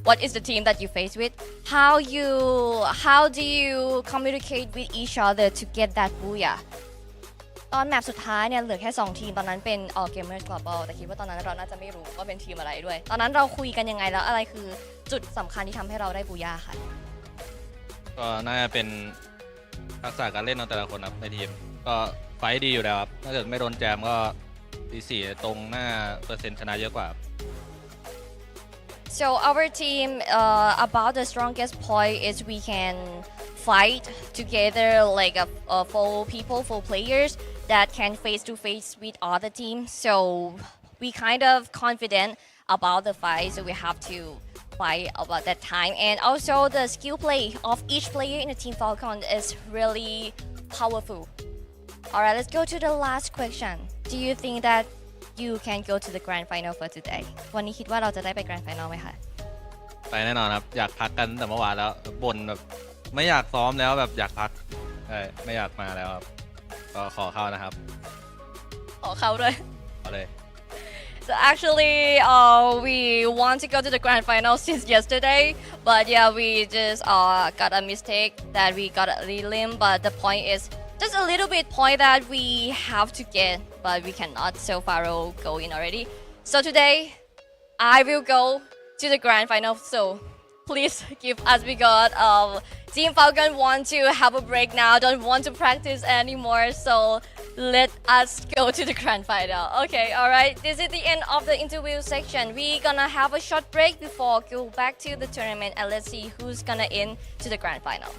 what is the team that you face with. How do you communicate with each other to get that booyah? ตอนแมปสุดท้ายเนี่ยเหลือแค่2ทีมตอนนั้นเป็น All Gamers Global แต่คิดว่าตอนนั้นเราน่าจะไม่รู้ว่าเป็นทีมอะไรด้วยตอนนั้นเราคุยกันยังไงแล้วอะไรคือจุดสำคัญที่ทำให้เราได้บูย่าค่ะก็น่าจะเป็นทักษะการเล่นของแต่ละคนครับในทีมก็ไฟดีอยู่แล้วครับถ้าเกิดไม่โดนแจมก็ดี4ตรงหน้าเปอร์เซ็นต์ชนะเยอะกว่า So our team about the strongest point is we can fight together like a full players that can face to face with other teams. So we kind of confident about the fight, so we have to fight about that time. And also the skill play of each player in the Team Falcon is really powerful. Alright, let's go to the last question. Do you think that you can go to the grand final for today? วันนี้คิดว่าเราจะได้ไป grand final ไหมคะไปแน่นอนครับอยากพักกันแต่เมื่อวานแล้วบ่นแบบไม่อยากซ้อมแล้วแบบอยากพักไม่อยากมาแล้วครับก็ขอเข้านะครับขอเข้าด้วยเอาเลย So actually we want to go to the grand final since yesterday, but yeah, we just got a mistake that we got a limb, but the point is just a little bit point that we have to get, but we cannot. So Pharaoh go in already. So today I will go to the grand final. So please give us because Team Falcon want to have a break now, don't want to practice anymore. So let us go to the grand final. Okay, alright. This is the end of the interview section. We're gonna have a short break before go back to the tournament and let's see who's gonna in to the grand final.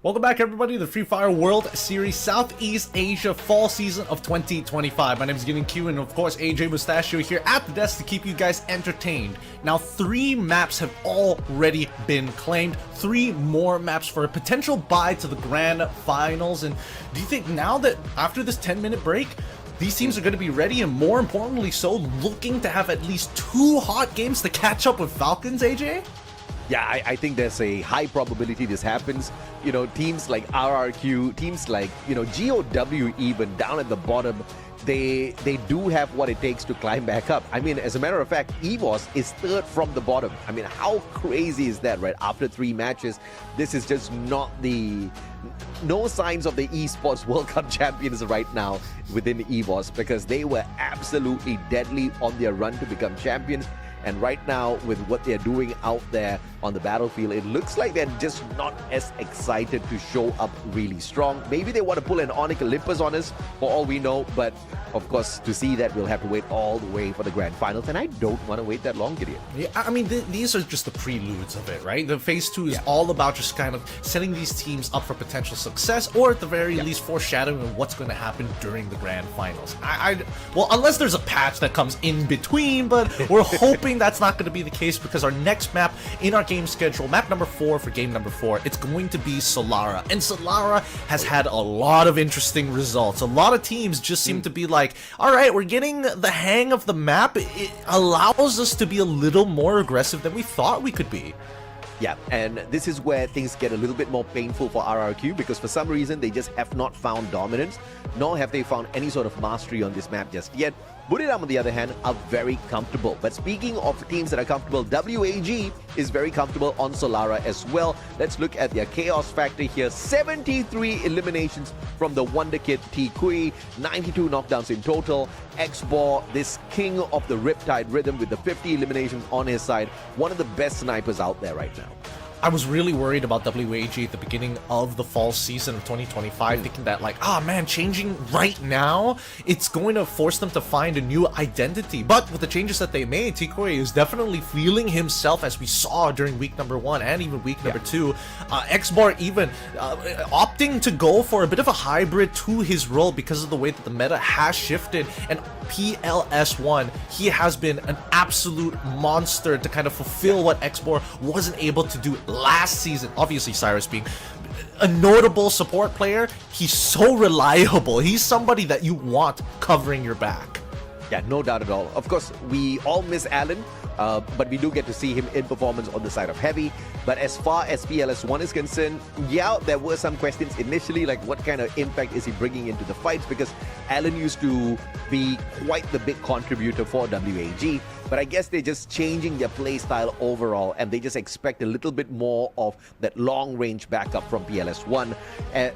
Welcome back, everybody, to the Free Fire World Series Southeast Asia Fall Season of 2025. My name is Gideon Q, and of course, AJ Mustachio here at the desk to keep you guys entertained. Now, 3 maps have already been claimed. 3 more maps for a potential bye to the Grand Finals. And do you think now that after this 10-minute break, these teams are going to be ready and, more importantly so, looking to have at least 2 hot games to catch up with Falcons, AJ? Yeah, I think there's a high probability this happens. You know, teams like RRQ, teams like, you know, GOW even down at the bottom, they do have what it takes to climb back up. I mean, as a matter of fact, EVOS is 3rd from the bottom. I mean, how crazy is that, right? After 3 matches, this is just not no signs of the esports World Cup champions right now within EVOS, because they were absolutely deadly on their run to become champions. And right now, with what they're doing out there on the battlefield, it looks like they're just not as excited to show up really strong. Maybe they want to pull an Onyx Olympus on us, for all we know. But, of course, to see that, we'll have to wait all the way for the Grand Finals. And I don't want to wait that long, Gideon. Yeah, I mean, these are just the preludes of it, right? The Phase 2 is all about just kind of setting these teams up for potential success, or at the very least foreshadowing of what's going to happen during the Grand Finals. Well, unless there's a patch that comes in between, but we're hoping that's not going to be the case, because our next map in our game schedule, map number 4 for game number 4, it's going to be Solara. And Solara has had a lot of interesting results. A lot of teams just seem to be like, all right, we're getting the hang of the map. It allows us to be a little more aggressive than we thought we could be. Yeah, and this is where things get a little bit more painful for RRQ, because for some reason they just have not found dominance, nor have they found any sort of mastery on this map just yet. Buriram, on the other hand, are very comfortable. But speaking of teams that are comfortable, WAG is very comfortable on Solara as well. Let's look at their chaos factor here. 73 eliminations from the Wonder Kid T Kui, 92 knockdowns in total. Xbor, this king of the Riptide Rhythm, with the 50 eliminations on his side, one of the best snipers out there right now. I was really worried about WAG at the beginning of the fall season of 2025, thinking that, like, man, changing right now, it's going to force them to find a new identity. But with the changes that they made, Tikoi is definitely feeling himself, as we saw during week number 1 and even week number 2. Xbar even opting to go for a bit of a hybrid to his role because of the way that the meta has shifted. And PLS1, he has been an absolute monster to kind of fulfill what Xbar wasn't able to do last season. Obviously, Cyrus being a notable support player, he's so reliable. He's somebody that you want covering your back. Yeah, no doubt at all. Of course, we all miss Alan, but we do get to see him in performance on the side of heavy. But as far as PLS1 is concerned, yeah, there were some questions initially, like what kind of impact is he bringing into the fights, because Alan used to be quite the big contributor for WAG. But I guess they're just changing their play style overall, and they just expect a little bit more of that long-range backup from PLS1.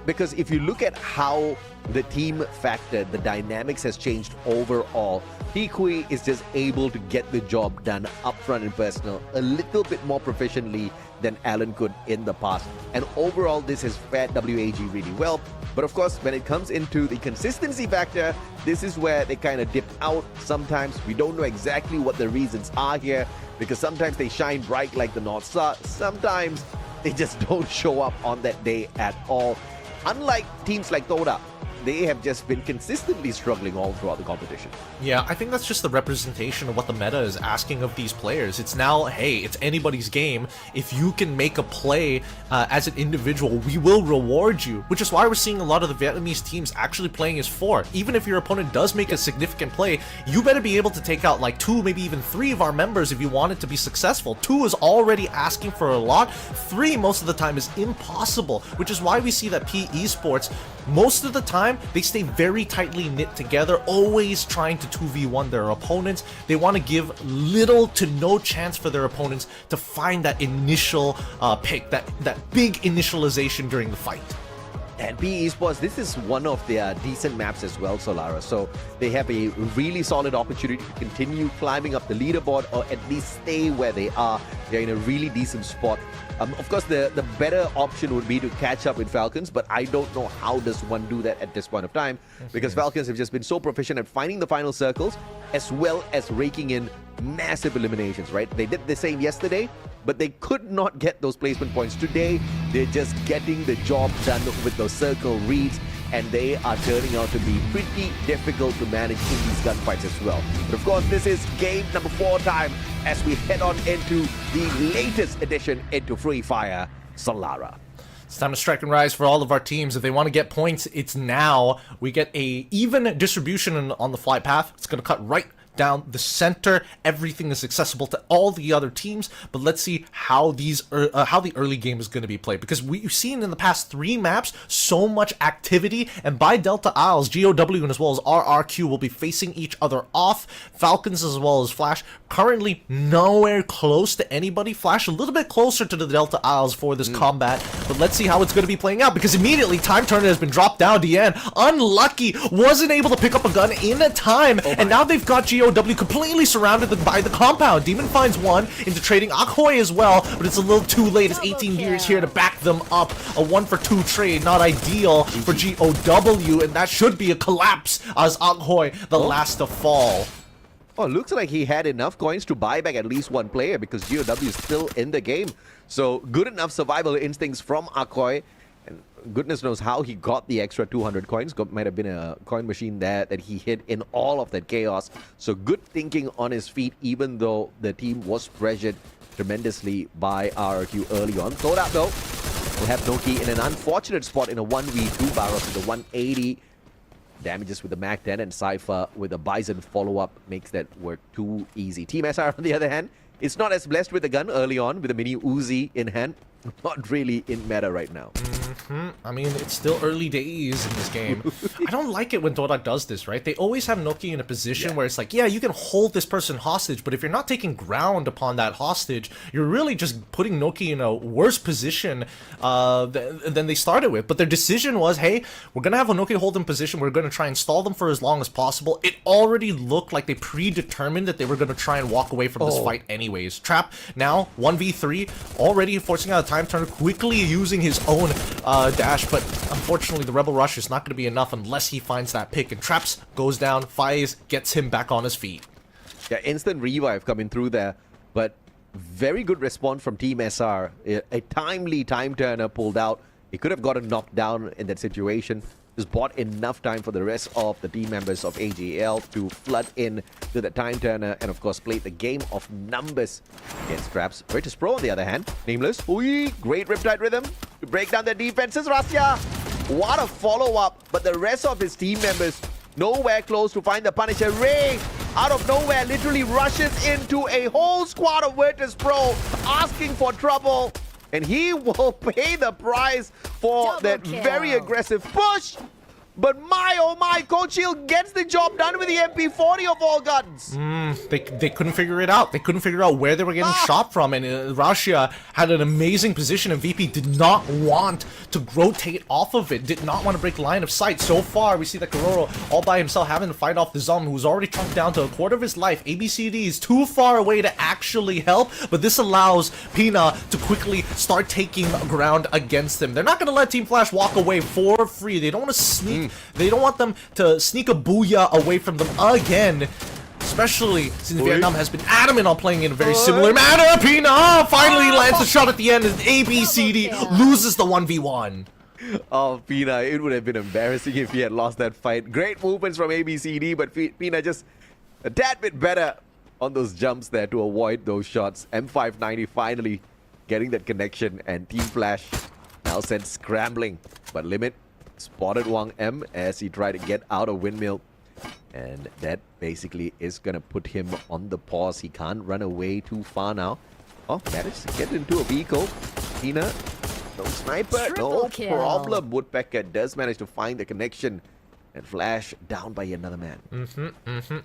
Because if you look at how the team factor, the dynamics has changed overall. Tikui is just able to get the job done up front and personal a little bit more proficiently than Alan could in the past. And overall, this has fared WAG really well. But of course, when it comes into the consistency factor, this is where they kind of dip out sometimes. We don't know exactly what the reasons are here, because sometimes they shine bright like the North Star. Sometimes they just don't show up on that day at all. Unlike teams like Toda, they have just been consistently struggling all throughout the competition. Yeah, I think that's just the representation of what the meta is asking of these players. It's now, hey, it's anybody's game. If you can make a play as an individual, we will reward you, which is why we're seeing a lot of the Vietnamese teams actually playing as 4. Even if your opponent does make a significant play, you better be able to take out like 2, maybe even 3 of our members if you want it to be successful. 2 is already asking for a lot. 3 most of the time is impossible, which is why we see that P Esports, most of the time, they stay very tightly knit together, always trying to 2v1 their opponents. They want to give little to no chance for their opponents to find that initial pick, that big initialization during the fight. And P Esports, this is one of their decent maps as well, Solara. So they have a really solid opportunity to continue climbing up the leaderboard, or at least stay where they are. They're in a really decent spot. Of course, the better option would be to catch up with Falcons, but I don't know how does one do that at this point of time, because Falcons have just been so proficient at finding the final circles, as well as raking in massive eliminations, right? They did the same yesterday, but they could not get those placement points. Today, they're just getting the job done with those circle reads, and they are turning out to be pretty difficult to manage in these gunfights as well. But of course, this is game number 4 time as we head on into the latest addition into Free Fire, Solara. It's time to strike and rise for all of our teams. If they want to get points, it's now. We get a even distribution on the flight path. It's going to cut right down the center. Everything is accessible to all the other teams, but let's see how the early game is going to be played, because we've seen in the past 3 maps so much activity, and by Delta Isles, GOW and as well as RRQ will be facing each other off. Falcons as well as Flash currently nowhere close to anybody. Flash a little bit closer to the Delta Isles for this combat, but let's see how it's going to be playing out, because immediately Time Turner has been dropped down. DN, unlucky, wasn't able to pick up a gun in a time, and now they've got GOW completely surrounded by the compound. Demon finds one into trading Akhoy as well, but it's a little too late as 18 Gears here to back them up. A 1-for-2 trade, not ideal for GOW, and that should be a collapse as Akhoy, the last to fall. Oh, looks like he had enough coins to buy back at least one player, because GOW is still in the game. So good enough survival instincts from Akhoy. And goodness knows how he got the extra 200 coins. Might have been a coin machine there that he hid in all of that chaos. So good thinking on his feet, even though the team was pressured tremendously by RRQ early on. Thought out though, will have Noki in an unfortunate spot in a 1v2. Barros with the 180. Damages with the Mac 10, and Cypher with a Bison follow-up makes that work too easy. Team SR, on the other hand, is not as blessed with the gun early on, with a mini Uzi in hand. Not really in meta right now. I mean, it's still early days in this game. I don't like it when Dota does this, right? They always have Noki in a position where it's like, yeah, you can hold this person hostage, but if you're not taking ground upon that hostage, you're really just putting Noki in a worse position than they started with. But their decision was, hey, we're going to have a Noki hold in position. We're going to try and stall them for as long as possible. It already looked like they predetermined that they were going to try and walk away from this fight anyways. Trap now 1v3, already forcing out a Time Turner, quickly using his own dash, but unfortunately the Rebel Rush is not going to be enough unless he finds that pick, and Traps goes down. Faiz gets him back on his feet. Yeah, instant revive coming through there, but very good response from Team SR. A timely Time Turner pulled out. He could have gotten knocked down in that situation. Just bought enough time for the rest of the team members of AGL to flood in to the Time Turner and of course play the game of numbers against Traps. Virtus Pro on the other hand, Nameless, great Riptide Rhythm to break down their defenses. Rasya, what a follow-up, but the rest of his team members nowhere close to find the Punisher. Ray, out of nowhere, literally rushes into a whole squad of Virtus Pro asking for trouble. And he will pay the price for that very aggressive push. But my, oh my, Coach Hill gets the job done with the MP40 of all guns. They couldn't figure it out. They couldn't figure out where they were getting shot from. And Russia had an amazing position, and VP did not want to rotate off of it, did not want to break line of sight. So far, we see that Kororo all by himself having to fight off the Zom, who's already chunked down to a quarter of his life. ABCD is too far away to actually help, but this allows Pina to quickly start taking ground against him. They're not going to let Team Flash walk away for free. They don't want to sneak. They don't want them to sneak a booyah away from them again. Especially since Vietnam has been adamant on playing in a very similar manner. Pina finally lands a shot at the end, and ABCD loses the 1v1. Oh, Pina, it would have been embarrassing if he had lost that fight. Great movements from ABCD, but Pina just a tad bit better on those jumps there to avoid those shots. M590 finally getting that connection, and Team Flash now sent scrambling. But Limit spotted Wang M as he tried to get out of Windmill. And that basically is going to put him on the pause. He can't run away too far now. Oh, managed to get into a vehicle. Pina, no sniper, no problem. Woodpecker does manage to find the connection. And Flash down by another man.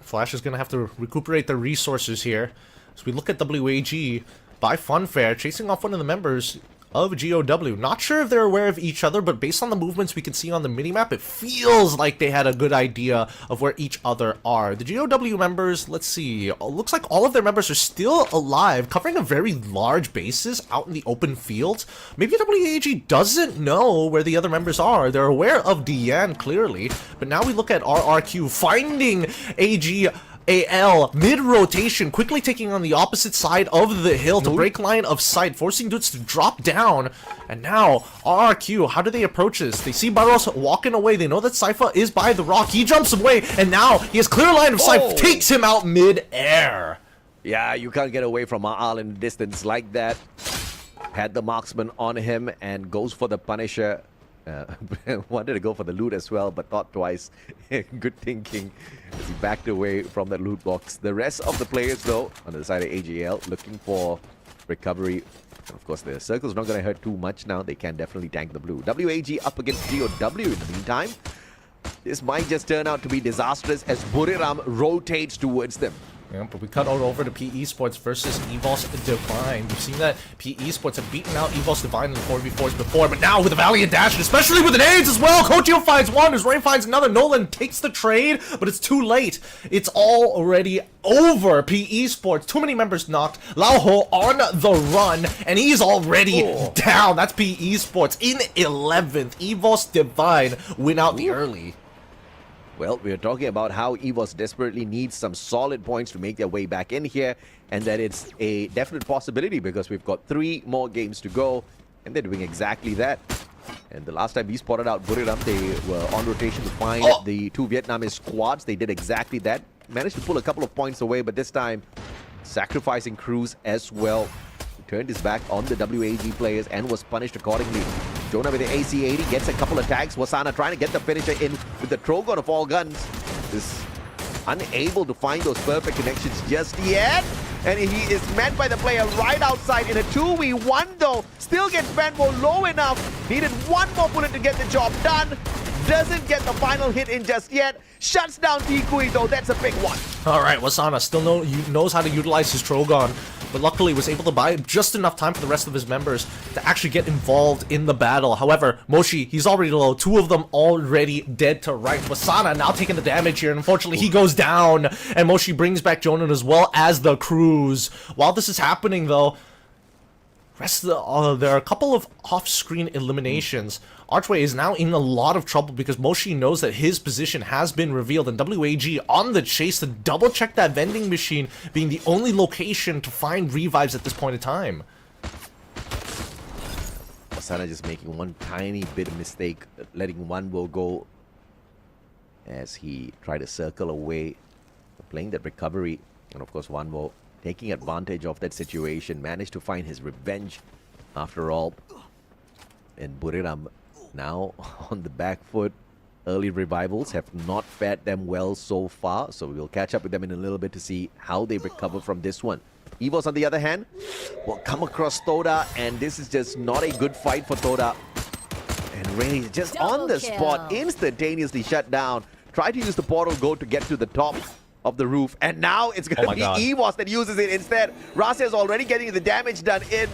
Flash is going to have to recuperate the resources here. As we look at WAG, by Funfair, chasing off one of the members of GOW. Not sure if they're aware of each other, but based on the movements we can see on the minimap, it feels like they had a good idea of where each other are. The GOW members, let's see, looks like all of their members are still alive, covering a very large basis out in the open fields. Maybe WAG doesn't know where the other members are. They're aware of Dian, clearly, but now we look at RRQ finding AG AL mid-rotation, quickly taking on the opposite side of the hill to break line of sight, forcing dudes to drop down. And now, RRQ, how do they approach this? They see Barros walking away. They know that Sypha is by the rock. He jumps away, and now he has clear line of sight, takes him out mid-air. Yeah, you can't get away from Ma'al in distance like that. Had the marksman on him and goes for the Punisher. Wanted to go for the loot as well, but thought twice. Good thinking as he backed away from that loot box. The rest of the players, though, on the side of AGL, looking for recovery. And of course, the circle's not going to hurt too much now. They can definitely tank the blue. WAG up against GOW in the meantime. This might just turn out to be disastrous as Buriram rotates towards them. Yeah, but we cut out over to PE Sports versus EVOS Divine. We've seen that PE Sports have beaten out EVOS Divine in the 4v4s before, but now with a Valiant Dash, and especially with an AIDS as well, Kochio finds one, Ray finds another, Nolan takes the trade, but it's too late. It's already over. PE Sports, too many members knocked, Laoho on the run, and he's already down. That's PE Sports in 11th. EVOS Divine win out the early. Well, we are talking about how EVOS desperately needs some solid points to make their way back in here, and that it's a definite possibility because we've got 3 more games to go, and they're doing exactly that. And the last time we spotted out Buriram, they were on rotation to find the 2 Vietnamese squads. They did exactly that. Managed to pull a couple of points away, but this time sacrificing crews as well. He turned his back on the WAG players and was punished accordingly. Jonah with the AC-80 gets a couple of tags. Wasana trying to get the finisher in with the Trogon of all guns. Is unable to find those perfect connections just yet. And he is met by the player right outside in a 2v1 though. Still gets Fanbo low enough. Needed one more bullet to get the job done. Doesn't get the final hit in just yet. Shuts down Tikui though. That's a big one. Alright, Wasana still knows how to utilize his Trogon, but luckily was able to buy just enough time for the rest of his members to actually get involved in the battle. However, Moshi, he's already low. 2 of them already dead to right. Wasana now taking the damage here, and unfortunately he goes down, and Moshi brings back Jonan as well as the crews. While this is happening though, there are a couple of off-screen eliminations. Archway is now in a lot of trouble because Moshi knows that his position has been revealed, and WAG on the chase to double-check that vending machine being the only location to find revives at this point in time. Wasana just making one tiny bit of mistake, letting one will go as he tried to circle away, playing that recovery, and of course one will taking advantage of that situation, managed to find his revenge after all. And Buriram now on the back foot. Early revivals have not fared them well so far, so we'll catch up with them in a little bit to see how they recover from this one. EVOS on the other hand will come across Toda, and this is just not a good fight for Toda. And Ray is just on the spot, instantaneously shut down. Try to use the portal go to get to the top of the roof, and now it's going to be EVOS that uses it instead. Rasia is already getting the damage done in.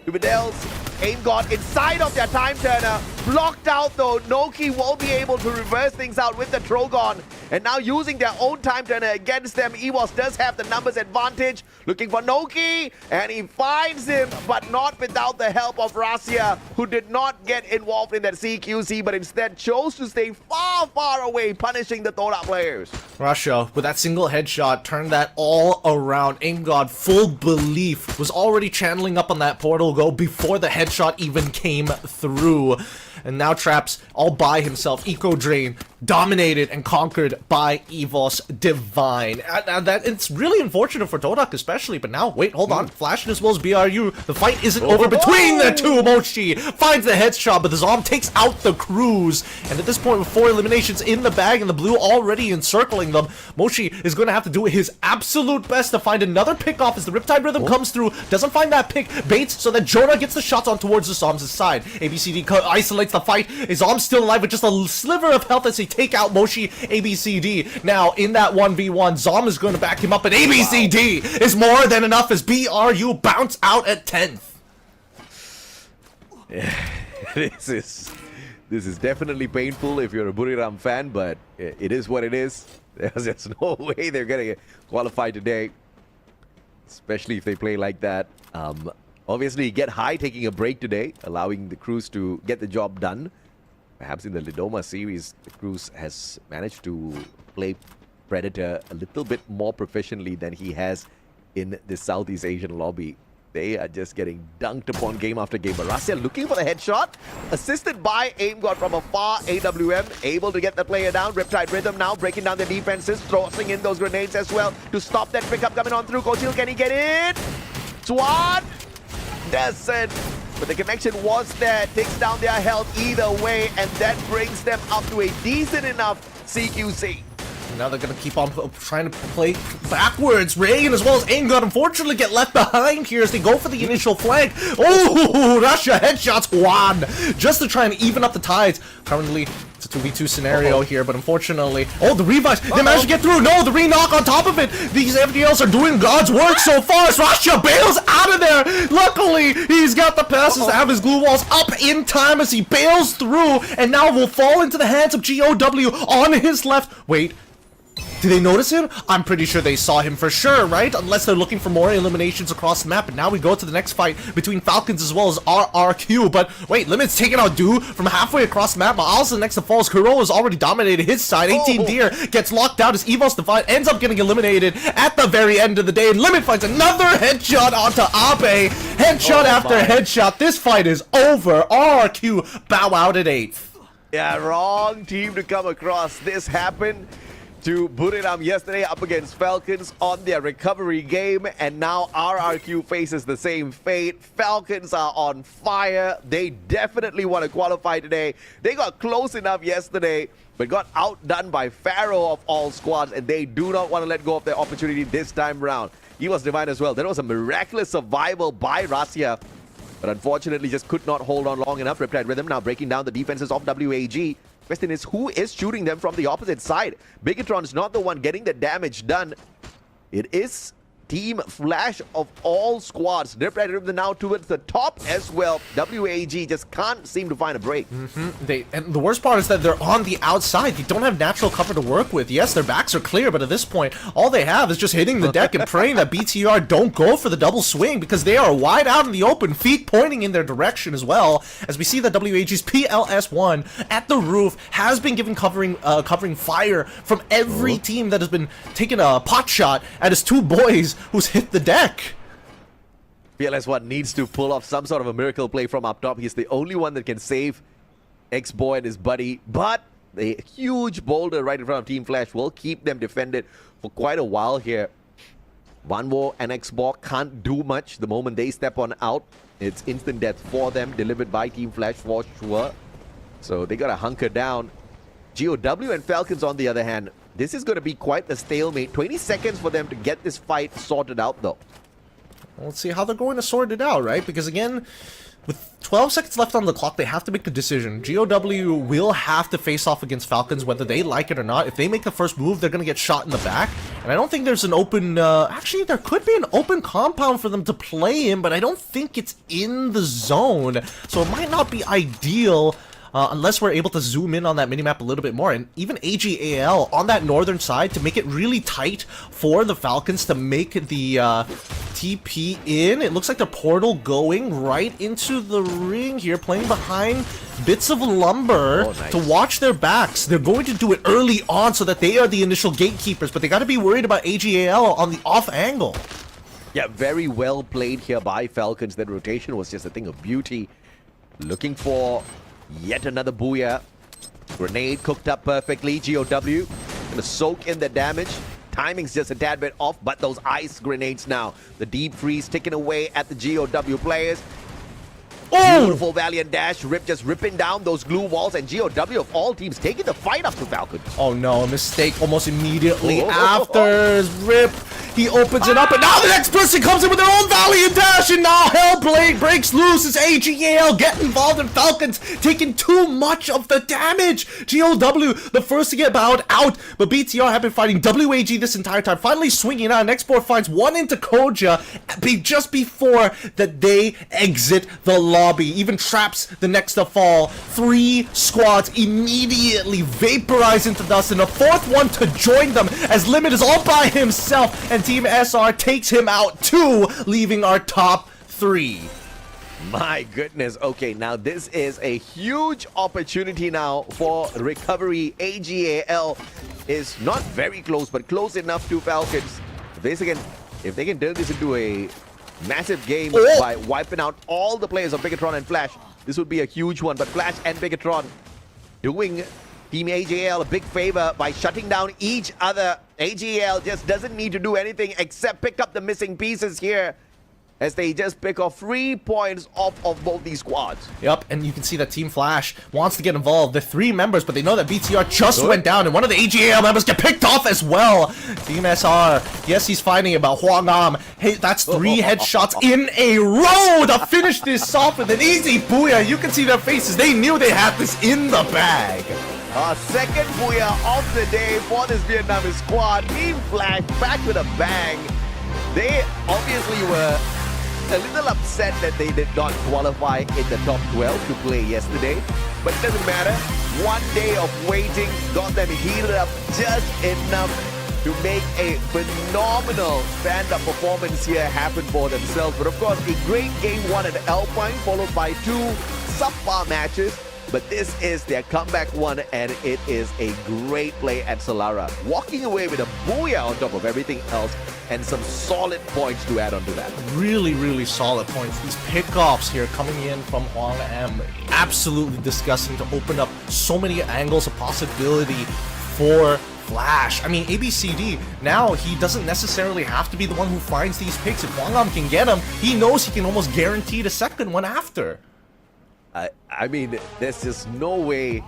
Duvidel's aim got inside of their time turner. Blocked out though. Noki won't be able to reverse things out with the Trogon. And now using their own time turner against them. EVOS does have the numbers advantage. Looking for Noki, and he finds him, but not without the help of Rasia, who did not get involved in that CQC, but instead chose to stay far, far away, punishing the Toda players. Russia, with that single headshot, turned that all around. Aim God, full belief, was already channeling up on that portal go before the headshot even came through. And now Traps all by himself, Eco Drain, dominated and conquered by EVOS Divine. That it's really unfortunate for Todak especially, but now, wait, hold on. Flash as well as BRU. The fight isn't over between the two. Mochi finds the headshot, but the Zom takes out the crews. And at this point, with 4 eliminations in the bag and the blue already encircling them, Mochi is going to have to do his absolute best to find another pick off as the Riptide Rhythm comes through. Doesn't find that pick, baits so that Jonah gets the shots on towards the Zom's side. ABCD isolates the fight. Zom's still alive with just a sliver of health as he take out Mochi. ABCD now in that 1v1. Zom is going to back him up, and ABCD is more than enough as BRU bounce out at 10th. Yeah, this is definitely painful if you're a Buriram fan, but it is what it is. There's just no way they're going to qualify today, especially if they play like that. Obviously, Get High taking a break today, allowing the crews to get the job done. Perhaps in the Lidoma series, the crews has managed to play Predator a little bit more proficiently than he has in the Southeast Asian lobby. They are just getting dunked upon game after game. But Rasia looking for the headshot, assisted by aim got from afar. AWM able to get the player down. Riptide Rhythm now breaking down the defenses, tossing in those grenades as well to stop that pickup coming on through. Kochil, can he get it? Swan doesn't. But the connection was there. Takes down their health either way, and that brings them up to a decent enough CQC. Now they're going to keep on trying to play backwards. Reagan as well as Aingot unfortunately get left behind here as they go for the initial flank. Oh, Russia headshots one just to try and even up the tides. Currently, it's a 2v2 scenario here, but unfortunately... Oh, the revives! They managed to get through! No, the re-knock on top of it! These FDLs are doing God's work so far as Russia bails out of there! Luckily, he's got the passes to have his glue walls up in time as he bails through, and now will fall into the hands of GOW on his left. Wait. Did they notice him? I'm pretty sure they saw him for sure, right? Unless they're looking for more eliminations across the map. And now we go to the next fight between Falcons as well as RRQ. But wait, Limit's taking out Du from halfway across the map. But also next to Falls, Kuro has already dominated his side. 18 Deer gets locked out as Evos Divide ends up getting eliminated at the very end of the day. And Limit finds another headshot onto Abe. Headshot after headshot. This fight is over. RRQ bow out at 8th. Yeah, wrong team to come across. This happened to Buriram yesterday up against Falcons on their recovery game, and now RRQ faces the same fate. Falcons are on fire. They definitely want to qualify today. They got close enough yesterday, but got outdone by Pharaoh of all squads, and they do not want to let go of their opportunity this time around. He was divine as well. There was a miraculous survival by Rasia, but unfortunately just could not hold on long enough. Riptide Rhythm now breaking down the defenses of WAG. Question is, who is shooting them from the opposite side? Bigatron's not the one getting the damage done. It is Team Flash of all squads. Riptide Rhythm now towards the top as well. WAG just can't seem to find a break. And the worst part is that they're on the outside. They don't have natural cover to work with. Yes, their backs are clear, but at this point, all they have is just hitting the deck and praying that BTR don't go for the double swing because they are wide out in the open, feet pointing in their direction as well. As we see that WAG's PLS1 at the roof has been given covering fire from every team that has been taking a pot shot at his two boys who's hit the deck. PLS1 needs to pull off some sort of a miracle play from up top. He's the only one that can save X-Boy and his buddy, but a huge boulder right in front of Team Flash will keep them defended for quite a while here. Vanwo and X-Boy can't do much the moment they step on out. It's instant death for them, delivered by Team Flash for sure. So they gotta hunker down. GOW and Falcons on the other hand, this is going to be quite a stalemate. 20 seconds for them to get this fight sorted out, though. Let's see how they're going to sort it out, right? Because again, with 12 seconds left on the clock, they have to make a decision. GOW will have to face off against Falcons, whether they like it or not. If they make the first move, they're going to get shot in the back. And I don't think there's an open... actually, there could be an open compound for them to play in, but I don't think it's in the zone. So it might not be ideal... unless we're able to zoom in on that minimap a little bit more. And even AGAL on that northern side to make it really tight for the Falcons to make the TP in. It looks like the portal going right into the ring here, playing behind bits of lumber to watch their backs. They're going to do it early on so that they are the initial gatekeepers, but they got to be worried about AGAL on the off angle. Yeah, very well played here by Falcons. That rotation was just a thing of beauty. Looking for yet another booyah. Grenade cooked up perfectly. GOW gonna soak in the damage. Timing's just a tad bit off, but those ice grenades now. The deep freeze ticking away at the GOW players. Beautiful Valiant dash. Rip just ripping down those glue walls, and GOW of all teams taking the fight up to Falcons. Oh no, a mistake almost immediately after Rip. He opens it up, and now the next person comes in with their own Valiant dash, and now Hellblade breaks loose as AGAL get involved, and Falcons taking too much of the damage. GOW, the first to get bowed out, but BTR have been fighting WAG this entire time, finally swinging out, and Export finds one into Koja just before that they exit the lobby, even traps the next to fall. 3 squads immediately vaporize into dust, and a 4th one to join them as Limit is all by himself, and Team SR takes him out too, leaving our top 3. My goodness. Okay, now this is a huge opportunity now for recovery. AGAL is not very close, but close enough to Falcons. If they can turn this into a massive game by wiping out all the players of Bigatron and Flash, this would be a huge one. But Flash and Bigatron doing Team AGL a big favor by shutting down each other. AGL just doesn't need to do anything except pick up the missing pieces here, as they just pick off 3 points off of both these squads. Yep, and you can see that Team Flash wants to get involved. They're 3 members, but they know that BTR just went down, and one of the AGL members get picked off as well. Team SR, yes, he's fighting about Huang Am. Hey, that's 3 headshots in a row to finish this off with an easy booyah. You can see their faces. They knew they had this in the bag. Second booyah of the day for this Vietnamese squad. Team Flash back with a bang. They obviously were a little upset that they did not qualify in the top 12 to play yesterday, but it doesn't matter. One day of waiting got them heated up just enough to make a phenomenal stand-up performance here happen for themselves. But of course, a great game 1 at Alpine, followed by 2 subpar matches. But this is their comeback one, and it is a great play at Solara. Walking away with a booyah on top of everything else, and some solid points to add on to that. Really, really solid points. These pickoffs here coming in from Huang Am, absolutely disgusting to open up so many angles of possibility for Flash. I mean, ABCD, now he doesn't necessarily have to be the one who finds these picks. If Huang Am can get him, he knows he can almost guarantee the second one after. I mean, there's just no way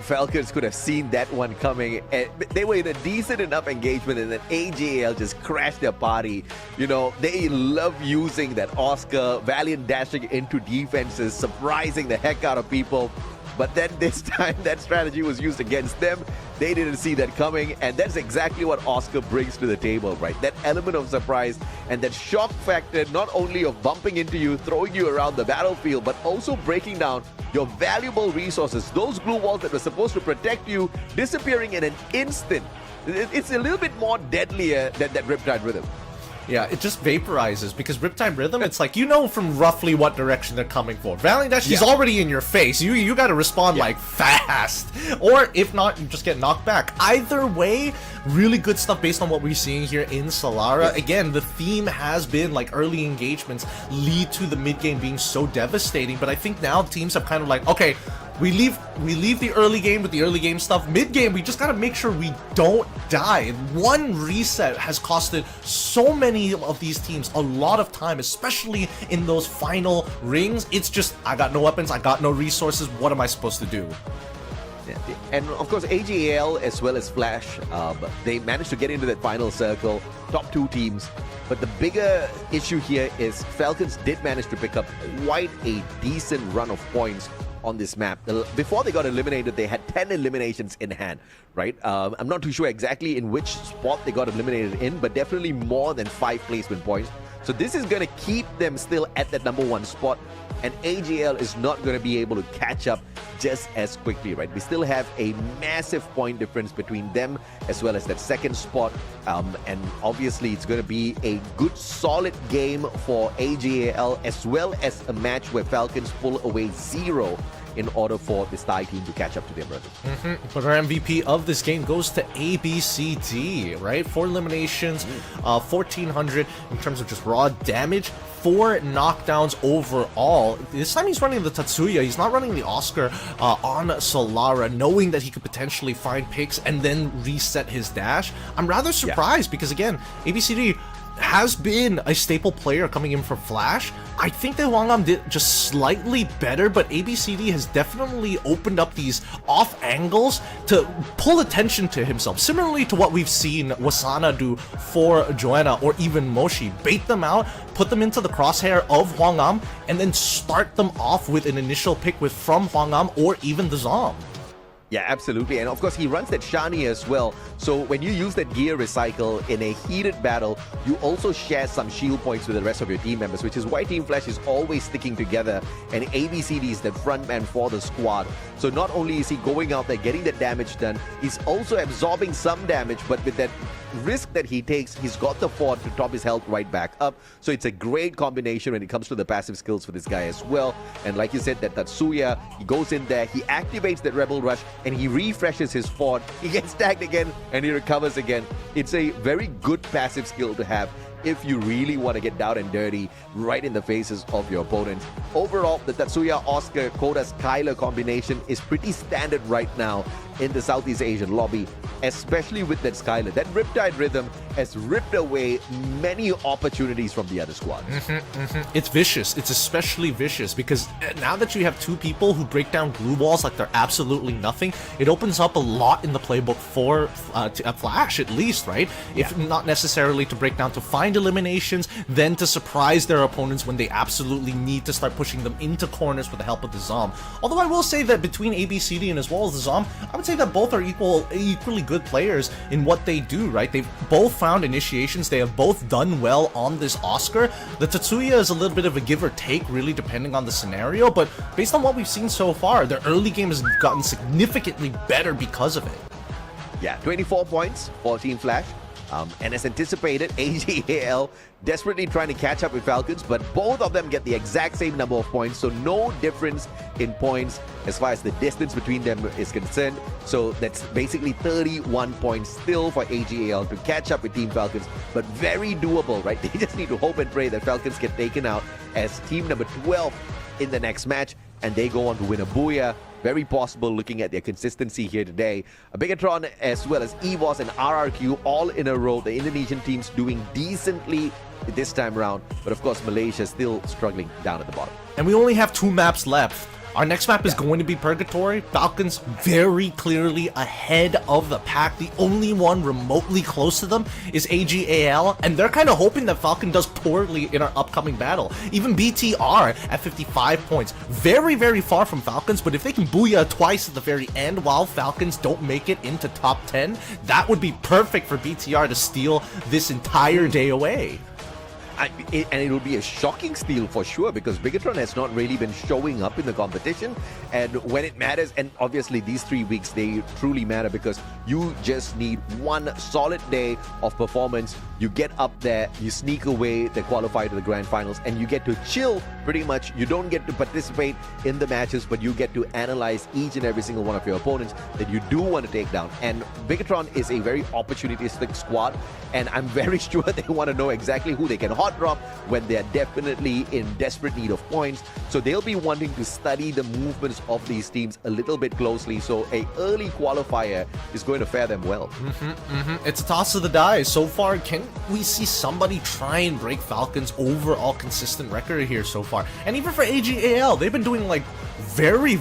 Falcons could have seen that one coming. And they were in a decent enough engagement, and then AJL just crashed their party. You know, they love using that Oscar, Valiant dashing into defenses, surprising the heck out of people. But then this time, that strategy was used against them. They didn't see that coming, and that's exactly what Oscar brings to the table, right? That element of surprise and that shock factor, not only of bumping into you, throwing you around the battlefield, but also breaking down your valuable resources. Those glue walls that were supposed to protect you, disappearing in an instant. It's a little bit more deadlier than that Riptide Rhythm. Yeah, it just vaporizes, because Riptide Rhythm, it's like, you know from roughly what direction they're coming for. Valiant Dash, he's already in your face. You gotta respond like fast. Or if not, you just get knocked back. Either way, really good stuff based on what we're seeing here in Solara. Again, the theme has been like early engagements lead to the mid game being so devastating, but I think now teams have kind of like, okay, we leave the early game with the early game stuff. Mid game, we just gotta make sure we don't die. One reset has costed so many of these teams a lot of time, especially in those final rings. It's just, I got no weapons, I got no resources, what am I supposed to do? And of course, AGL as well as Flash, they managed to get into that final circle, top 2 teams. But the bigger issue here is Falcons did manage to pick up quite a decent run of points on this map. Before they got eliminated, they had 10 eliminations in hand, right? I'm not too sure exactly in which spot they got eliminated in, but definitely more than 5 placement points. So this is going to keep them still at that #1 spot, and AGL is not going to be able to catch up just as quickly, right? We still have a massive point difference between them as well as that second spot, and obviously it's going to be a good solid game for AGL, as well as a match where Falcons pull away 0 in order for this Thai team to catch up to their brothers. But our MVP of this game goes to ABCD, right? 4 eliminations, 1,400 in terms of just raw damage, 4 knockdowns overall. This time he's running the Tatsuya, he's not running the Oscar on Solara, knowing that he could potentially find picks and then reset his dash. I'm rather surprised because, again, ABCD has been a staple player coming in for Flash. I think that Huang Am did just slightly better, but ABCD has definitely opened up these off angles to pull attention to himself. Similarly to what we've seen Wasana do for Joanna or even Moshi. Bait them out, put them into the crosshair of Huang Am, and then start them off with an initial pick from Huang Am or even the Zom. Yeah, absolutely. And of course, he runs that Shani as well. So when you use that gear recycle in a heated battle, you also share some shield points with the rest of your team members, which is why Team Flash is always sticking together, and ABCD is the front man for the squad. So not only is he going out there getting that damage done, he's also absorbing some damage, but with that risk that he takes, he's got the fort to top his health right back up. So it's a great combination when it comes to the passive skills for this guy as well. And like you said, that Tatsuya, he goes in there, he activates that Rebel Rush, and he refreshes his fort. He gets tagged again, and he recovers again. It's a very good passive skill to have if you really want to get down and dirty right in the faces of your opponents. Overall, the Tatsuya, Oscar, Koda, Skylar combination is pretty standard right now in the Southeast Asian lobby, especially with that Skylar. That Riptide rhythm has ripped away many opportunities from the other squads. It's vicious. It's especially vicious because now that you have two people who break down glue walls like they're absolutely nothing, it opens up a lot in the playbook for Flash, at least, right? Yeah. If not necessarily to break down to find eliminations, then to surprise their opponents when they absolutely need to start pushing them into corners with the help of the Zom. Although I will say that between ABCD and as well as the Zom, I would say that both are equally good players in what they do, right? They've both found initiations. They have both done well on this Oscar. The Tatsuya is a little bit of a give or take, really depending on the scenario, but based on what we've seen so far, their early game has gotten significantly better because of it. Yeah, 24 points for Team Flash. And as anticipated, AGAL desperately trying to catch up with Falcons, but both of them get the exact same number of points, so no difference in points as far as the distance between them is concerned. So that's basically 31 points still for AGAL to catch up with Team Falcons, but very doable, right? They just need to hope and pray that Falcons get taken out as team number 12 in the next match, and they go on to win a Booyah. Very possible looking at their consistency here today. Bigatron as well as EVOS and RRQ all in a row. The Indonesian teams doing decently this time around, but of course Malaysia still struggling down at the bottom. And we only have 2 maps left. Our next map is going to be Purgatory. Falcons very clearly ahead of the pack. The only one remotely close to them is AGAL, and they're kind of hoping that Falcon does poorly in our upcoming battle. Even BTR at 55 points. Very, very far from Falcons, but if they can booyah twice at the very end while Falcons don't make it into top 10, that would be perfect for BTR to steal this entire day away. And it will be a shocking steal for sure, because Bigatron has not really been showing up in the competition, and when it matters, and obviously these 3 weeks, they truly matter because you just need one solid day of performance. You get up there, you sneak away, they qualify to the grand finals, and you get to chill pretty much. You don't get to participate in the matches, but you get to analyze each and every single one of your opponents that you do want to take down. And Bigatron is a very opportunistic squad, and I'm very sure they want to know exactly who they can hot drop when they're definitely in desperate need of points. So they'll be wanting to study the movements of these teams a little bit closely. So a early qualifier is going to fare them well. It's a toss of the dice. So far, can we see somebody try and break Falcons' overall consistent record here so far? And even for AGAL, they've been doing like very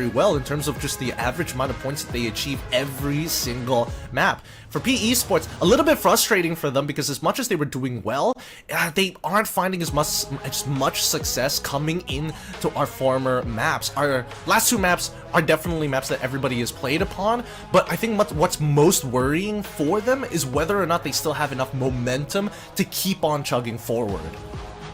well in terms of just the average amount of points that they achieve every single map. For PE Sports, a little bit frustrating for them because as much as they were doing well, they aren't finding as much success coming in to our former maps. Our last 2 maps are definitely maps that everybody has played upon, but I think what's most worrying for them is whether or not they still have enough momentum to keep on chugging forward.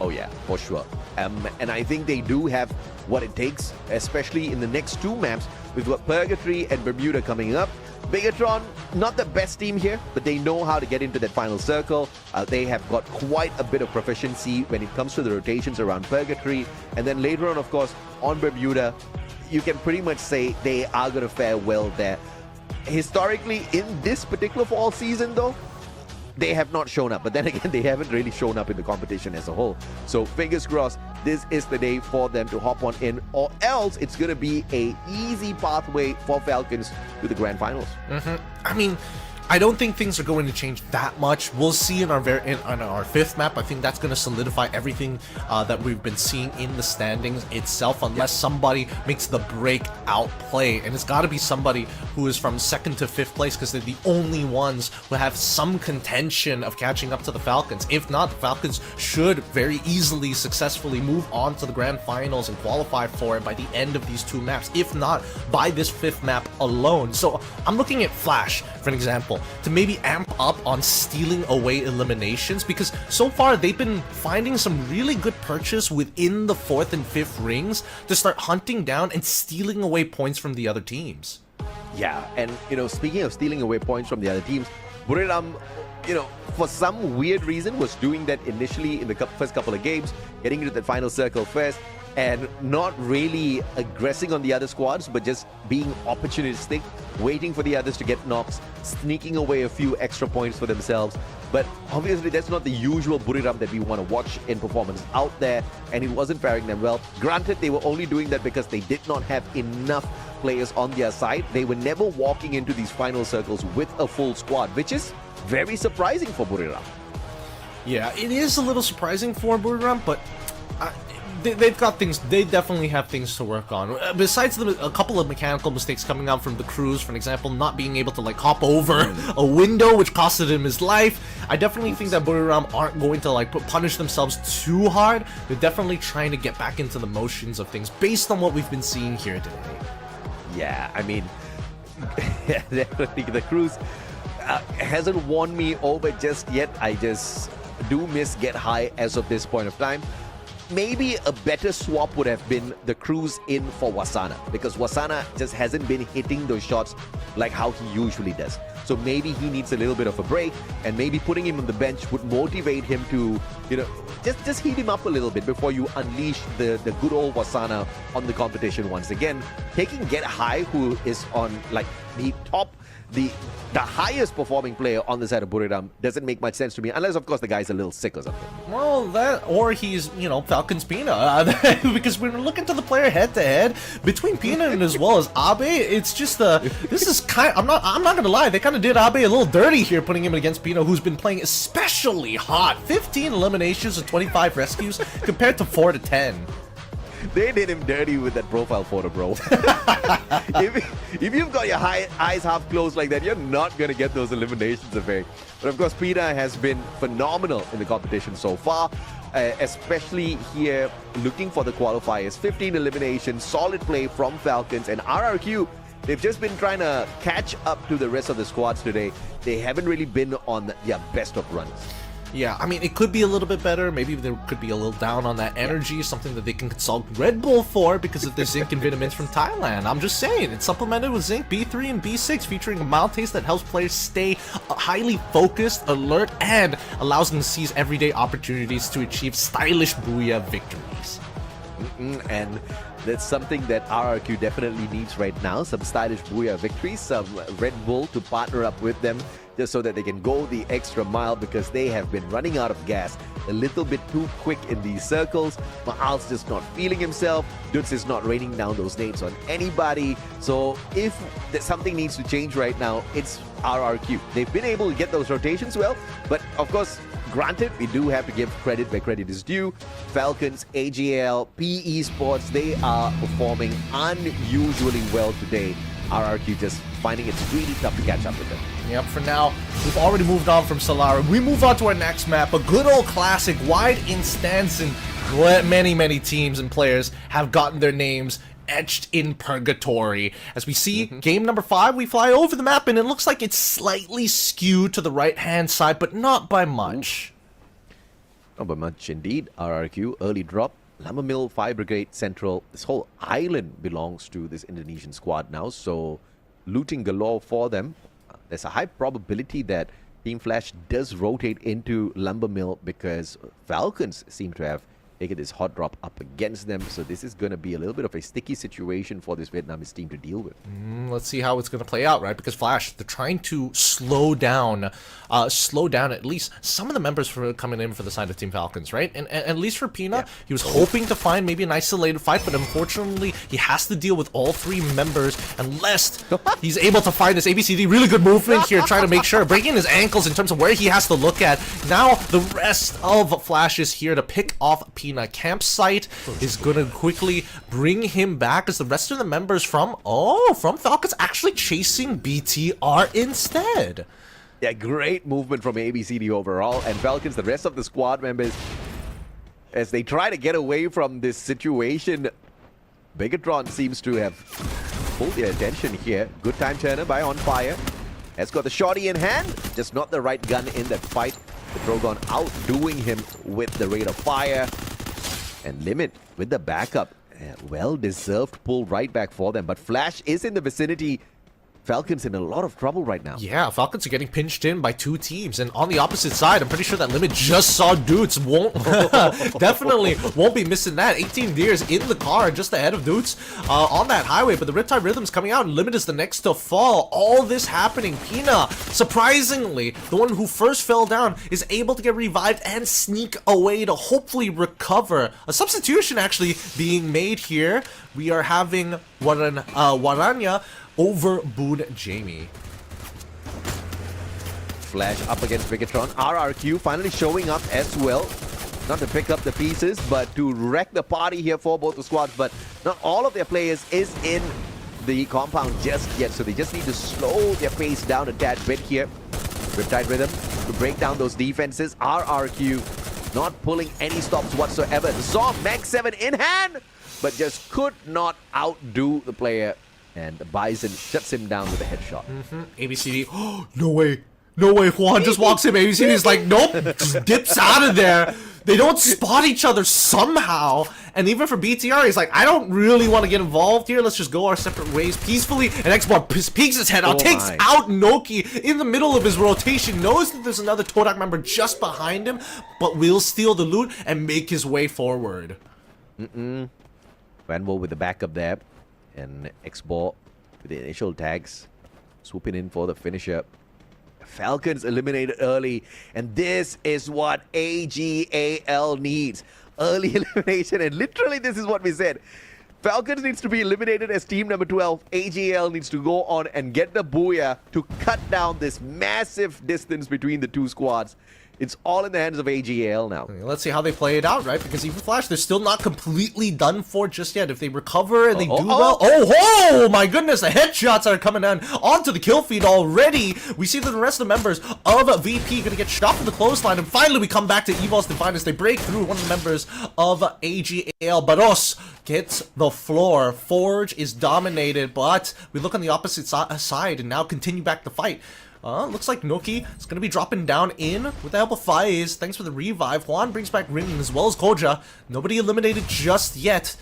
Oh yeah, for sure. And I think they do have what it takes, especially in the next 2 maps with Purgatory and Bermuda coming up. Bigatron, not the best team here, but they know how to get into that final circle. They have got quite a bit of proficiency when it comes to the rotations around Purgatory. And then later on, of course, on Bermuda, you can pretty much say they are going to fare well there. Historically, in this particular fall season, though, they have not shown up, but then again, they haven't really shown up in the competition as a whole. So fingers crossed, this is the day for them to hop on in, or else it's going to be a easy pathway for Falcons to the grand finals. I mean, I don't think things are going to change that much. We'll see on our 5th map. I think that's going to solidify everything that we've been seeing in the standings itself, unless somebody makes the breakout play. And it's got to be somebody who is from 2nd to 5th place, because they're the only ones who have some contention of catching up to the Falcons. If not, the Falcons should very easily successfully move on to the grand finals and qualify for it by the end of these 2 maps, if not by this 5th map alone. So I'm looking at Flash, for an example, to maybe amp up on stealing away eliminations, because so far they've been finding some really good purchase within the 4th and 5th rings to start hunting down and stealing away points from the other teams. Yeah, and speaking of stealing away points from the other teams, Buriram, for some weird reason was doing that initially in the first couple of games, getting into that final circle first, and not really aggressing on the other squads, but just being opportunistic, waiting for the others to get knocks, sneaking away a few extra points for themselves. But obviously, that's not the usual Buriram that we want to watch in performance out there, and it wasn't faring them well. Granted, they were only doing that because they did not have enough players on their side. They were never walking into these final circles with a full squad, which is very surprising for Buriram. Yeah, it is a little surprising for Buriram, but they've got things. They definitely have things to work on. Besides a couple of mechanical mistakes coming out from the crews, for example, not being able to hop over a window, which costed him his life. I definitely think that Buriram aren't going to punish themselves too hard. They're definitely trying to get back into the motions of things based on what we've been seeing here today. Yeah, I mean, definitely the crews hasn't won me over just yet. I just do miss Get High as of this point of time. Maybe a better swap would have been the crews in for Wasana, because Wasana just hasn't been hitting those shots like how he usually does. So maybe he needs a little bit of a break, and maybe putting him on the bench would motivate him to, just heat him up a little bit before you unleash the good old Wasana on the competition once again. Taking Get High, who is on the top, the highest performing player on the side of Buriram, doesn't make much sense to me, unless of course the guy's a little sick or something. Well, that, or he's, Falcon's Pina, because when we're looking to the player head to head between Pina and as well as Abe, it's just this is I'm not gonna lie, they kind of did Abe a little dirty here, putting him against Pina, who's been playing especially hot. 15 eliminations and 25 rescues compared to 4 to 10. They did him dirty with that profile photo, bro. if you've got your eyes half closed like that, you're not going to get those eliminations away. But of course, Pina has been phenomenal in the competition so far, especially here looking for the qualifiers. 15 eliminations, solid play from Falcons, and RRQ, they've just been trying to catch up to the rest of the squads today. They haven't really been on their best of runs. Yeah, I mean, it could be a little bit better. Maybe there could be a little down on that energy, something that they can consult Red Bull for because of their zinc and vitamins from Thailand. I'm just saying, it's supplemented with zinc B3 and B6, featuring a mild taste that helps players stay highly focused, alert, and allows them to seize everyday opportunities to achieve stylish Booyah victories. And that's something that RRQ definitely needs right now, some stylish Booyah victories, some Red Bull to partner up with them, just so that they can go the extra mile, because they have been running out of gas a little bit too quick in these circles. Mahal's just not feeling himself. Dutz is not raining down those nades on anybody. So if something needs to change right now, it's RRQ. They've been able to get those rotations well, but of course, granted, we do have to give credit where credit is due. Falcons, AGL, PE Sports, they are performing unusually well today. RRQ just finding it really tough to catch up with them. Yep, for now, we've already moved on from Solara. We move on to our next map, a good old classic, wide instance, and many teams and players have gotten their names etched in purgatory. As we see, game number 5, we fly over the map, and it looks like it's slightly skewed to the right-hand side, but not by much. Not by much indeed. RRQ, early drop. Lumber Mill, Fire Brigade, Central. This whole island belongs to this Indonesian squad now, so looting galore for them. There's a high probability that Team Flash does rotate into Lumber Mill because Falcons seem to have taken this hot drop up against them. So this is going to be a little bit of a sticky situation for this Vietnamese team to deal with. Let's see how it's going to play out, right? Because Flash, they're trying to slow down at least some of the members for coming in for the side of Team Falcons, right? And at least for Pina, he was hoping to find maybe an isolated fight, but unfortunately, he has to deal with all 3 members unless he's able to find this ABCD. Really good movement here, trying to make sure, breaking his ankles in terms of where he has to look at. Now, the rest of Flash is here to pick off Pina. Campsite is gonna quickly bring him back as the rest of the members from Falcons actually chasing BTR instead. Yeah, great movement from ABCD overall, and Falcons, the rest of the squad members, as they try to get away from this situation, Bigatron seems to have pulled their attention here. Good time turner by On Fire. Has got the shotty in hand, just not the right gun in that fight. The Drogon outdoing him with the rate of fire. And Limit with the backup. Well-deserved pull right back for them. But Flash is in the vicinity. Falcons in a lot of trouble right now. Yeah, Falcons are getting pinched in by two teams, and on the opposite side, I'm pretty sure that Limit just saw Doots. Definitely won't be missing that. 18 Deers in the car just ahead of Doots on that highway, but the Riptide Rhythm's coming out, and Limit is the next to fall. All this happening. Pina, surprisingly, the one who first fell down, is able to get revived and sneak away to hopefully recover. A substitution actually being made here. We are having Waranya over Boone Jamie. Flash up against Bigatron. RRQ finally showing up as well. Not to pick up the pieces, but to wreck the party here for both the squads. But not all of their players is in the compound just yet, so they just need to slow their pace down a tad bit here. Riptide Rhythm to break down those defenses. RRQ not pulling any stops whatsoever. Saw Mag 7 in hand, but just could not outdo the player. And the Bison shuts him down with a headshot. ABCD, oh, no way. No way, Juan just walks in. ABCD is like, nope, just dips out of there. They don't spot each other somehow. And even for BTR, he's like, I don't really want to get involved here. Let's just go our separate ways peacefully. And Xbar peeks his head out, takes out Noki in the middle of his rotation, knows that there's another Todak member just behind him, but will steal the loot and make his way forward. Vanvo with the backup there. And Xbor with the initial tags. Swooping in for the finisher. Falcons eliminated early. And this is what AGAL needs. Early elimination. And literally this is what we said. Falcons needs to be eliminated as team number 12. AGAL needs to go on and get the booyah to cut down this massive distance between the two squads. It's all in the hands of AGAL now. Let's see how they play it out, right? Because even Flash, they're still not completely done for just yet. If they recover and they do well... Oh, my goodness! The headshots are coming in onto the kill feed already. We see that the rest of the members of VP going to get shot from the clothesline. And finally, we come back to EVOS Divine as they break through one of the members of AGAL. Baros gets the floor. Forge is dominated, but we look on the opposite side and now continue back the fight. Looks like Noki is going to be dropping down in with the help of Faiz. Thanks for the revive. Juan brings back Rin as well as Koja. Nobody eliminated just yet.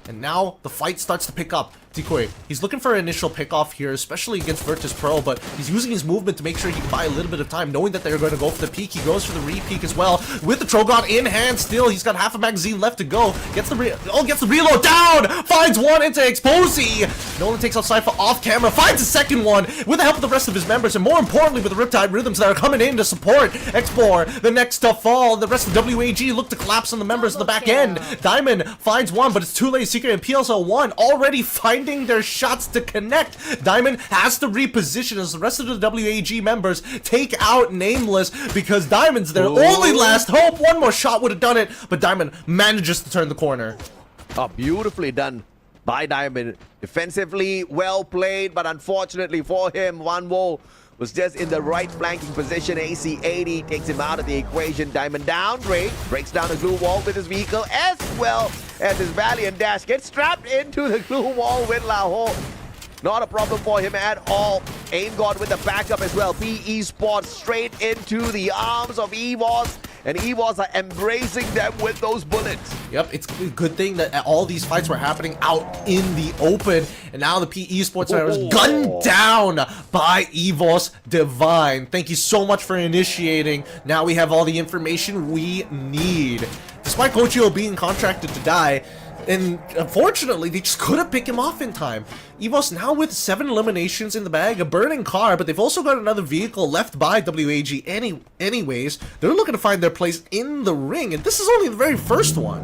And now the fight starts to pick up. Decoy, he's looking for an initial pick-off here, especially against Virtus Pro, but he's using his movement to make sure he can buy a little bit of time, knowing that they're going to go for the peek. He goes for the re-peek as well. With the Trogon in hand still, he's got half a magazine left to go. Gets the reload down! Finds one into Exposy! Nolan takes out Cypher off camera, finds a second one with the help of the rest of his members, and more importantly with the Riptide Rhythms that are coming in to support Xplore, the next to fall. The rest of WAG look to collapse on the members in the back end. Diamond finds one, but it's too late. Secret and PSL1 already finding their shots to connect. Diamond has to reposition as the rest of the WAG members take out Nameless because Diamond's their only last hope. One more shot would have done it, but Diamond manages to turn the corner. Oh, beautifully done by Diamond. Defensively, well played, but unfortunately for him, Vanvo was just in the right flanking position. AC-80 takes him out of the equation. Diamond down, Drake breaks down the glue wall with his vehicle as well as his Valiant dash gets strapped into the glue wall with Lahore. Not a problem for him at all. Aim God with the backup as well. PE Sports straight into the arms of EVOS. And EVOS are embracing them with those bullets. Yep, it's a good thing that all these fights were happening out in the open. And now the PE Sports Center is gunned down by EVOS Divine. Thank you so much for initiating. Now we have all the information we need. Despite Kochio being contracted to die, and unfortunately, they just couldn't pick him off in time. EVOS now with 7 eliminations in the bag, a burning car, but they've also got another vehicle left by WAG anyways. They're looking to find their place in the ring, and this is only the very first one.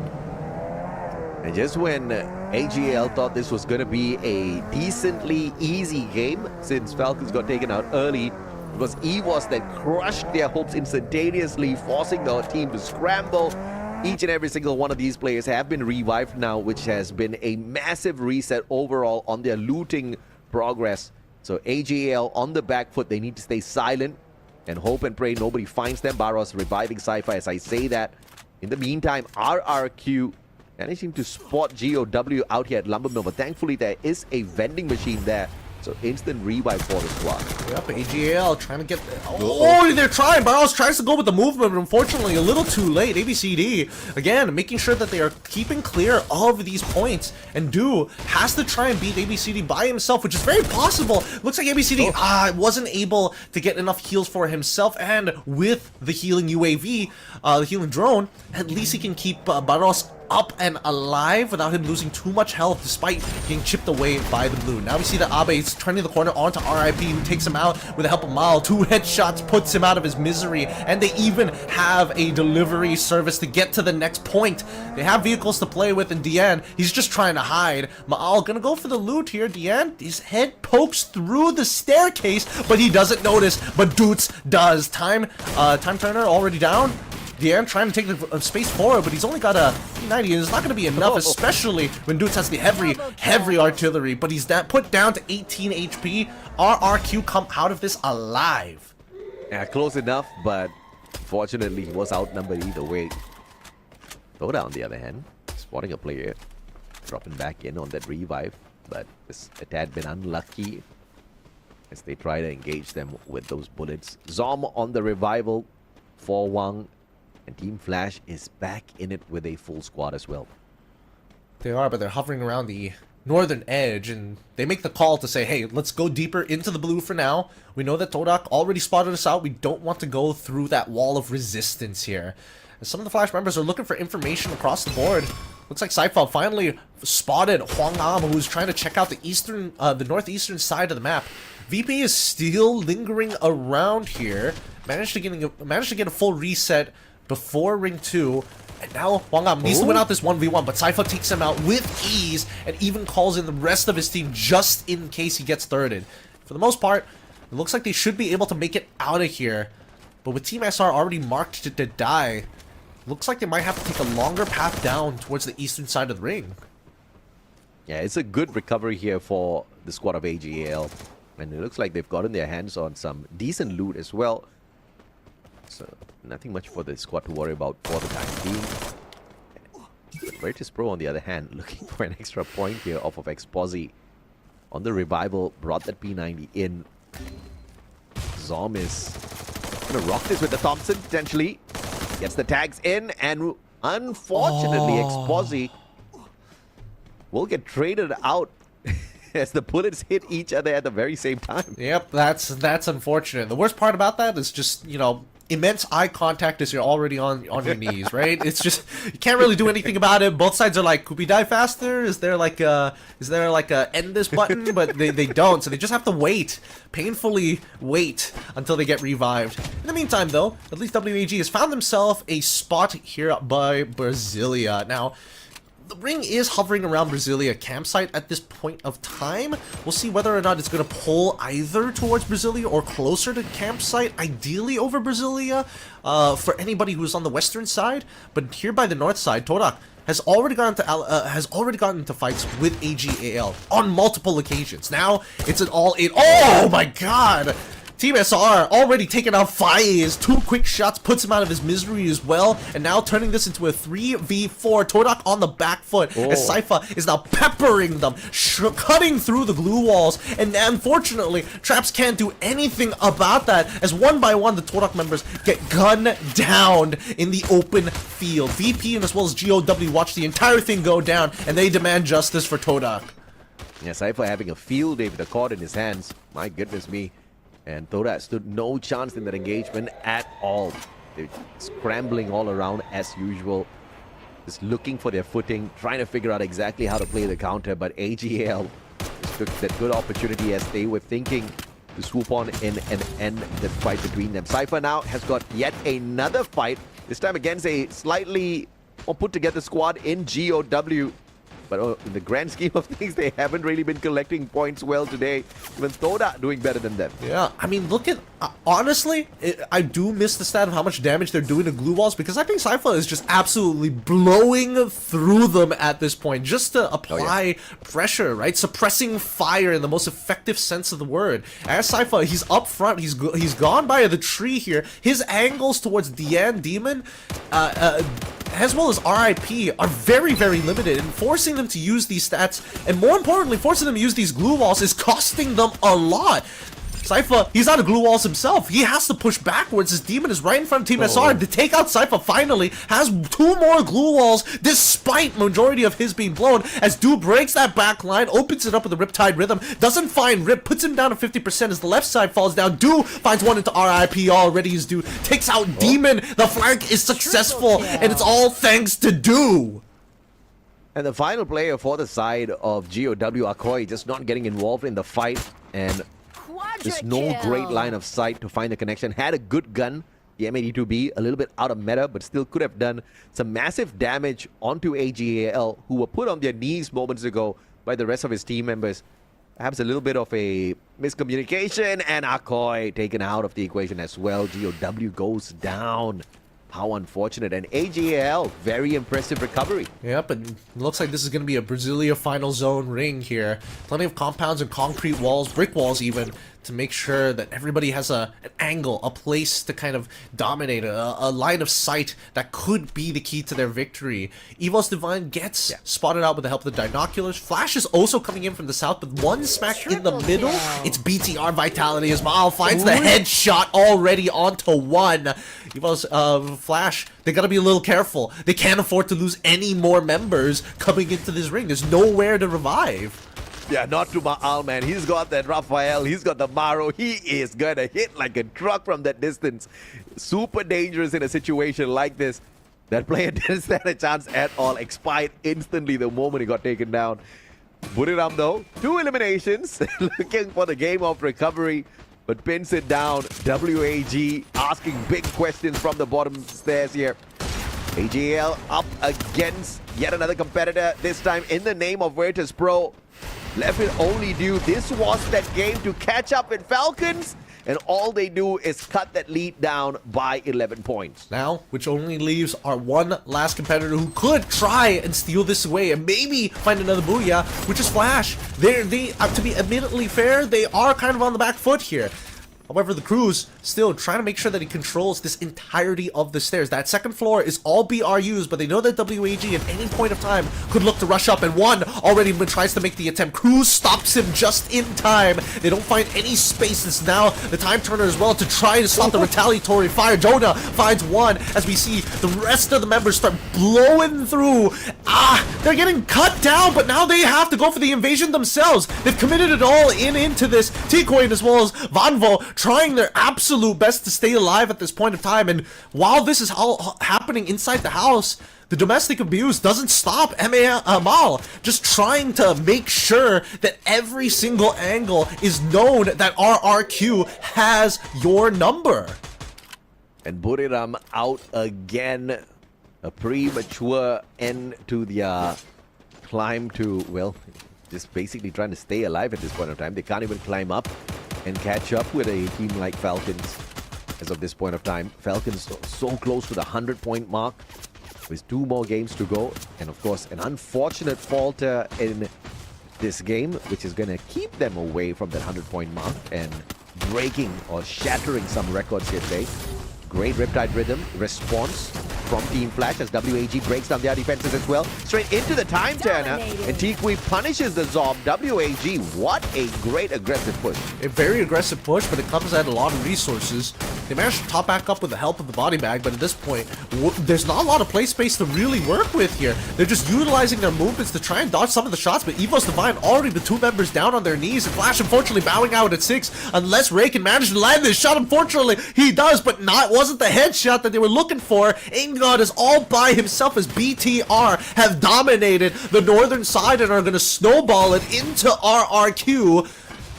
And just when AGL thought this was going to be a decently easy game, since Falcons got taken out early, it was EVOS that crushed their hopes instantaneously, forcing the team to scramble. Each and every single one of these players have been revived now, which has been a massive reset overall on their looting progress. So AGL on the back foot, they need to stay silent and hope and pray nobody finds them. Barros reviving Sci-Fi as I say that. In the meantime, RRQ managing to spot GOW out here at Lumbermill, but thankfully there is a vending machine there. So instant revive for the squad. Yep, AGL trying to get... Oh, they're trying. Barros tries to go with the movement, but unfortunately a little too late. ABCD, again, making sure that they are keeping clear of these points. And Do has to try and beat ABCD by himself, which is very possible. Looks like ABCD wasn't able to get enough heals for himself. And with the healing UAV, the healing drone, at least he can keep Barros up and alive without him losing too much health despite getting chipped away by the blue. Now we see that Abe is turning the corner onto RIP, who takes him out with the help of Mal. 2 headshots puts him out of his misery, and they even have a delivery service to get to the next point. They have vehicles to play with, and Dian, he's just trying to hide. Maal gonna go for the loot here. Dian, his head pokes through the staircase, but he doesn't notice, but Doots does. Time Turner already down. Dian trying to take the space forward, but he's only got a 90, and it's not going to be enough, especially when Doots has the heavy artillery, but he's put down to 18 HP. RRQ come out of this alive. Yeah, close enough, but fortunately he was outnumbered either way. Thoda, on the other hand, spotting a player, dropping back in on that revive, but it's a tad bit unlucky as they try to engage them with those bullets. Zom on the revival for Wang. And Team Flash is back in it with a full squad as well. They are, but they're hovering around the northern edge, and they make the call to say, hey, let's go deeper into the blue for now. We know that Todak already spotted us out. We don't want to go through that wall of resistance here. And some of the Flash members are looking for information across the board. Looks like Saifa finally spotted Huang Am, who's trying to check out the northeastern side of the map. VP is still lingering around here. Managed to get a full reset before Ring 2, and now Huang Am needs to win out this 1v1, but Saifa takes him out with ease, and even calls in the rest of his team just in case he gets thirded. For the most part, it looks like they should be able to make it out of here, but with Team SR already marked to die, looks like they might have to take a longer path down towards the eastern side of the ring. Yeah, it's a good recovery here for the squad of AGL, and it looks like they've gotten their hands on some decent loot as well. So nothing much for the squad to worry about for the time being. But Veritas Pro, on the other hand, looking for an extra point here off of Exposi. On the revival, brought that P90 in. Zom is gonna rock this with the Thompson, potentially. Gets the tags in, and unfortunately, Exposi will get traded out as the bullets hit each other at the very same time. Yep, that's unfortunate. The worst part about that is just, you know, immense eye contact as you're already on your knees, right? It's just, you can't really do anything about it. Both sides are like, could we die faster? Is there like a end this button? But they don't, so they just have to wait, painfully wait until they get revived. In the meantime, though, at least WAG has found themselves a spot here by Brasilia. Now, the ring is hovering around Brasilia campsite at this point of time. We'll see whether or not it's going to pull either towards Brasilia or closer to campsite, ideally over Brasilia, for anybody who's on the western side. But here by the north side, Todak has already gotten into fights with AGAL on multiple occasions. Now it's an all-in. Oh my god! Team SR already taken out Faiz. 2 quick shots puts him out of his misery as well. And now turning this into a 3v4. Todak on the back foot as Saifa is now peppering them, cutting through the glue walls. And unfortunately, Traps can't do anything about that as one by one the Todak members get gunned down in the open field. VP and as well as GOW watch the entire thing go down, and they demand justice for Todak. Yeah, Saifa having a field day with the cord in his hands. My goodness me. And Thoda stood no chance in that engagement at all. They're scrambling all around as usual. Just looking for their footing, trying to figure out exactly how to play the counter. But AGL took that good opportunity as they were thinking to swoop on in and end the fight between them. Saifa now has got yet another fight, this time against a slightly more put together squad in GOW. But in the grand scheme of things, they haven't really been collecting points well today. Even Thoda doing better than them. Yeah, I mean, look at... honestly, I do miss the stat of how much damage they're doing to glue walls, because I think Saifa is just absolutely blowing through them at this point, just to apply pressure, right? Suppressing fire in the most effective sense of the word. As Saifa, he's up front, he's gone by the tree here. His angles towards Dian Demon, as well as RIP, are very, very limited, and forcing forcing them to use these stats, and more importantly, forcing them to use these glue walls is costing them a lot. Sypha, he's out of glue walls himself. He has to push backwards. His demon is right in front of Team SR. To take out Sypha finally has 2 more glue walls despite majority of his being blown. As Du breaks that back line, opens it up with a Riptide Rhythm, doesn't find Rip, puts him down to 50% as the left side falls down. Du finds one into RIP already as Du takes out Demon. The flank is successful, and it's all thanks to Du. And the final player for the side of GOW, Akoi, just not getting involved in the fight, and there's no great line of sight to find the connection. Had a good gun, the M82B, a little bit out of meta, but still could have done some massive damage onto AGAL, who were put on their knees moments ago by the rest of his team members. Perhaps a little bit of a miscommunication, and Akoi taken out of the equation as well. GOW goes down. How unfortunate. And AGAL, very impressive recovery. Yep, and it looks like this is going to be a Brasilia final zone ring here. Plenty of compounds and concrete walls, brick walls even, to make sure that everybody has an angle, a place to kind of dominate, a line of sight that could be the key to their victory. Evos Divine gets spotted out with the help of the Dinoculars. Flash is also coming in from the south, but one smack in the middle. It's BTR Vitality as Mal finds the headshot already onto one. Evos Flash, they gotta be a little careful. They can't afford to lose any more members coming into this ring. There's nowhere to revive. Yeah, not to Ma'al, man. He's got that Raphael. He's got the Maro. He is going to hit like a truck from that distance. Super dangerous in a situation like this. That player didn't stand a chance at all. Expired instantly the moment he got taken down. Buriram, though, 2 eliminations. Looking for the game of recovery, but pins it down. WAG asking big questions from the bottom stairs here. AGL up against yet another competitor, this time in the name of Virtus Pro. Left it only due. This was that game to catch up with Falcons, and all they do is cut that lead down by 11 points. Now, which only leaves our one last competitor who could try and steal this away and maybe find another booyah, which is Flash. They to be admittedly fair, they are kind of on the back foot here. However, the crew's still trying to make sure that he controls this entirety of the stairs. That second floor is all BRUs, but they know that WAG at any point of time could look to rush up, and one already tries to make the attempt. Cruz stops him just in time. They don't find any space. It's now the time turner as well to try to stop the retaliatory fire. Jonah finds one as we see the rest of the members start blowing through. They're getting cut down, but now they have to go for the invasion themselves. They've committed it all into this. T-Coin as well as Vanvo trying their absolute best to stay alive at this point of time, and while this is all happening inside the house, the domestic abuse doesn't stop Mal just trying to make sure that every single angle is known that RRQ has your number. And Buriram out again. A premature end to the climb to, well, just basically trying to stay alive at this point of time. They can't even climb up and catch up with a team like Falcons as of this point of time. Falcons so close to the 100-point mark with 2 more games to go. And of course, an unfortunate falter in this game, which is going to keep them away from that 100-point mark and breaking or shattering some records here today. Great Riptide Rhythm response from Team Flash as WAG breaks down their defenses as well. Straight into the time turner, and T-Kui punishes the Zob. WAG, what a great aggressive push. A very aggressive push, but it comes at a lot of resources. They managed to top back up with the help of the body bag, but at this point, there's not a lot of play space to really work with here. They're just utilizing their movements to try and dodge some of the shots, but Evos Divine already the 2 members down on their knees, and Flash unfortunately bowing out at 6, unless Ray can manage to land this shot. Unfortunately, he does, but wasn't the headshot that they were looking for. God is all by himself as BTR have dominated the northern side and are going to snowball it into RRQ.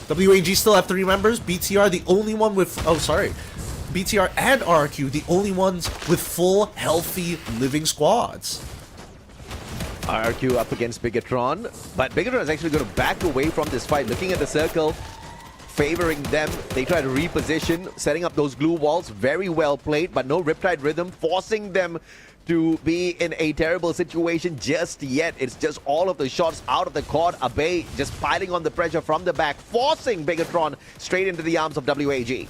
WAG still have 3 members. BTR the only one with... BTR and RRQ the only ones with full, healthy, living squads. RRQ up against Bigatron, but Bigatron is actually going to back away from this fight. Looking at the circle, favoring them. They try to reposition, setting up those glue walls. Very well played, but no Riptide Rhythm, forcing them to be in a terrible situation just yet. It's just all of the shots out of the court. Abe just piling on the pressure from the back, forcing Bigatron straight into the arms of WAG.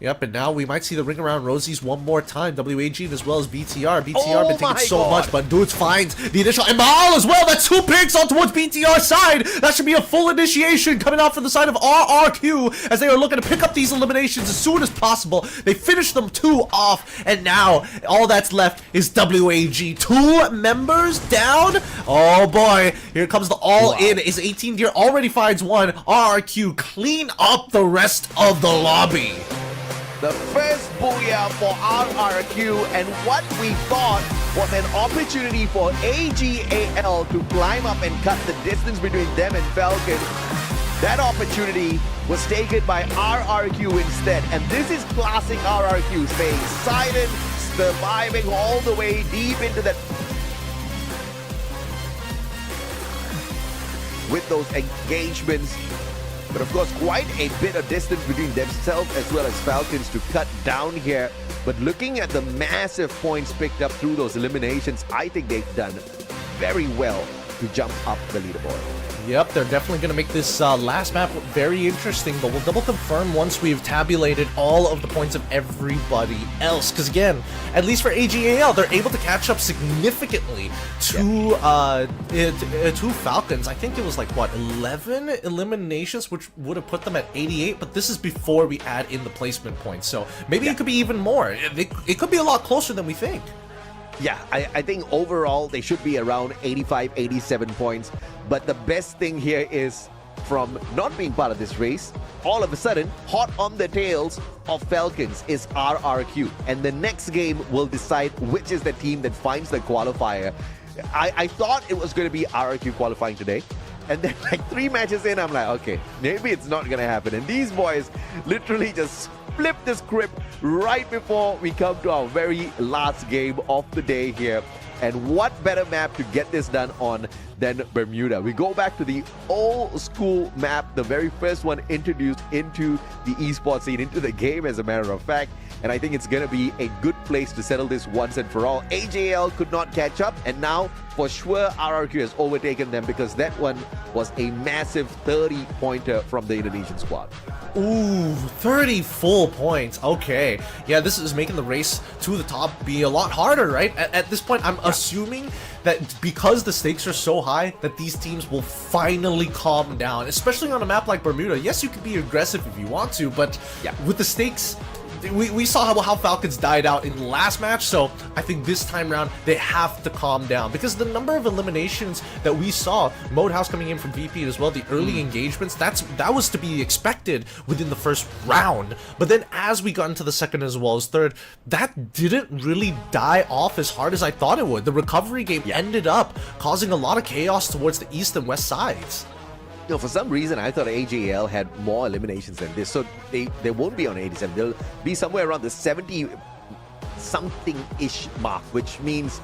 Yep, and now we might see the ring around Rosies one more time. WAG as well as BTR. BTR Oh been taking my so God. much, but Dudes finds the initial. And Mahal as well. That's 2 picks on towards BTR side. That should be a full initiation coming out from the side of RRQ as they are looking to pick up these eliminations as soon as possible. They finish them 2 off, and now all that's left is WAG. 2 members down. Oh boy, here comes the all-in. Is 18 Gear already finds one. RRQ clean up the rest of the lobby. The first booyah for RRQ, and what we thought was an opportunity for AGAL to climb up and cut the distance between them and Falcon. That opportunity was taken by RRQ instead, and this is classic RRQ, staying silent, surviving all the way deep into that with those engagements. But of course, quite a bit of distance between themselves as well as Falcons to cut down here. But looking at the massive points picked up through those eliminations, I think they've done very well to jump up the leaderboard. Yep, they're definitely going to make this last map very interesting, but we'll double confirm once we've tabulated all of the points of everybody else. Because again, at least for AGAL, they're able to catch up significantly to Falcons. I think it was like, what, 11 eliminations, which would have put them at 88, but this is before we add in the placement points. So maybe it could be even more. It could be a lot closer than we think. Yeah, I think overall they should be around 85, 87 points. But the best thing here is, from not being part of this race, all of a sudden, hot on the tails of Falcons is RRQ. And the next game will decide which is the team that finds the qualifier. I thought it was going to be RRQ qualifying today. And then like 3 matches in, I'm like, okay, maybe it's not going to happen. And these boys literally just flip the script right before we come to our very last game of the day here. And what better map to get this done on than Bermuda? We go back to the old school map, the very first one introduced into the esports scene, into the game as a matter of fact. And I think it's going to be a good place to settle this once and for all. AJL could not catch up, and now for sure RRQ has overtaken them because that one was a massive 30-pointer from the Indonesian squad. Ooh, 30 full points. Okay. Yeah, this is making the race to the top be a lot harder, right? At this point, I'm assuming that because the stakes are so high, that these teams will finally calm down, especially on a map like Bermuda. Yes, you can be aggressive if you want to, but with the stakes, we saw how Falcons died out in the last match, so I think this time around they have to calm down because the number of eliminations that we saw, Modehouse coming in from VP as well, the early engagements, that was to be expected within the first round. But then as we got into the second as well as third, that didn't really die off as hard as I thought it would. The recovery game ended up causing a lot of chaos towards the east and west sides. You know, for some reason, I thought AJL had more eliminations than this. So they won't be on 87. They'll be somewhere around the 70-something-ish mark, which means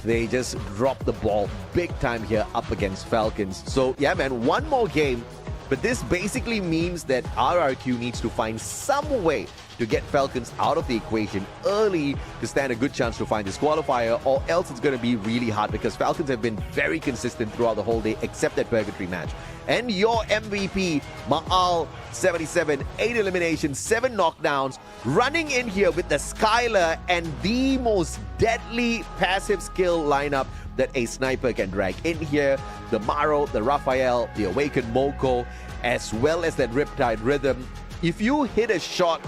they just dropped the ball big time here up against Falcons. So, yeah, man, one more game. But this basically means that RRQ needs to find some way to get Falcons out of the equation early to stand a good chance to find this qualifier, or else it's going to be really hard because Falcons have been very consistent throughout the whole day except that purgatory match. And your MVP, Maal 77, 8 eliminations, 7 knockdowns, running in here with the Skylar and the most deadly passive skill lineup that a sniper can drag in here. The Maro, the Raphael, the Awakened Moko, as well as that Riptide Rhythm. If you hit a shot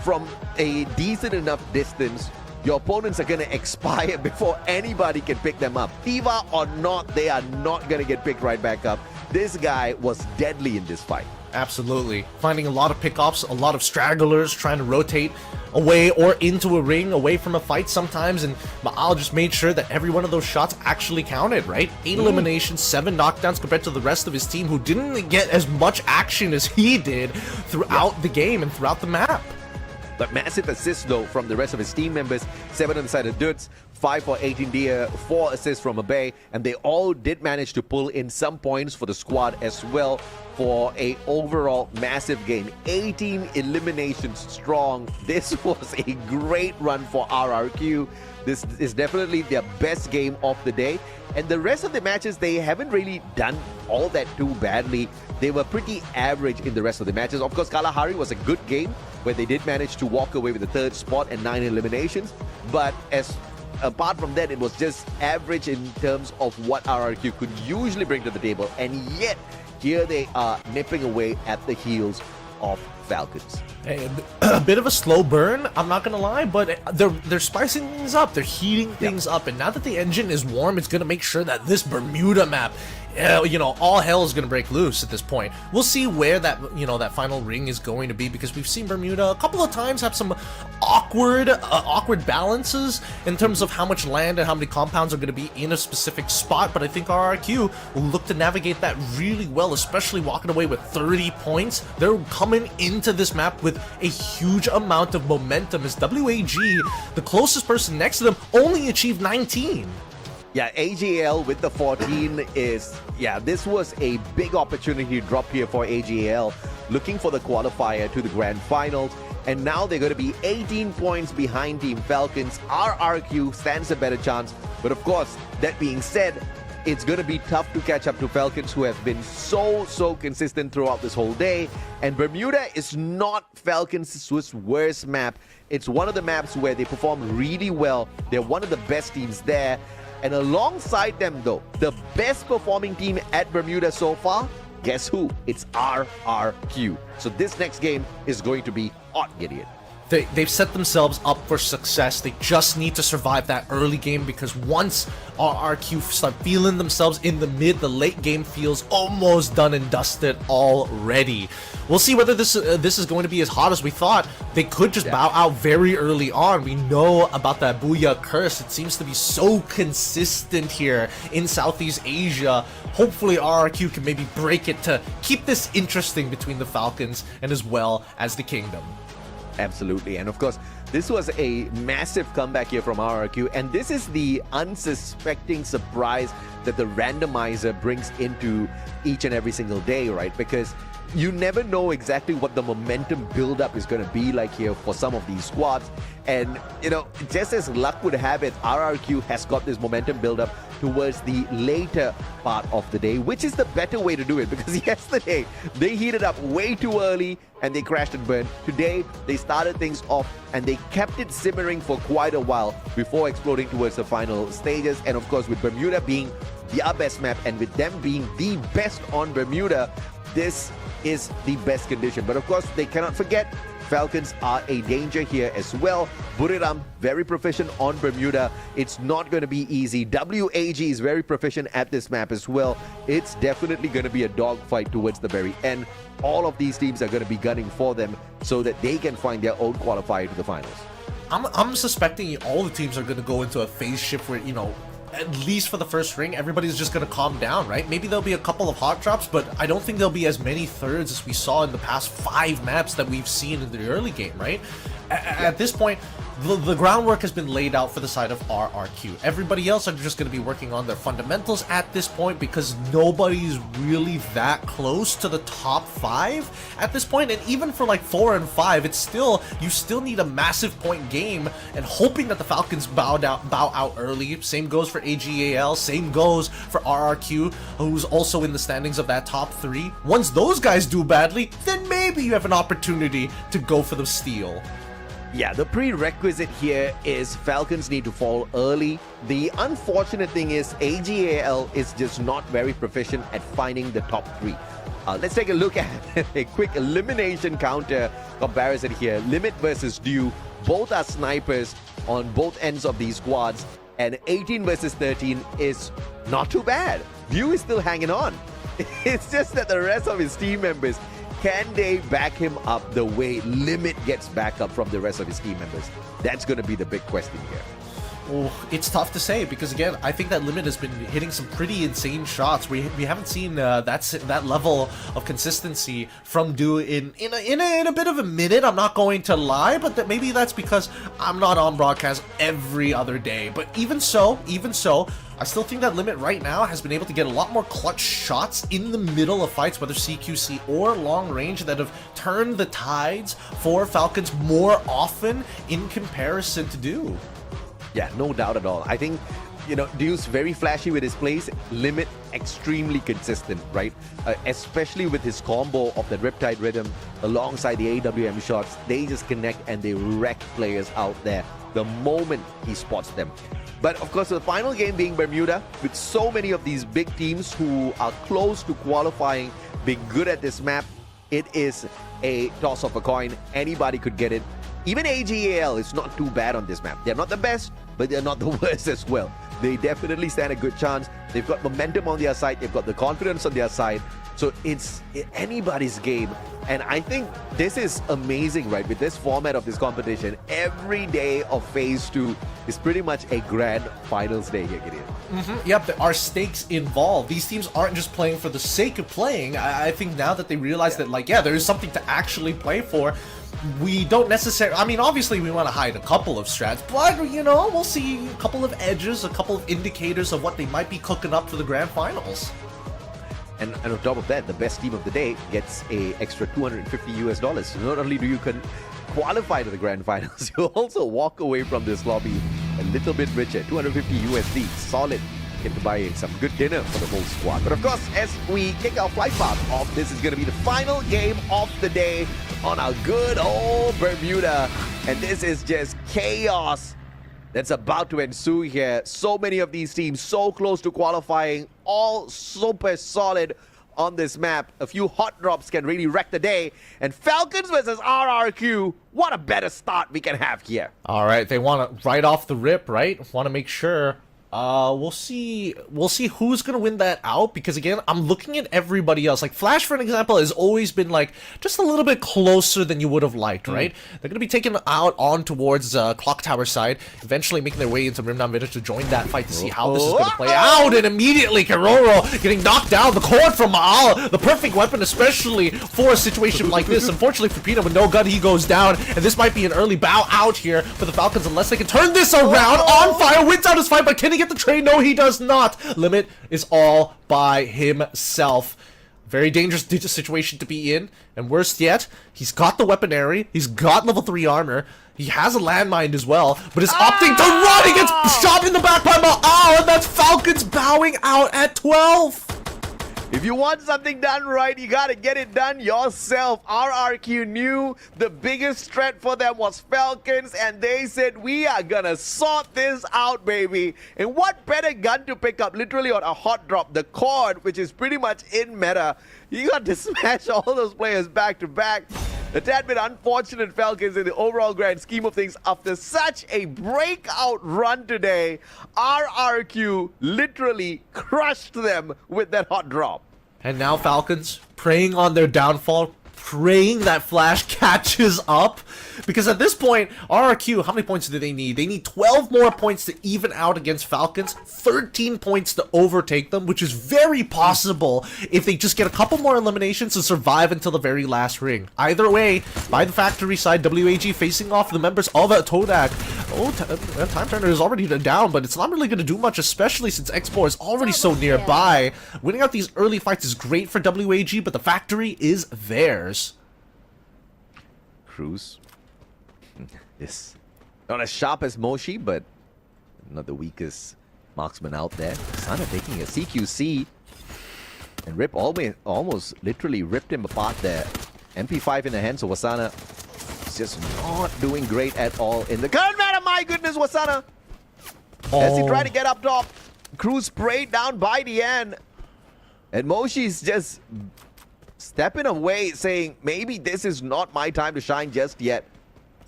from a decent enough distance, your opponents are going to expire before anybody can pick them up. Diva or not, they are not going to get picked right back up. This guy was deadly in this fight. Absolutely. Finding a lot of pickoffs, a lot of stragglers trying to rotate away or into a ring, away from a fight sometimes, and Maal just made sure that every one of those shots actually counted, right? 8 eliminations, 7 knockdowns compared to the rest of his team who didn't get as much action as he did throughout the game and throughout the map. But massive assists, though, from the rest of his team members. 7 on the side of Dudes, 5 for 18 Deer, 4 assists from Abe, and they all did manage to pull in some points for the squad as well. for a overall massive game. 18 eliminations strong. This was a great run for RRQ. This is definitely their best game of the day. And the rest of the matches, they haven't really done all that too badly. They were pretty average in the rest of the matches. Of course, Kalahari was a good game where they did manage to walk away with the third spot and 9 eliminations. But apart from that, it was just average in terms of what RRQ could usually bring to the table. And yet, here they are nipping away at the heels of Falcons. Hey, a bit of a slow burn, I'm not gonna lie, but they're spicing things up, they're heating things up, and now that the engine is warm, it's gonna make sure that this Bermuda map, all hell is gonna break loose at this point. We'll see where that that final ring is going to be, because we've seen Bermuda a couple of times have some awkward balances in terms of how much land and how many compounds are going to be in a specific spot, but I think RRQ will look to navigate that really well, especially walking away with 30 points. They're coming into this map with a huge amount of momentum, as WAG, the closest person next to them, only achieved 19. Yeah, AGL with the 14 is, this was a big opportunity to drop here for AGL, looking for the qualifier to the grand finals. And now they're going to be 18 points behind Team Falcons. RRQ stands a better chance. But of course, that being said, it's going to be tough to catch up to Falcons, who have been so consistent throughout this whole day. And Bermuda is not Falcons' worst map. It's one of the maps where they perform really well. They're one of the best teams there. And alongside them, though, the best performing team at Bermuda so far, guess who? It's RRQ. So this next game is going to be hot, Gideon. They've set themselves up for success. They just need to survive that early game, because once RRQ start feeling themselves in the late game feels almost done and dusted already. We'll see whether this is going to be as hot as we thought. They could just bow out very early on. We know about that Booyah curse. It seems to be so consistent here in Southeast Asia. Hopefully RRQ can maybe break it to keep this interesting between the Falcons and as well as the Kingdom. Absolutely. And of course, this was a massive comeback here from RRQ, and this is the unsuspecting surprise that the randomizer brings into each and every single day, right? Because you never know exactly what the momentum build-up is going to be like here for some of these squads. And, just as luck would have it, RRQ has got this momentum build-up towards the later part of the day, which is the better way to do it, because yesterday they heated up way too early and they crashed and burned. Today, they started things off and they kept it simmering for quite a while before exploding towards the final stages. And of course, with Bermuda being their best map and with them being the best on Bermuda, this is the best condition. But of course, they cannot forget, Falcons are a danger here as well. Buriram, very proficient on Bermuda. It's not going to be easy. WAG is very proficient at this map as well. It's definitely going to be a dogfight towards the very end. All of these teams are going to be gunning for them so that they can find their own qualifier to the finals. I'm suspecting all the teams are going to go into a phase shift where, at least for the first ring, everybody's just going to calm down, right? Maybe there'll be a couple of hot drops, but I don't think there'll be as many thirds as we saw in the past 5 maps that we've seen in the early game, right? At this point, the groundwork has been laid out for the side of RRQ. Everybody else are just going to be working on their fundamentals at this point, because nobody's really that close to the top 5 at this point. And even for like 4 and 5, you still need a massive point game, and hoping that the Falcons bow out early. Same goes for AGAL, same goes for RRQ, who's also in the standings of that top 3. Once those guys do badly, then maybe you have an opportunity to go for the steal. Yeah, the prerequisite here is Falcons need to fall early. The unfortunate thing is AGAL is just not very proficient at finding the top 3. Let's take a look at a quick elimination counter comparison here. Limit versus Dew. Both are snipers on both ends of these squads. And 18 versus 13 is not too bad. Dew is still hanging on. It's just that the rest of his team members, can they back him up the way Limit gets back up from the rest of his team members? That's going to be the big question here. Oh, it's tough to say because again, I think that Limit has been hitting some pretty insane shots. We haven't seen that level of consistency from Do in a bit of a minute. I'm not going to lie, but maybe that's because I'm not on broadcast every other day. But even so, I still think that Limit right now has been able to get a lot more clutch shots in the middle of fights, whether CQC or long range, that have turned the tides for Falcons more often in comparison to Do. Yeah, no doubt at all. I think, Deuce very flashy with his plays, Limit extremely consistent, right? Especially with his combo of the Riptide Rhythm alongside the AWM shots. They just connect and they wreck players out there the moment he spots them. But of course, the final game being Bermuda, with so many of these big teams who are close to qualifying, being good at this map, it is a toss of a coin. Anybody could get it. Even AGAL is not too bad on this map. They're not the best, but they're not the worst as well. They definitely stand a good chance. They've got momentum on their side. They've got the confidence on their side. So it's anybody's game. And I think this is amazing, right? With this format of this competition, every day of Phase 2 is pretty much a grand finals day here, Gideon. Yep, there are stakes involved. These teams aren't just playing for the sake of playing. I think now that they realize that, there is something to actually play for, we don't necessarily... I mean, obviously we want to hide a couple of strats, but, we'll see a couple of edges, a couple of indicators of what they might be cooking up for the grand finals. And on top of that, the best team of the day gets a extra $250. So not only do you qualify to the grand finals, you also walk away from this lobby a little bit richer. 250 USD, solid. Get to buy some good dinner for the whole squad. But of course, as we kick our flight path off, this is going to be the final game of the day on our good old Bermuda. And this is just chaos that's about to ensue here. So many of these teams so close to qualifying, all super solid on this map. A few hot drops can really wreck the day. And Falcons versus RRQ, what a better start we can have here. All right, they want to right off the rip, right? Want to make sure. We'll see who's gonna win that out, because again, I'm looking at everybody else. Like Flash, for an example, has always been just a little bit closer than you would have liked, right? They're gonna be taken out on towards Clock Tower side, eventually making their way into Rimnam Village to join that fight to see how this is gonna play out. And immediately Karoro getting knocked down. The cord from Maal, the perfect weapon, especially for a situation like this. Unfortunately for Pina, with no gun, he goes down, and this might be an early bow out here for the Falcons unless they can turn this around. On fire, wins out his fight, but can he get the trade? No, he does not. Limit is all by himself. Very dangerous situation to be in. And worst yet, he's got the weaponry. He's got level 3 armor. He has a landmine as well, but is opting to run. He gets shot in the back by Maal, and that's Falcons bowing out at 12. If you want something done right, you gotta get it done yourself. RRQ knew the biggest threat for them was Falcons, and they said, we are gonna sort this out, baby. And what better gun to pick up literally on a hot drop? The cord, which is pretty much in meta. You got to smash all those players back to back. A tad bit unfortunate Falcons in the overall grand scheme of things. After such a breakout run today, RRQ literally crushed them with that hot drop. And now Falcons preying on their downfall, praying that Flash catches up. Because at this point, RRQ, how many points do they need? They need 12 more points to even out against Falcons, 13 points to overtake them, which is very possible if they just get a couple more eliminations to survive until the very last ring. Either way, by the factory side, WAG facing off the members of Todak. Oh, Time Turner is already down, but it's not really going to do much, especially since X4 is already so nearby. Winning out these early fights is great for WAG, but the factory is theirs. Cruz is not as sharp as Moshi, but not the weakest marksman out there. Sana taking a CQC, and Rip almost literally ripped him apart there. MP5 in the hands of Wasana. He's just not doing great at all in the current matter. My goodness, Wasana! As he tried to get up top, Cruz sprayed down by the end, and Moshi's just stepping away, saying, maybe this is not my time to shine just yet.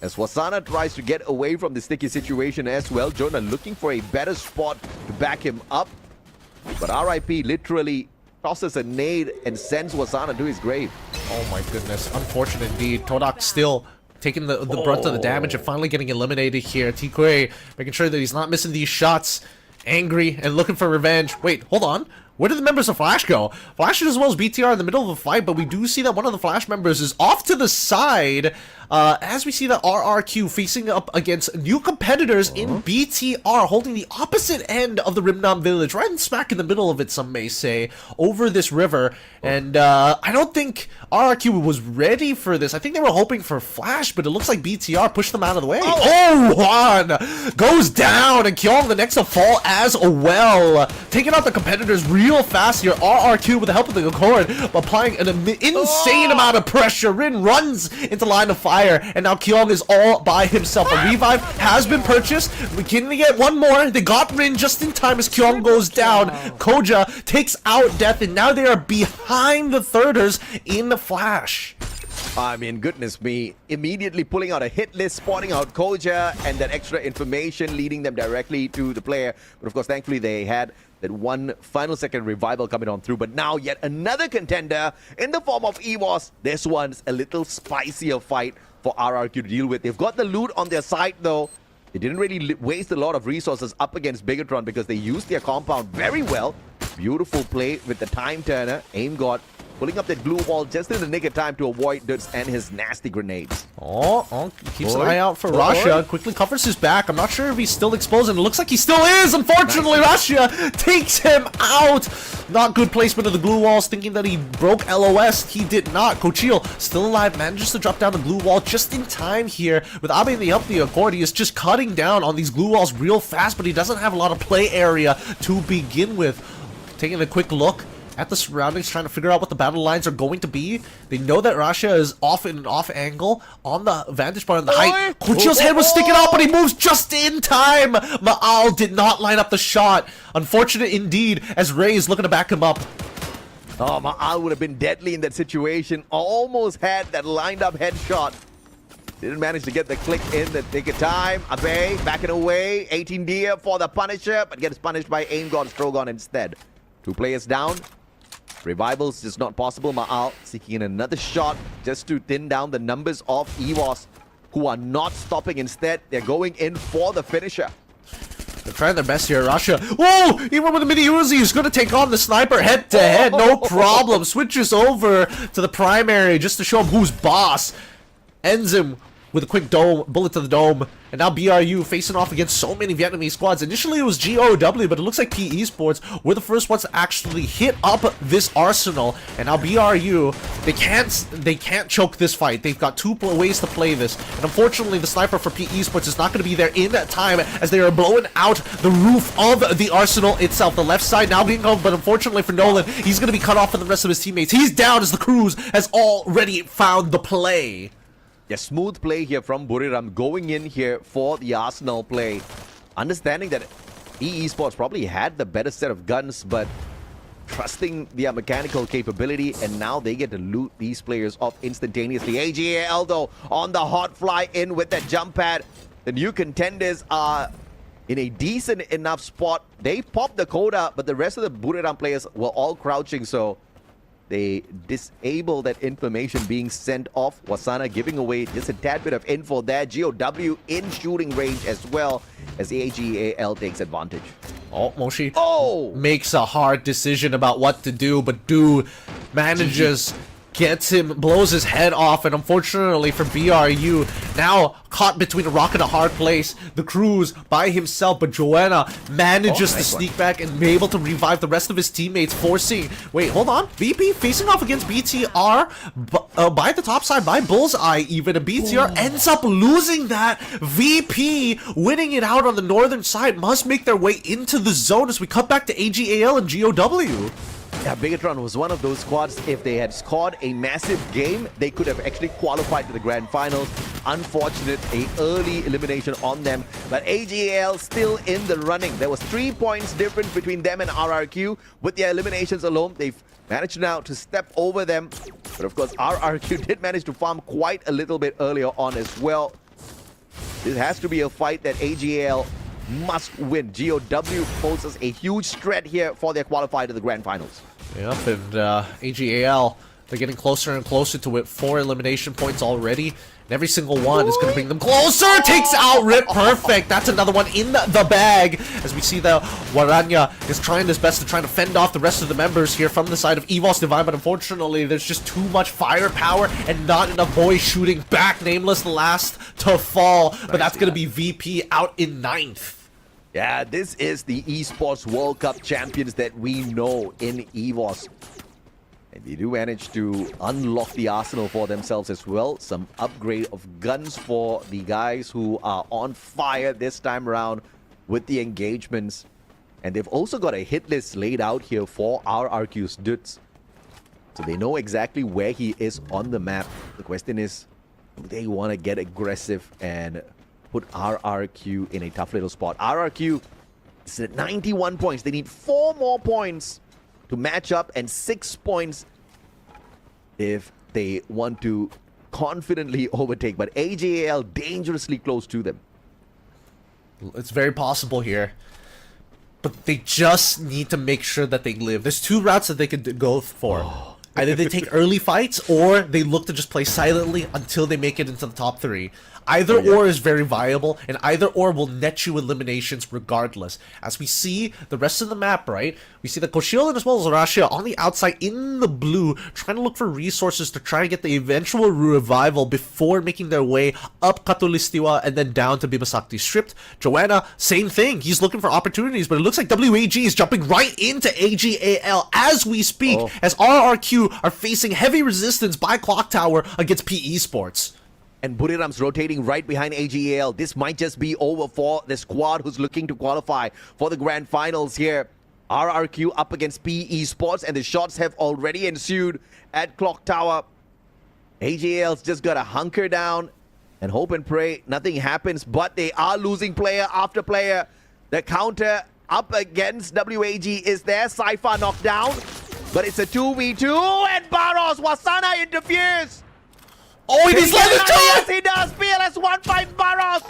As Wasana tries to get away from the sticky situation as well. Jonah looking for a better spot to back him up. But RIP literally tosses a nade and sends Wasana to his grave. Oh my goodness. Unfortunate indeed. Todak still taking the brunt of the damage and finally getting eliminated here. T-Quay making sure that he's not missing these shots. Angry and looking for revenge. Wait, hold on. Where did the members of Flash go? Flash as well as BTR in the middle of a fight, but we do see that one of the Flash members is off to the side. As we see that RRQ facing up against new competitors in BTR, holding the opposite end of the Rimnam village, right in smack in the middle of it, some may say, over this river. And I don't think RRQ was ready for this. I think they were hoping for Flash, but it looks like BTR pushed them out of the way. Oh, Juan goes down, and Kyong the next to fall as well. Taking out the competitors real fast here. RRQ with the help of the Accord, applying an insane amount of pressure. Rin runs into line of fire. And now Kyong is all by himself. A revive has been purchased. We can get one more. They got Rin just in time as Kyong goes down. Koja takes out Death, and now they are behind the thirders in the Flash. I mean, goodness me. Immediately pulling out a hit list, spotting out Koja, and that extra information leading them directly to the player. But of course, thankfully, they had that one final second revival coming on through. But now yet another contender in the form of EWOS. This one's a little spicier fight for RRQ to deal with. They've got the loot on their side, though. They didn't really waste a lot of resources up against Bigatron because they used their compound very well. Beautiful play with the time turner. Aim God pulling up that glue wall just in the nick of time to avoid Duts and his nasty grenades. Keeps an eye out for Russia. Quickly covers his back. I'm not sure if he's still exposed, and it looks like he still is. Unfortunately, Russia takes him out. Not good placement of the glue walls, thinking that he broke LOS. He did not. Cochil, still alive, manages to drop down the glue wall just in time here. With Abe in the help of the Accord, he is just cutting down on these glue walls real fast, but he doesn't have a lot of play area to begin with. Taking a quick look at the surroundings, trying to figure out what the battle lines are going to be. They know that Russia is off in an off angle on the vantage point on the height. Kuchil's head was sticking out, but he moves just in time. Maal did not line up the shot. Unfortunate indeed, as Ray is looking to back him up. Oh, Maal would have been deadly in that situation. Almost had that lined up headshot. Didn't manage to get the click in the nick of time. Abe backing away. 18 Dia for the Punisher, but gets punished by Aim God Strogon instead. 2 players down. Revivals just not possible. Maal seeking another shot just to thin down the numbers of EWOS, who are not stopping. Instead, they're going in for the finisher. They're trying their best here. Russia, whoa! Even with the mini Uzi, he's going to take on the sniper head to head. No problem. Switches over to the primary just to show him who's boss. Ends him with a quick bullet to the dome. And now BRU facing off against so many Vietnamese squads. Initially it was GOW, but it looks like PE Sports were the first ones to actually hit up this arsenal. And now BRU, they can't choke this fight. They've got 2 ways to play this. And unfortunately, the sniper for PE Sports is not going to be there in that time as they are blowing out the roof of the arsenal itself. The left side now being held, but unfortunately for Nolan, he's going to be cut off from the rest of his teammates. He's down as the Cruise has already found the play. Yeah, smooth play here from Buriram, going in here for the Arsenal play. Understanding that EE Sports probably had the better set of guns, but trusting their mechanical capability, and now they get to loot these players off instantaneously. AGAL though on the hot fly in with that jump pad. The new contenders are in a decent enough spot. They popped the Coda, but the rest of the Buriram players were all crouching, so they disable that information being sent off. Wasana giving away just a tad bit of info there. GOW in shooting range as well as AGAL takes advantage. Moshi makes a hard decision about what to do, but dude manages, gets him, blows his head off, and unfortunately for BRU, now caught between a rock and a hard place. The Cruise by himself, but Joanna manages to sneak back and be able to revive the rest of his teammates, forcing... Wait, hold on. VP facing off against BTR by the top side, by Bullseye even, and BTR ends up losing that. VP winning it out on the northern side, must make their way into the zone as we cut back to AGAL and GOW. Yeah, Bigatron was one of those squads. If they had scored a massive game, they could have actually qualified to the grand finals. Unfortunate, a early elimination on them. But AGAL still in the running. There was 3 points difference between them and RRQ. With their eliminations alone, they've managed now to step over them. But of course, RRQ did manage to farm quite a little bit earlier on as well. This has to be a fight that AGAL must win. GOW poses a huge threat here for their qualifier to the grand finals. Yep, and AGAL, they're getting closer and closer to it. 4 elimination points already. every single one is going to bring them closer. Takes out Rip. Perfect. That's another one in the bag. As we see the Waranya is trying his best to try to fend off the rest of the members here from the side of EVOS Divine, but unfortunately there's just too much firepower and not enough boys shooting back. Nameless the last to fall, but that's going to be VP out in 9th. Yeah, this is the Esports World Cup champions that we know in EVOS. And they do manage to unlock the arsenal for themselves as well. Some upgrade of guns for the guys who are on fire this time around with the engagements. And they've also got a hit list laid out here for RRQ's dudes. So they know exactly where he is on the map. The question is, do they want to get aggressive and put RRQ in a tough little spot? RRQ is at 91 points. They need 4 more points to match up and 6 points if they want to confidently overtake. But AJAL dangerously close to them. It's very possible here. But they just need to make sure that they live. There's 2 routes that they could go for. Either they take early fights or they look to just play silently until they make it into the top 3. Either or is very viable, and either or will net you eliminations regardless. As we see the rest of the map, right? We see the Koshilin as well as Russia on the outside in the blue, trying to look for resources to try and get the eventual revival before making their way up Katulistiwa and then down to Bimasakti Stripped. Joanna, same thing. He's looking for opportunities, but it looks like WAG is jumping right into AGAL as we speak, as RRQ are facing heavy resistance by Clock Tower against PE Sports. And Buriram's rotating right behind AGAL. This might just be over for the squad who's looking to qualify for the grand finals here. RRQ up against PE Sports, and the shots have already ensued at Clock Tower. AGAL's just got to hunker down and hope and pray nothing happens, but they are losing player after player. The counter up against WAG is there. Saifa knocked down, but it's a 2v2, and Barros Wasana interferes. Oh, he's letting it go! Yes, he does. PLS 1 fight Barros.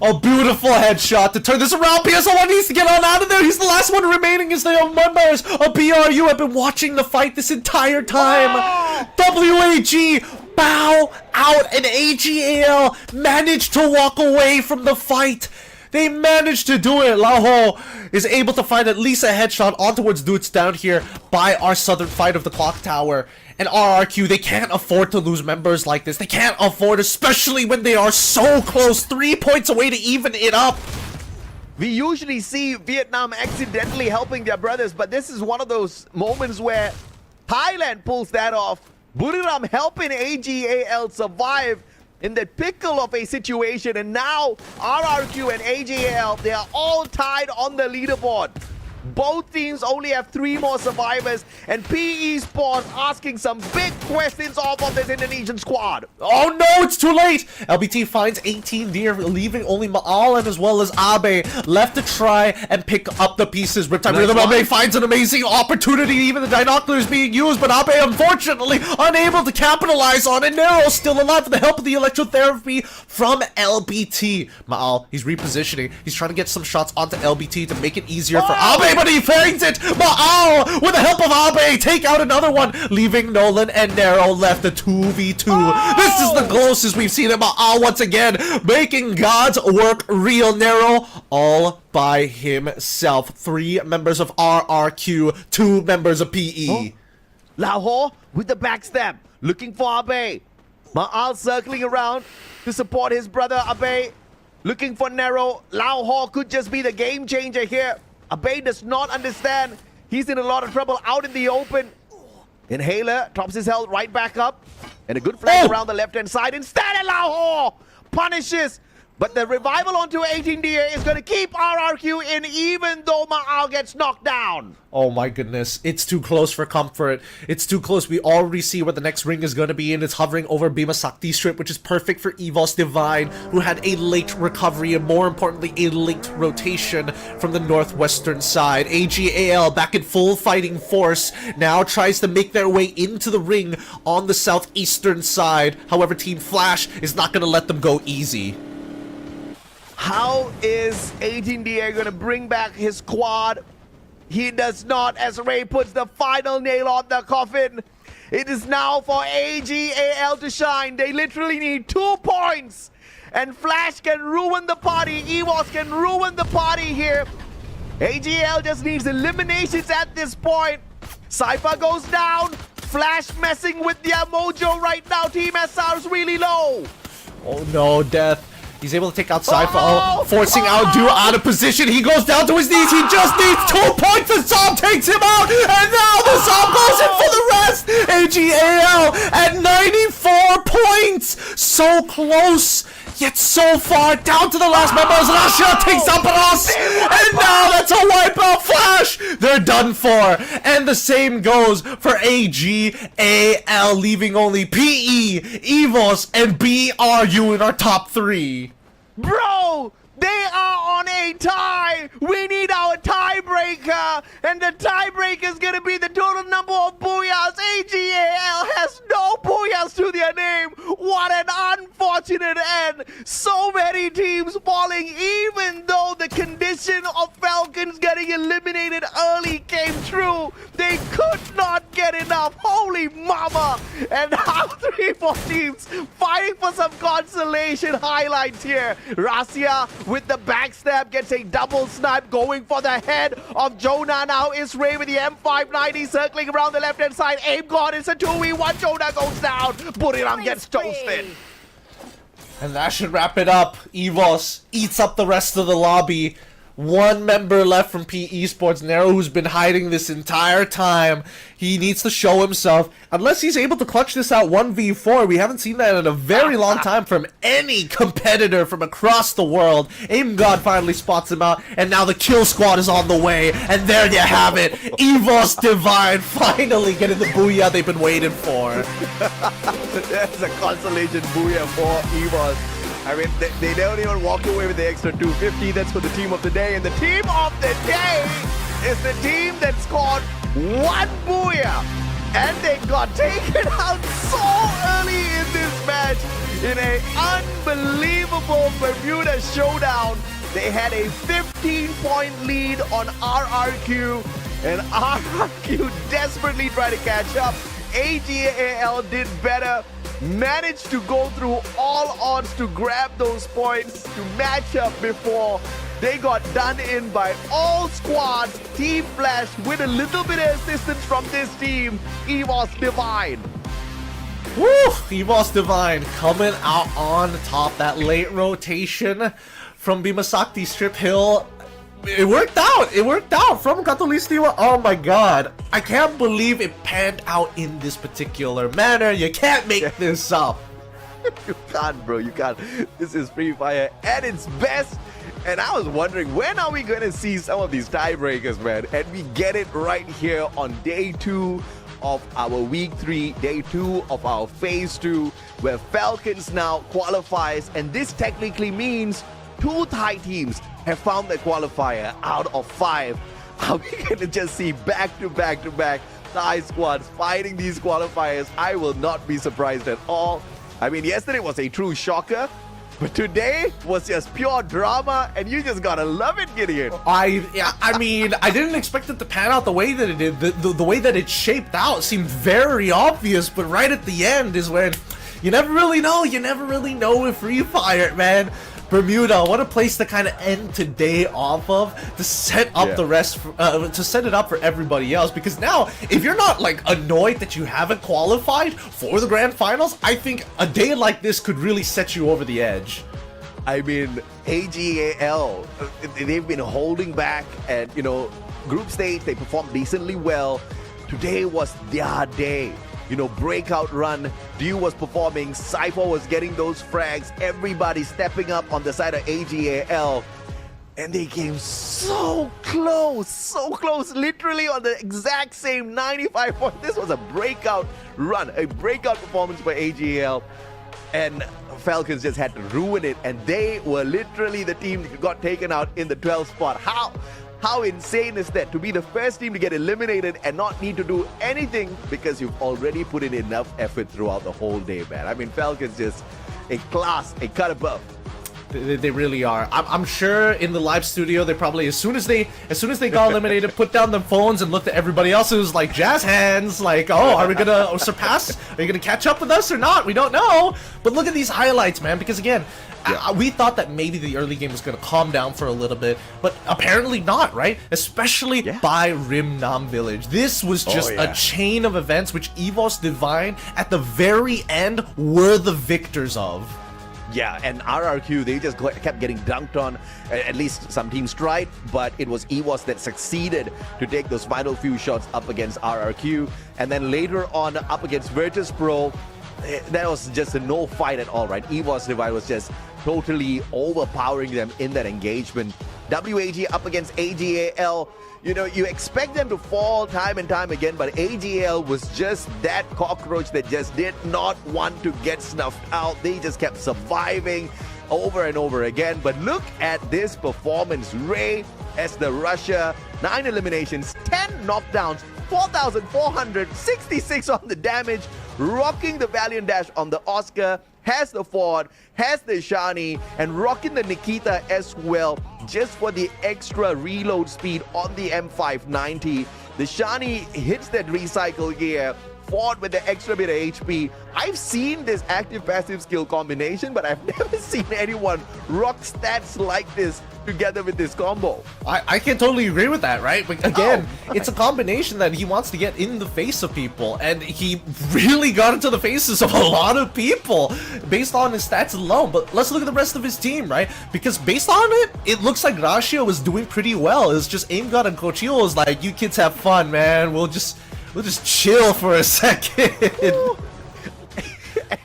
A beautiful headshot to turn this around. PSL1 needs to get on out of there. He's the last one remaining as the members of BRU have been watching the fight this entire time. WAG bow out, and AGAL managed to walk away from the fight. They managed to do it. Laho is able to find at least a headshot on towards dudes down here by our southern fight of the Clock Tower. And RRQ, they can't afford to lose members like this. They can't afford, especially when they are so close, 3 points away to even it up. We usually see Vietnam accidentally helping their brothers, but this is one of those moments where Thailand pulls that off. Buriram helping AGAL survive in the pickle of a situation, and now RRQ and AGAL, they are all tied on the leaderboard. Both teams only have 3 more survivors, and PE Sports asking some big questions off of this Indonesian squad. Oh no, it's too late! LBT finds 18 deer, leaving only Ma'alan as well as Abe left to try and pick up the pieces. Riptime Rhythm Abe finds an amazing opportunity, even the binoculars being used, but Abe unfortunately unable to capitalize on it. Nero still alive with the help of the electrotherapy from LBT. Ma'al, he's repositioning. He's trying to get some shots onto LBT to make it easier for Abe, but he fangs it! Ma'al, with the help of Abe, take out another one, leaving Nolan and Nero left a 2v2. This is the closest we've seen of Ma'al once again, making God's work real. Nero all by himself. 3 members of RRQ, 2 members of PE. Lahore with the backstab, looking for Abe. Ma'al circling around to support his brother Abe, looking for Nero. Lahore could just be the game changer here. Abe does not understand. He's in a lot of trouble out in the open. Inhaler tops his health right back up. And a good flank around the left-hand side. Instead, Lahore punishes. But the revival onto 18 deer is going to keep RRQ in, even though Ma'al gets knocked down. Oh my goodness, it's too close for comfort. It's too close. We already see where the next ring is going to be, and it's hovering over Bima Sakti Strip, which is perfect for EVOS Divine, who had a late recovery and more importantly, a late rotation from the northwestern side. AGAL back in full fighting force now tries to make their way into the ring on the southeastern side. However, Team Flash is not going to let them go easy. How is 18DA going to bring back his squad? He does not, as Ray puts the final nail on the coffin. It is now for AGAL to shine. They literally need 2 points. And Flash can ruin the party. EVOS can ruin the party here. AGAL just needs eliminations at this point. Cypher goes down. Flash messing with their mojo right now. Team SR is really low. Oh no, Death. He's able to take out Cypher, forcing out Duo out of position. He goes down to his knees. He just needs 2 points. The Zom takes him out. And now the Zom goes in for the rest. AGAL at 94 points. So close, yet so far. Down to the last member. Russia takes out Paros. And now that's a wipeout. Flash. They're done for. And the same goes for AGAL, leaving only PE, EVOS, and BRU in our top 3. Bro, they are on a tie. We need our tiebreaker. And the tiebreaker is going to be the total number of booyahs. AGAL has no booyahs to their name. What an unfortunate end. So many teams falling, even though the condition of Falcons getting eliminated early came true. They could not get enough. Holy mama. And now 3 more teams fighting for some consolation highlights here. Rasia with the backstab gets a double snipe, going for the head of Jonah. Now is Ray with the M590 circling around the left hand side. Aim God, it's a 2v1. Jonah goes down. Buriram gets toasted. And that should wrap it up. EVOS eats up the rest of the lobby. 1 member left from PE Sports, Nero, who's been hiding this entire time. He needs to show himself. Unless he's able to clutch this out 1v4. We haven't seen that in a very long time from any competitor from across the world. Aim God finally spots him out, and now the kill squad is on the way. And there you have it. EVOS Divine finally getting the booyah they've been waiting for. That's a consolation booyah for EVOS. I mean, they don't even walk away with the extra 250. That's for the team of the day. And the team of the day is the team that scored 1 booyah. And they got taken out so early in this match in an unbelievable Bermuda showdown. They had a 15-point lead on RRQ. And RRQ desperately tried to catch up. AGAL did better. Managed to go through all odds to grab those points to match up before they got done in by all squads. Team Flash with a little bit of assistance from this team. EVOS Divine. Woo! EVOS Divine coming out on top. That late rotation from Bimasakti Strip Hill. It worked out. It worked out from Katulistiwa. Oh my god. I can't believe it panned out in this particular manner. You can't make this up. You can't, bro. You can't. This is Free Fire at its best. And I was wondering, when are we going to see some of these tiebreakers, man? And we get it right here on day 2 of our week 3, day 2 of our phase 2, where Falcons now qualifies. And this technically means 2 Thai teams have found their qualifier out of 5. Are we going to just see back-to-back Thai squads fighting these qualifiers? I will not be surprised at all. I mean, yesterday was a true shocker, but today was just pure drama, and you just gotta love it, Gideon. I mean, I didn't expect it to pan out the way that it did. The way that it shaped out seemed very obvious, but right at the end is when you never really know. You never really know with Free Fire, man. Bermuda, what a place to kind of end today off of, to set up the rest, to set it up for everybody else. Because now, if you're not like annoyed that you haven't qualified for the grand finals, I think a day like this could really set you over the edge. I mean, AGAL, they've been holding back, and you know, group stage, they performed decently well. Today was their day. You know, breakout run. Dew was performing. Cypher was getting those frags. Everybody stepping up on the side of AGAL. And they came so close, literally on the exact same 95 points. This was a breakout run, a breakout performance by AGAL. And Falcons just had to ruin it. And they were literally the team that got taken out in the 12th spot. How insane is that? To be the first team to get eliminated and not need to do anything because you've already put in enough effort throughout the whole day, man. I mean, Falcons just a class, a cut above. They really are. I'm sure in the live studio they probably as soon as they got eliminated, put down their phones and looked at everybody else who's like jazz hands, like, oh, are we gonna surpass? Are you gonna catch up with us or not? We don't know. But look at these highlights, man. Because again, we thought that maybe the early game was gonna calm down for a little bit, but apparently not, right? Especially by Rim Nam Village. This was just a chain of events which EVOS Divine at the very end were the victors of. Yeah, and RRQ, they just kept getting dunked on. At least some teams tried, but it was EVOS that succeeded to take those final few shots up against RRQ. And then later on, up against Virtus Pro, that was just a no fight at all, right? EVOS Divine was just totally overpowering them in that engagement. WAG up against AGAL. You know, you expect them to fall time and time again, but AGL was just that cockroach that just did not want to get snuffed out. They just kept surviving over and over again. But look at this performance. Ray as the Russia, 9 eliminations, 10 knockdowns, 4,466 on the damage, rocking the Valiant Dash on the Oscar, has the Ford, has the Shani, and rocking the Nikita as well, just for the extra reload speed on the M590. The Shani hits that recycle gear, Ford with the extra bit of HP. I've seen this active-passive skill combination, but I've never seen anyone rock stats like this together with this combo. I can totally agree with that, right? But again, it's a combination that he wants to get in the face of people, and he really got into the faces of a lot of people based on his stats alone. But let's look at the rest of his team, right? Because based on it, it looks like Ratio was doing pretty well. It's just AimGod and Cochilo was like, you kids have fun, man. We'll just chill for a second.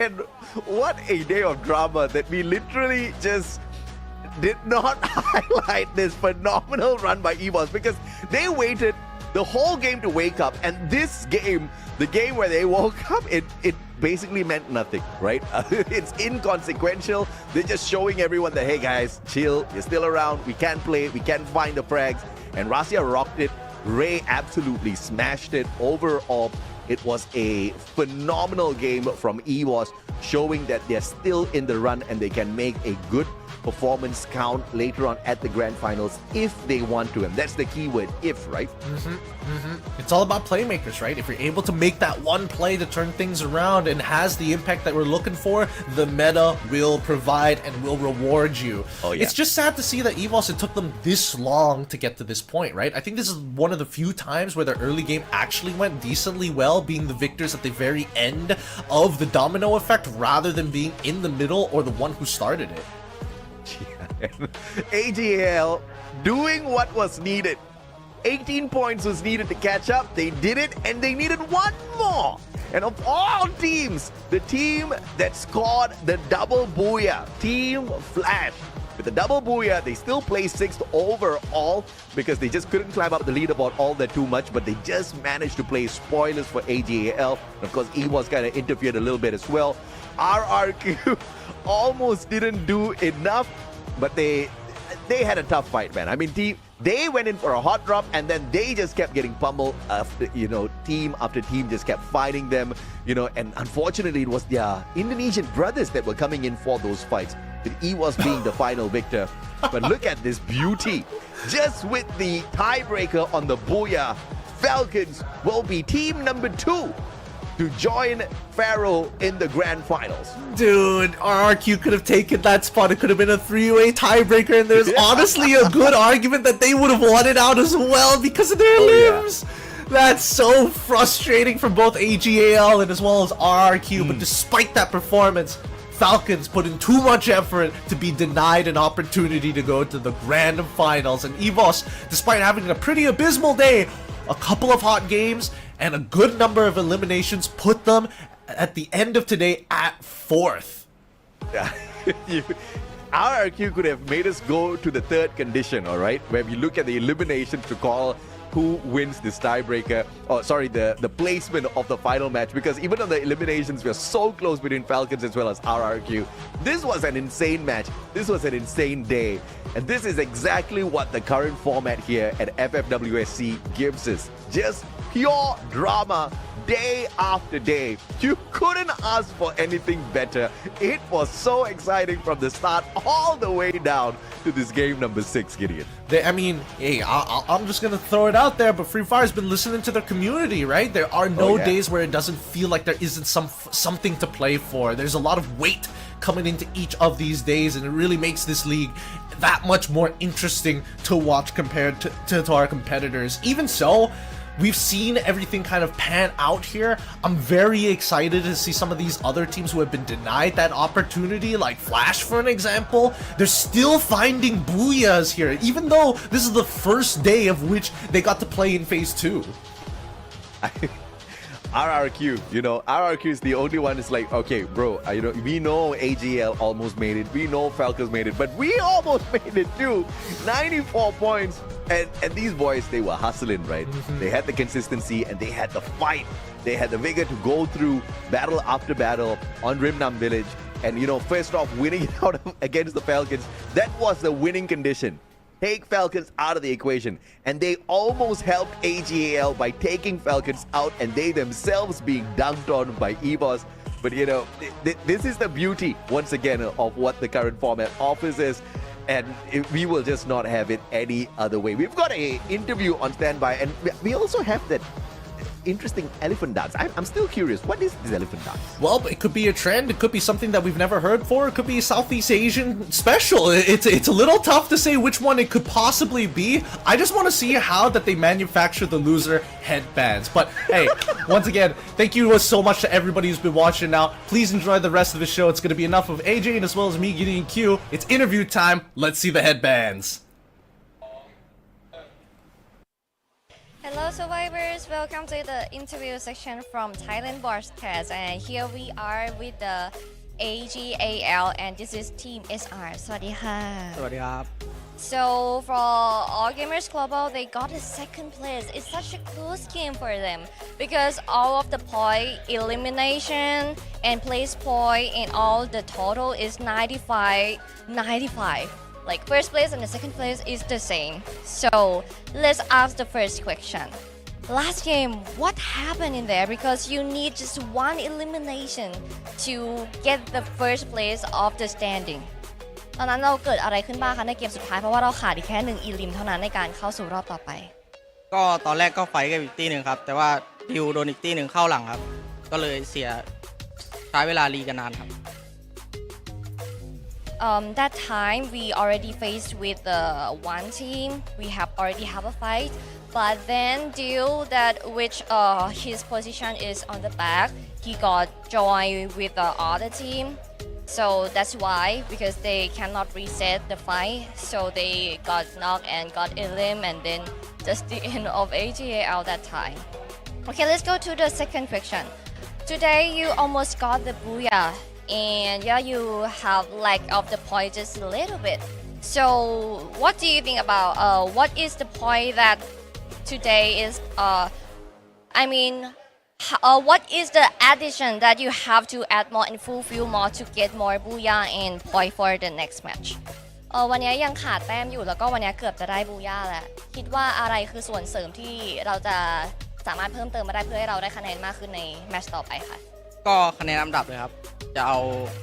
And what a day of drama that we literally just did not highlight this phenomenal run by EVOS, because they waited the whole game to wake up, and this game, the game where they woke up, it basically meant nothing, right? It's inconsequential. They're just showing everyone that, hey guys, chill, you're still around, we can play, we can find the frags, and Rasia rocked it. Ray absolutely smashed it. Overall, it was a phenomenal game from EVOS, showing that they're still in the run and they can make a good performance count later on at the grand finals if they want to. And that's the key word, if, right? It's all about playmakers, right? If you're able to make that one play to turn things around and has the impact that we're looking for, the meta will provide and will reward you. It's just sad to see that EVOS, it took them this long to get to this point, right? I think this is one of the few times where the early game actually went decently well, being the victors at the very end of the domino effect rather than being in the middle or the one who started it. AGL doing what was needed. 18 points was needed to catch up. They did it, and they needed one more. And of all teams, the team that scored the double booyah, Team Flash. With the double booyah, they still placed 6th overall because they just couldn't climb up the leaderboard all that too much, but they just managed to play spoilers for AGAL. And of course, EVOS kind of interfered a little bit as well. RRQ almost didn't do enough, but they had a tough fight, man. I mean, they went in for a hot drop, and then they just kept getting pummeled after, team after team just kept fighting them, and unfortunately it was their Indonesian brothers that were coming in for those fights, with EVOS being the final victor. But look at this beauty. Just with the tiebreaker on the Booyah, Falcons will be team number 2 to join Pharaoh in the grand finals. Dude, RRQ could have taken that spot. It could have been a 3-way tiebreaker, and there's honestly a good argument that they would have won it out as well because of their limbs. That's so frustrating for both AGAL and as well as RRQ, but despite that performance, Falcons put in too much effort to be denied an opportunity to go to the grand finals. And EVOS, despite having a pretty abysmal day, a couple of hot games, and a good number of eliminations, put them at the end of today at 4th. Yeah. RRQ could have made us go to the 3rd condition, all right? Where we look at the eliminations to call who wins this tiebreaker, or sorry, the placement of the final match, because even on the eliminations, we're so close between Falcons as well as RRQ. This was an insane match. This was an insane day. And this is exactly what the current format here at FFWS SEA gives us. Just pure drama. Day after day. You couldn't ask for anything better. It was so exciting from the start all the way down to this game number 6, Gideon. I mean, hey, I'm just gonna throw it out there, but Free Fire's been listening to their community, right? There are no days where it doesn't feel like there isn't something to play for. There's a lot of weight coming into each of these days, and it really makes this league that much more interesting to watch compared to our competitors. Even so, we've seen everything kind of pan out here. I'm very excited to see some of these other teams who have been denied that opportunity, like Flash for an example. They're still finding booyahs here, even though this is the first day of which they got to play in Phase 2. RRQ, RRQ is the only one that's like, okay, bro, we know AGL almost made it, we know Falcons made it, but we almost made it too. 94 points, and these boys, they were hustling, right? They had the consistency and they had the fight. They had the vigor to go through battle after battle on Rimnam Village, and first off, winning it out against the Falcons, that was the winning condition. Take Falcons out of the equation, and they almost helped AGAL by taking Falcons out and they themselves being dunked on by EVOS. But this is the beauty once again of what the current format offers us, and we will just not have it any other way. We've got an interview on standby, and we also have that interesting elephant dance. I'm still curious, what is this elephant dance? Well, it could be a trend, it could be something that we've never heard for, it could be a Southeast Asian special. It's a little tough to say which one it could possibly be. I just want to see how that they manufacture the loser headbands. But hey, once again, thank you so much to everybody who's been watching now. Please enjoy the rest of the show. It's going to be enough of AJ and as well as me, Gideon Q. It's interview time. Let's see the headbands. Hello survivors, welcome to the interview section from Thailand Broadcast, and here we are with the AGAL and this is Team SR. สวัสดีค่ะ สวัสดีครับ So for All Gamers Global, they got a second place. It's such a close game for them because all of the point elimination and place point and all the total is 95. Like first place and the second place is the same. So let's ask the first question. Last game, what happened in there? Because you need just one elimination to get the first place of the standing. ตอนนั้นเราเกิดอะไรขึ้นบ้างคะในเกมสุดท้ายเพราะว่าเราขาดอีกแค่1อีลิมเท่านั้นในการเข้าสู่รอบต่อไป ก็ตอนแรกก็ไฟกับอีกตีหนึ่งครับแต่ว่าดิวโดนอีกตีหนึ่งเข้าหลังครับก็เลยเสียใช้เวลารีกันนานครับ That time we already faced with one team. We already have a fight, but then due that which his position is on the back, he got joined with the other team. So that's why, because they cannot reset the fight, so they got knocked and got elim, and then just the end of AGAL that time. Okay, let's go to the second question. Today you almost got the booyah. And yeah, you have lack of the point just a little bit. So what do you think about what is the point that today is what is the addition that you have to add more and fulfill more to get more booyah and point for the next match? วันนี้ยังขาดแต้มอยู่แล้วก็วันนี้เกือบจะได้บูย่าแล้วคิดว่าอะไรคือส่วนเสริมที่เราจะสามารถเพิ่มเติมมาได้เพื่อให้เราได้คะแนนมากขึ้นในแมตช์ต่อไปค่ะก็คะแนนอันดับเลยครับจะเอา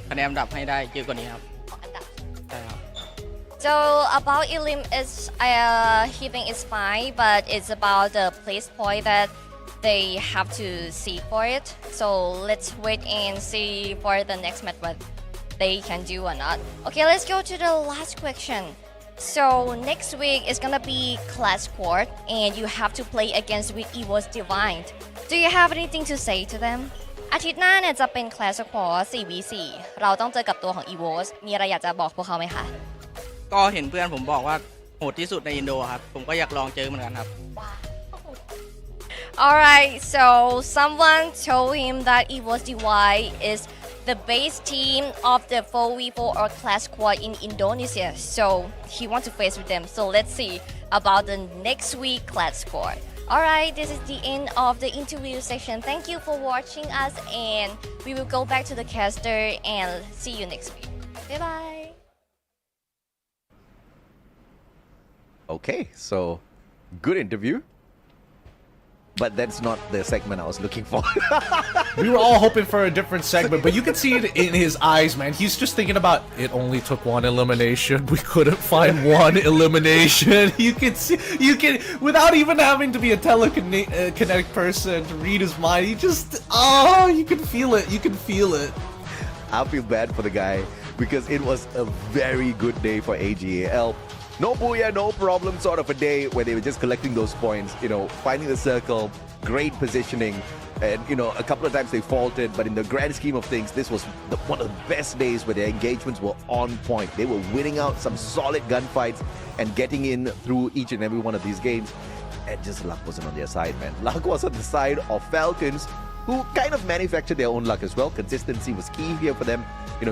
คะแนนอันดับให้ได้เยอะกว่านี้ครับอันดับใช่ครับ So about Elim is he think it's fine but it's about the place point that they have to see for it. So let's wait and see for the next match what they can do or not. Okay, let's go to the last question. So next week is gonna be class court and you have to play against with EVOS Divine. Do you have anything to say to them?อาทิตย์หน้าเนี่ยจะเป็นคลาสคอร์ 4v4 เราต้องเจอกับตัวของ EVOS มีอะไรอยากจะบอกพวกเขาไหมคะก็เห็นเพื่อนผมบอกว่าโหดที่สุดในอินโดครับผมก็อยากลองเจอเหมือนกันครับ Alright, so someone told him that EVOS DY is the base team of the 4v4 or class squad in Indonesia. So he wants to face with them. So let's see about the next week class squad. Alright, this is the end of the interview section. Thank you for watching us, and we will go back to the caster and see you next week. Bye bye. Okay, so good interview. But that's not the segment I was looking for. We were all hoping for a different segment, but you can see it in his eyes, man. He's just thinking about, it only took one elimination. We couldn't find one elimination. You can see, without even having to be a telekinetic person to read his mind, you can feel it. You can feel it. I feel bad for the guy because it was a very good day for AGAL. No booyah, no problem sort of a day where they were just collecting those points, finding the circle, great positioning, and, a couple of times they faltered, but in the grand scheme of things, this was one of the best days where their engagements were on point. They were winning out some solid gunfights and getting in through each and every one of these games, and just luck wasn't on their side, man. Luck was on the side of Falcons, who kind of manufactured their own luck as well. Consistency was key here for them,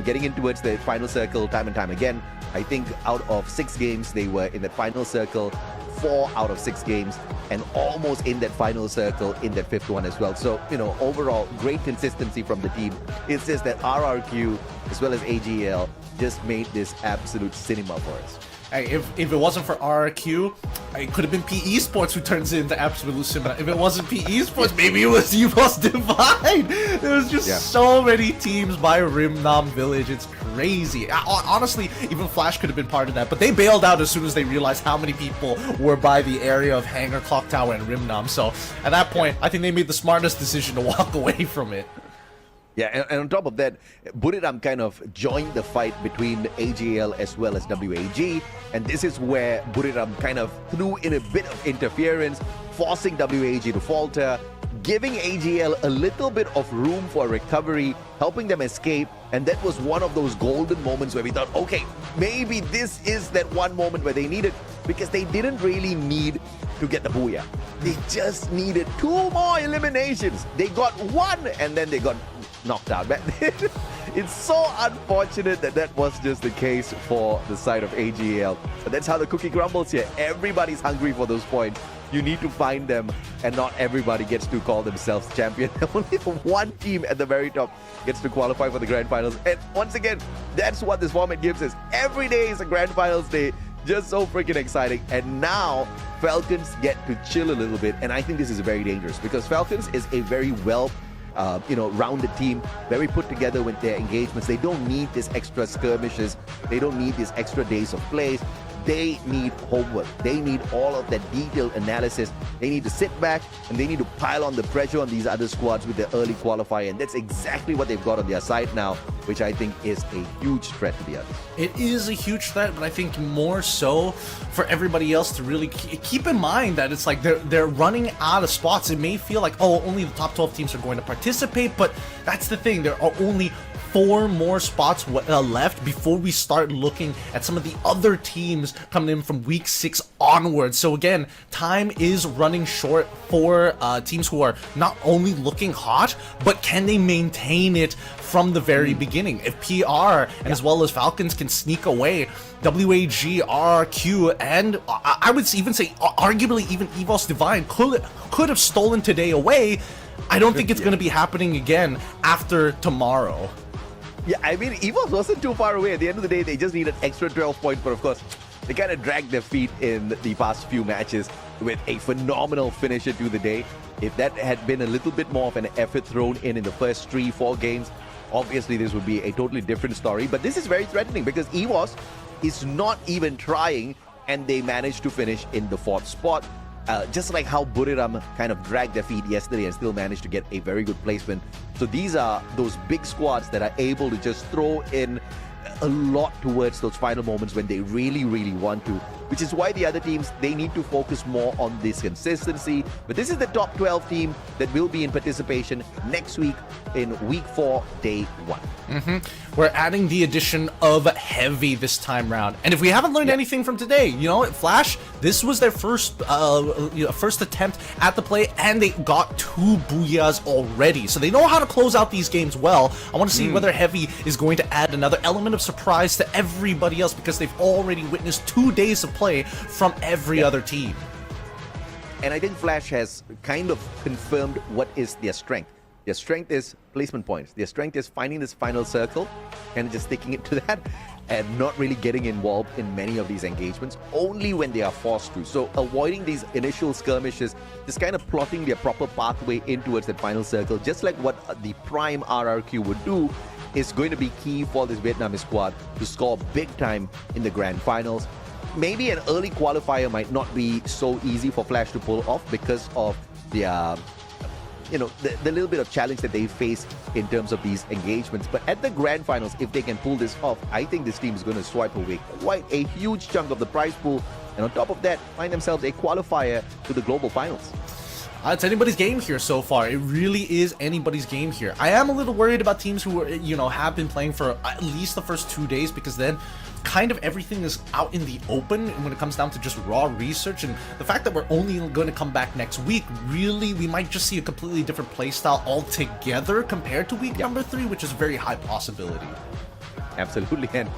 getting in towards the final circle time and time again. I think out of 6 games, they were in that final circle 4 out of 6 games, and almost in that final circle in that 5th one as well. So, overall, great consistency from the team. It's just that RRQ as well as AGL just made this absolute cinema for us. Hey, if it wasn't for RRQ, it could have been PE Sports who turns it into absolute cinema. If it wasn't PE Sports, maybe it was EVOS Divine. There was just so many teams by Rimnam Village. It's crazy. Honestly, even Flash could have been part of that, but they bailed out as soon as they realized how many people were by the area of Hangar, Clock Tower, and Rimnam. So at that point, I think they made the smartest decision to walk away from it. Yeah, and on top of that, Buriram kind of joined the fight between AGL as well as WAG, and this is where Buriram kind of threw in a bit of interference, forcing WAG to falter, giving AGL a little bit of room for recovery, helping them escape, and that was one of those golden moments where we thought, okay, maybe this is that one moment where they needed, because they didn't really need to get the booyah. They just needed 2 more eliminations. They got 1, and then they got knocked out. It's so unfortunate that that was just the case for the side of AGL. But that's how the cookie crumbles here. Everybody's hungry for those points. You need to find them, and not everybody gets to call themselves champion. Only one team at the very top gets to qualify for the grand finals. And once again, that's what this format gives us. Every day is a grand finals day. Just so freaking exciting. And now Falcons get to chill a little bit, and I think this is very dangerous because Falcons is a very rounded team, very put together with their engagements. They don't need this extra skirmishes. They don't need these extra days of plays. They need homework. They need all of that detailed analysis. They need to sit back and they need to pile on the pressure on these other squads with their early qualifier. And that's exactly what they've got on their side now, which I think is a huge threat to the others. It is a huge threat, but I think more so for everybody else to really keep in mind that it's like they're running out of spots. It may feel like, oh, only the top 12 teams are going to participate, but that's the thing. There are only 4 more spots left before we start looking at some of the other teams coming in from week 6 onwards. So again, time is running short for teams who are not only looking hot, but can they maintain it from the very beginning? If PR and as well as Falcons can sneak away, WAG, RRQ, and I would even say arguably even EVOS Divine could have stolen today away. I don't think it's going to be happening again after tomorrow. Yeah, I mean, EVOS wasn't too far away. At the end of the day, they just needed extra 12 points, but of course, they kind of dragged their feet in the past few matches with a phenomenal finisher to the day. If that had been a little bit more of an effort thrown in the first 3-4 games, obviously this would be a totally different story. But this is very threatening because EVOS is not even trying, and they managed to finish in the 4th spot. Just like how Buriram kind of dragged their feet yesterday and still managed to get a very good placement. So these are those big squads that are able to just throw in a lot towards those final moments when they really, really want to, which is why the other teams, they need to focus more on this consistency. But this is the top 12 team that will be in participation next week in week 4, day 1. We're adding the addition of Heavy this time round. And if we haven't learned anything from today, you know, Flash, this was their first first attempt at the play, and they got 2 booyahs already. So they know how to close out these games well. I want to see whether Heavy is going to add another element of surprise to everybody else, because they've already witnessed 2 days of play from every other team. And I think Flash has kind of confirmed what is their strength. Their strength is placement points. Their strength is finding this final circle and just sticking it to that, and not really getting involved in many of these engagements, only when they are forced to. So avoiding these initial skirmishes, just kind of plotting their proper pathway in towards that final circle, just like what the prime RRQ would do, is going to be key for this Vietnamese squad to score big time in the grand finals. Maybe an early qualifier might not be so easy for Flash to pull off because of their the little bit of challenge that they face in terms of these engagements. But at the grand finals, if they can pull this off, I think this team is going to swipe away quite a huge chunk of the prize pool, and on top of that, find themselves a qualifier to the global finals. It's anybody's game here so far. It really is anybody's game here. I am a little worried about teams who are, have been playing for at least the first 2 days, because then kind of everything is out in the open when it comes down to just raw research. And the fact that we're only going to come back next week, really, we might just see a completely different playstyle altogether compared to week number 3, which is a very high possibility. Absolutely. And,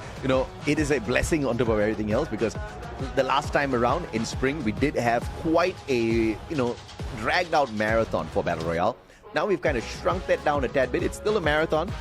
it is a blessing on top of everything else, because the last time around in spring, we did have quite a, dragged out marathon for Battle Royale. Now we've kind of shrunk that down a tad bit. It's still a marathon,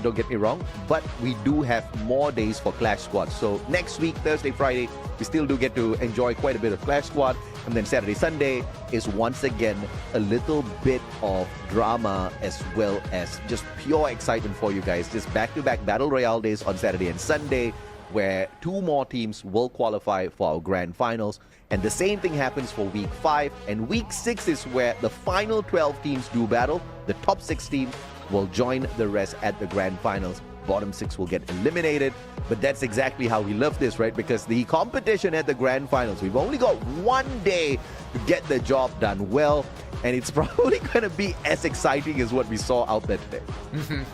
don't get me wrong, but we do have more days for Clash Squad. So next week, Thursday, Friday, we still do get to enjoy quite a bit of Clash Squad. And then Saturday, Sunday is once again a little bit of drama, as well as just pure excitement for you guys. Just back-to-back Battle Royale days on Saturday and Sunday, where 2 more teams will qualify for our grand finals. And the same thing happens for week 5, and week 6 is where the final 12 teams do battle. The top 6 teams will join the rest at the grand finals. Bottom 6 will get eliminated, but that's exactly how we love this, right? Because the competition at the grand finals, we've only got 1 day to get the job done well, and it's probably going to be as exciting as what we saw out there today.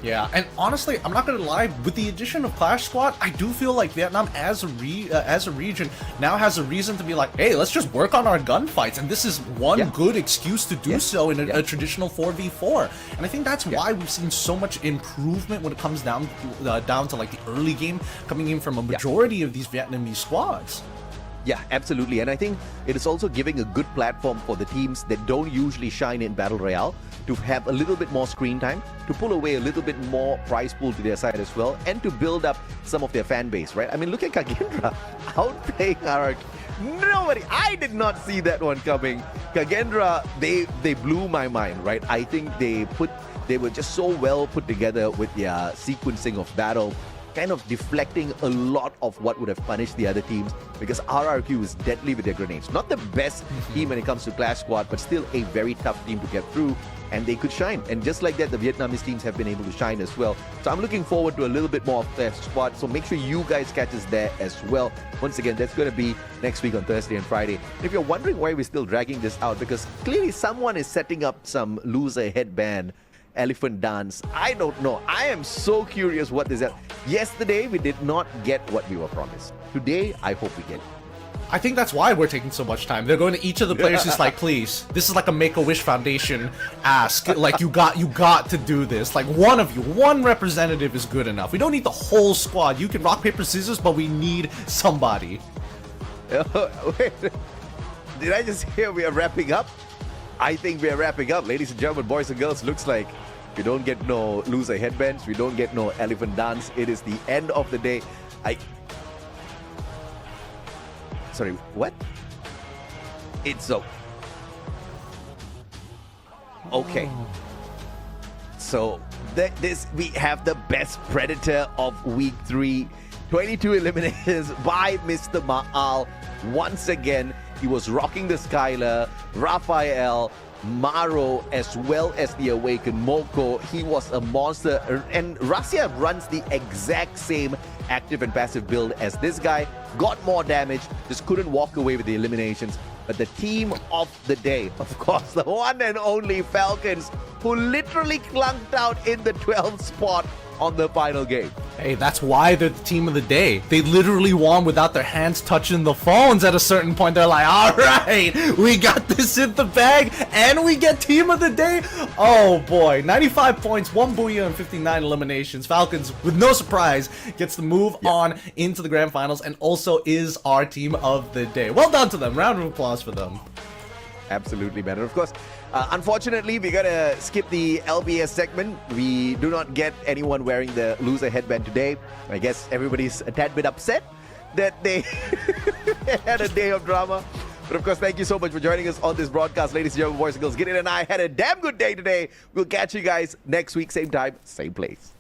Yeah, and honestly, I'm not going to lie, with the addition of Clash Squad, I do feel like Vietnam as a region now has a reason to be like, hey, let's just work on our gunfights, and this is one good excuse to do so in a traditional 4v4. And I think that's why we've seen so much improvement when it comes down to like the early game coming in from a majority of these Vietnamese squads. Yeah, absolutely. And I think it is also giving a good platform for the teams that don't usually shine in Battle Royale to have a little bit more screen time, to pull away a little bit more prize pool to their side as well, and to build up some of their fan base, right? I mean, look at Kagendra outplaying RRQ. Nobody, I did not see that one coming. Kagendra, they blew my mind, right? I think they were just so well put together with their sequencing of battle, kind of deflecting a lot of what would have punished the other teams, because RRQ is deadly with their grenades. Not the best team when it comes to Clash Squad, but still a very tough team to get through, and they could shine. And just like that, the Vietnamese teams have been able to shine as well. So I'm looking forward to a little bit more of their squad, so make sure you guys catch us there as well. Once again, that's going to be next week on Thursday and Friday. And if you're wondering why we're still dragging this out, because clearly someone is setting up some loser headband elephant dance. I don't know. I am so curious what this is. Yesterday, we did not get what we were promised. Today, I hope we get it. I think that's why we're taking so much time. They're going to each of the players just like, please, this is like a Make-A-Wish Foundation ask. Like, you got to do this. Like, one of you, one representative is good enough. We don't need the whole squad. You can rock, paper, scissors, but we need somebody. Wait, did I just hear we are wrapping up? I think we are wrapping up. Ladies and gentlemen, boys and girls, looks like we don't get no loser headbands. We don't get no elephant dance. It is the end of the day. Sorry, what? It's so... Okay. So, we have the best Predator of Week 3. 22 eliminations by Mr.RIYAZUL. Once again, he was rocking the Skylar, Raphael, Maro, as well as the awakened Moko. He was a monster. And Russia runs the exact same active and passive build as this guy. Got more damage, just couldn't walk away with the eliminations. But the team of the day, of course, the one and only Falcons, who literally clunked out in the 12th spot on the final game. Hey, that's why they're the team of the day. They literally won without their hands touching the phones at a certain point. They're like, all right, we got this in the bag, and we get team of the day. Oh boy, 95 points, 1 booyah, and 59 eliminations. Falcons, with no surprise, gets to move on into the grand finals and also is our team of the day. Well done to them. Round of applause for them. Absolutely, man. And of course, unfortunately, we gotta skip the LBS segment. We do not get anyone wearing the loser headband today. I guess everybody's a tad bit upset that they had a day of drama. But of course, thank you so much for joining us on this broadcast. Ladies and gentlemen, boys and girls, Gideon and I had a damn good day today. We'll catch you guys next week, same time, same place.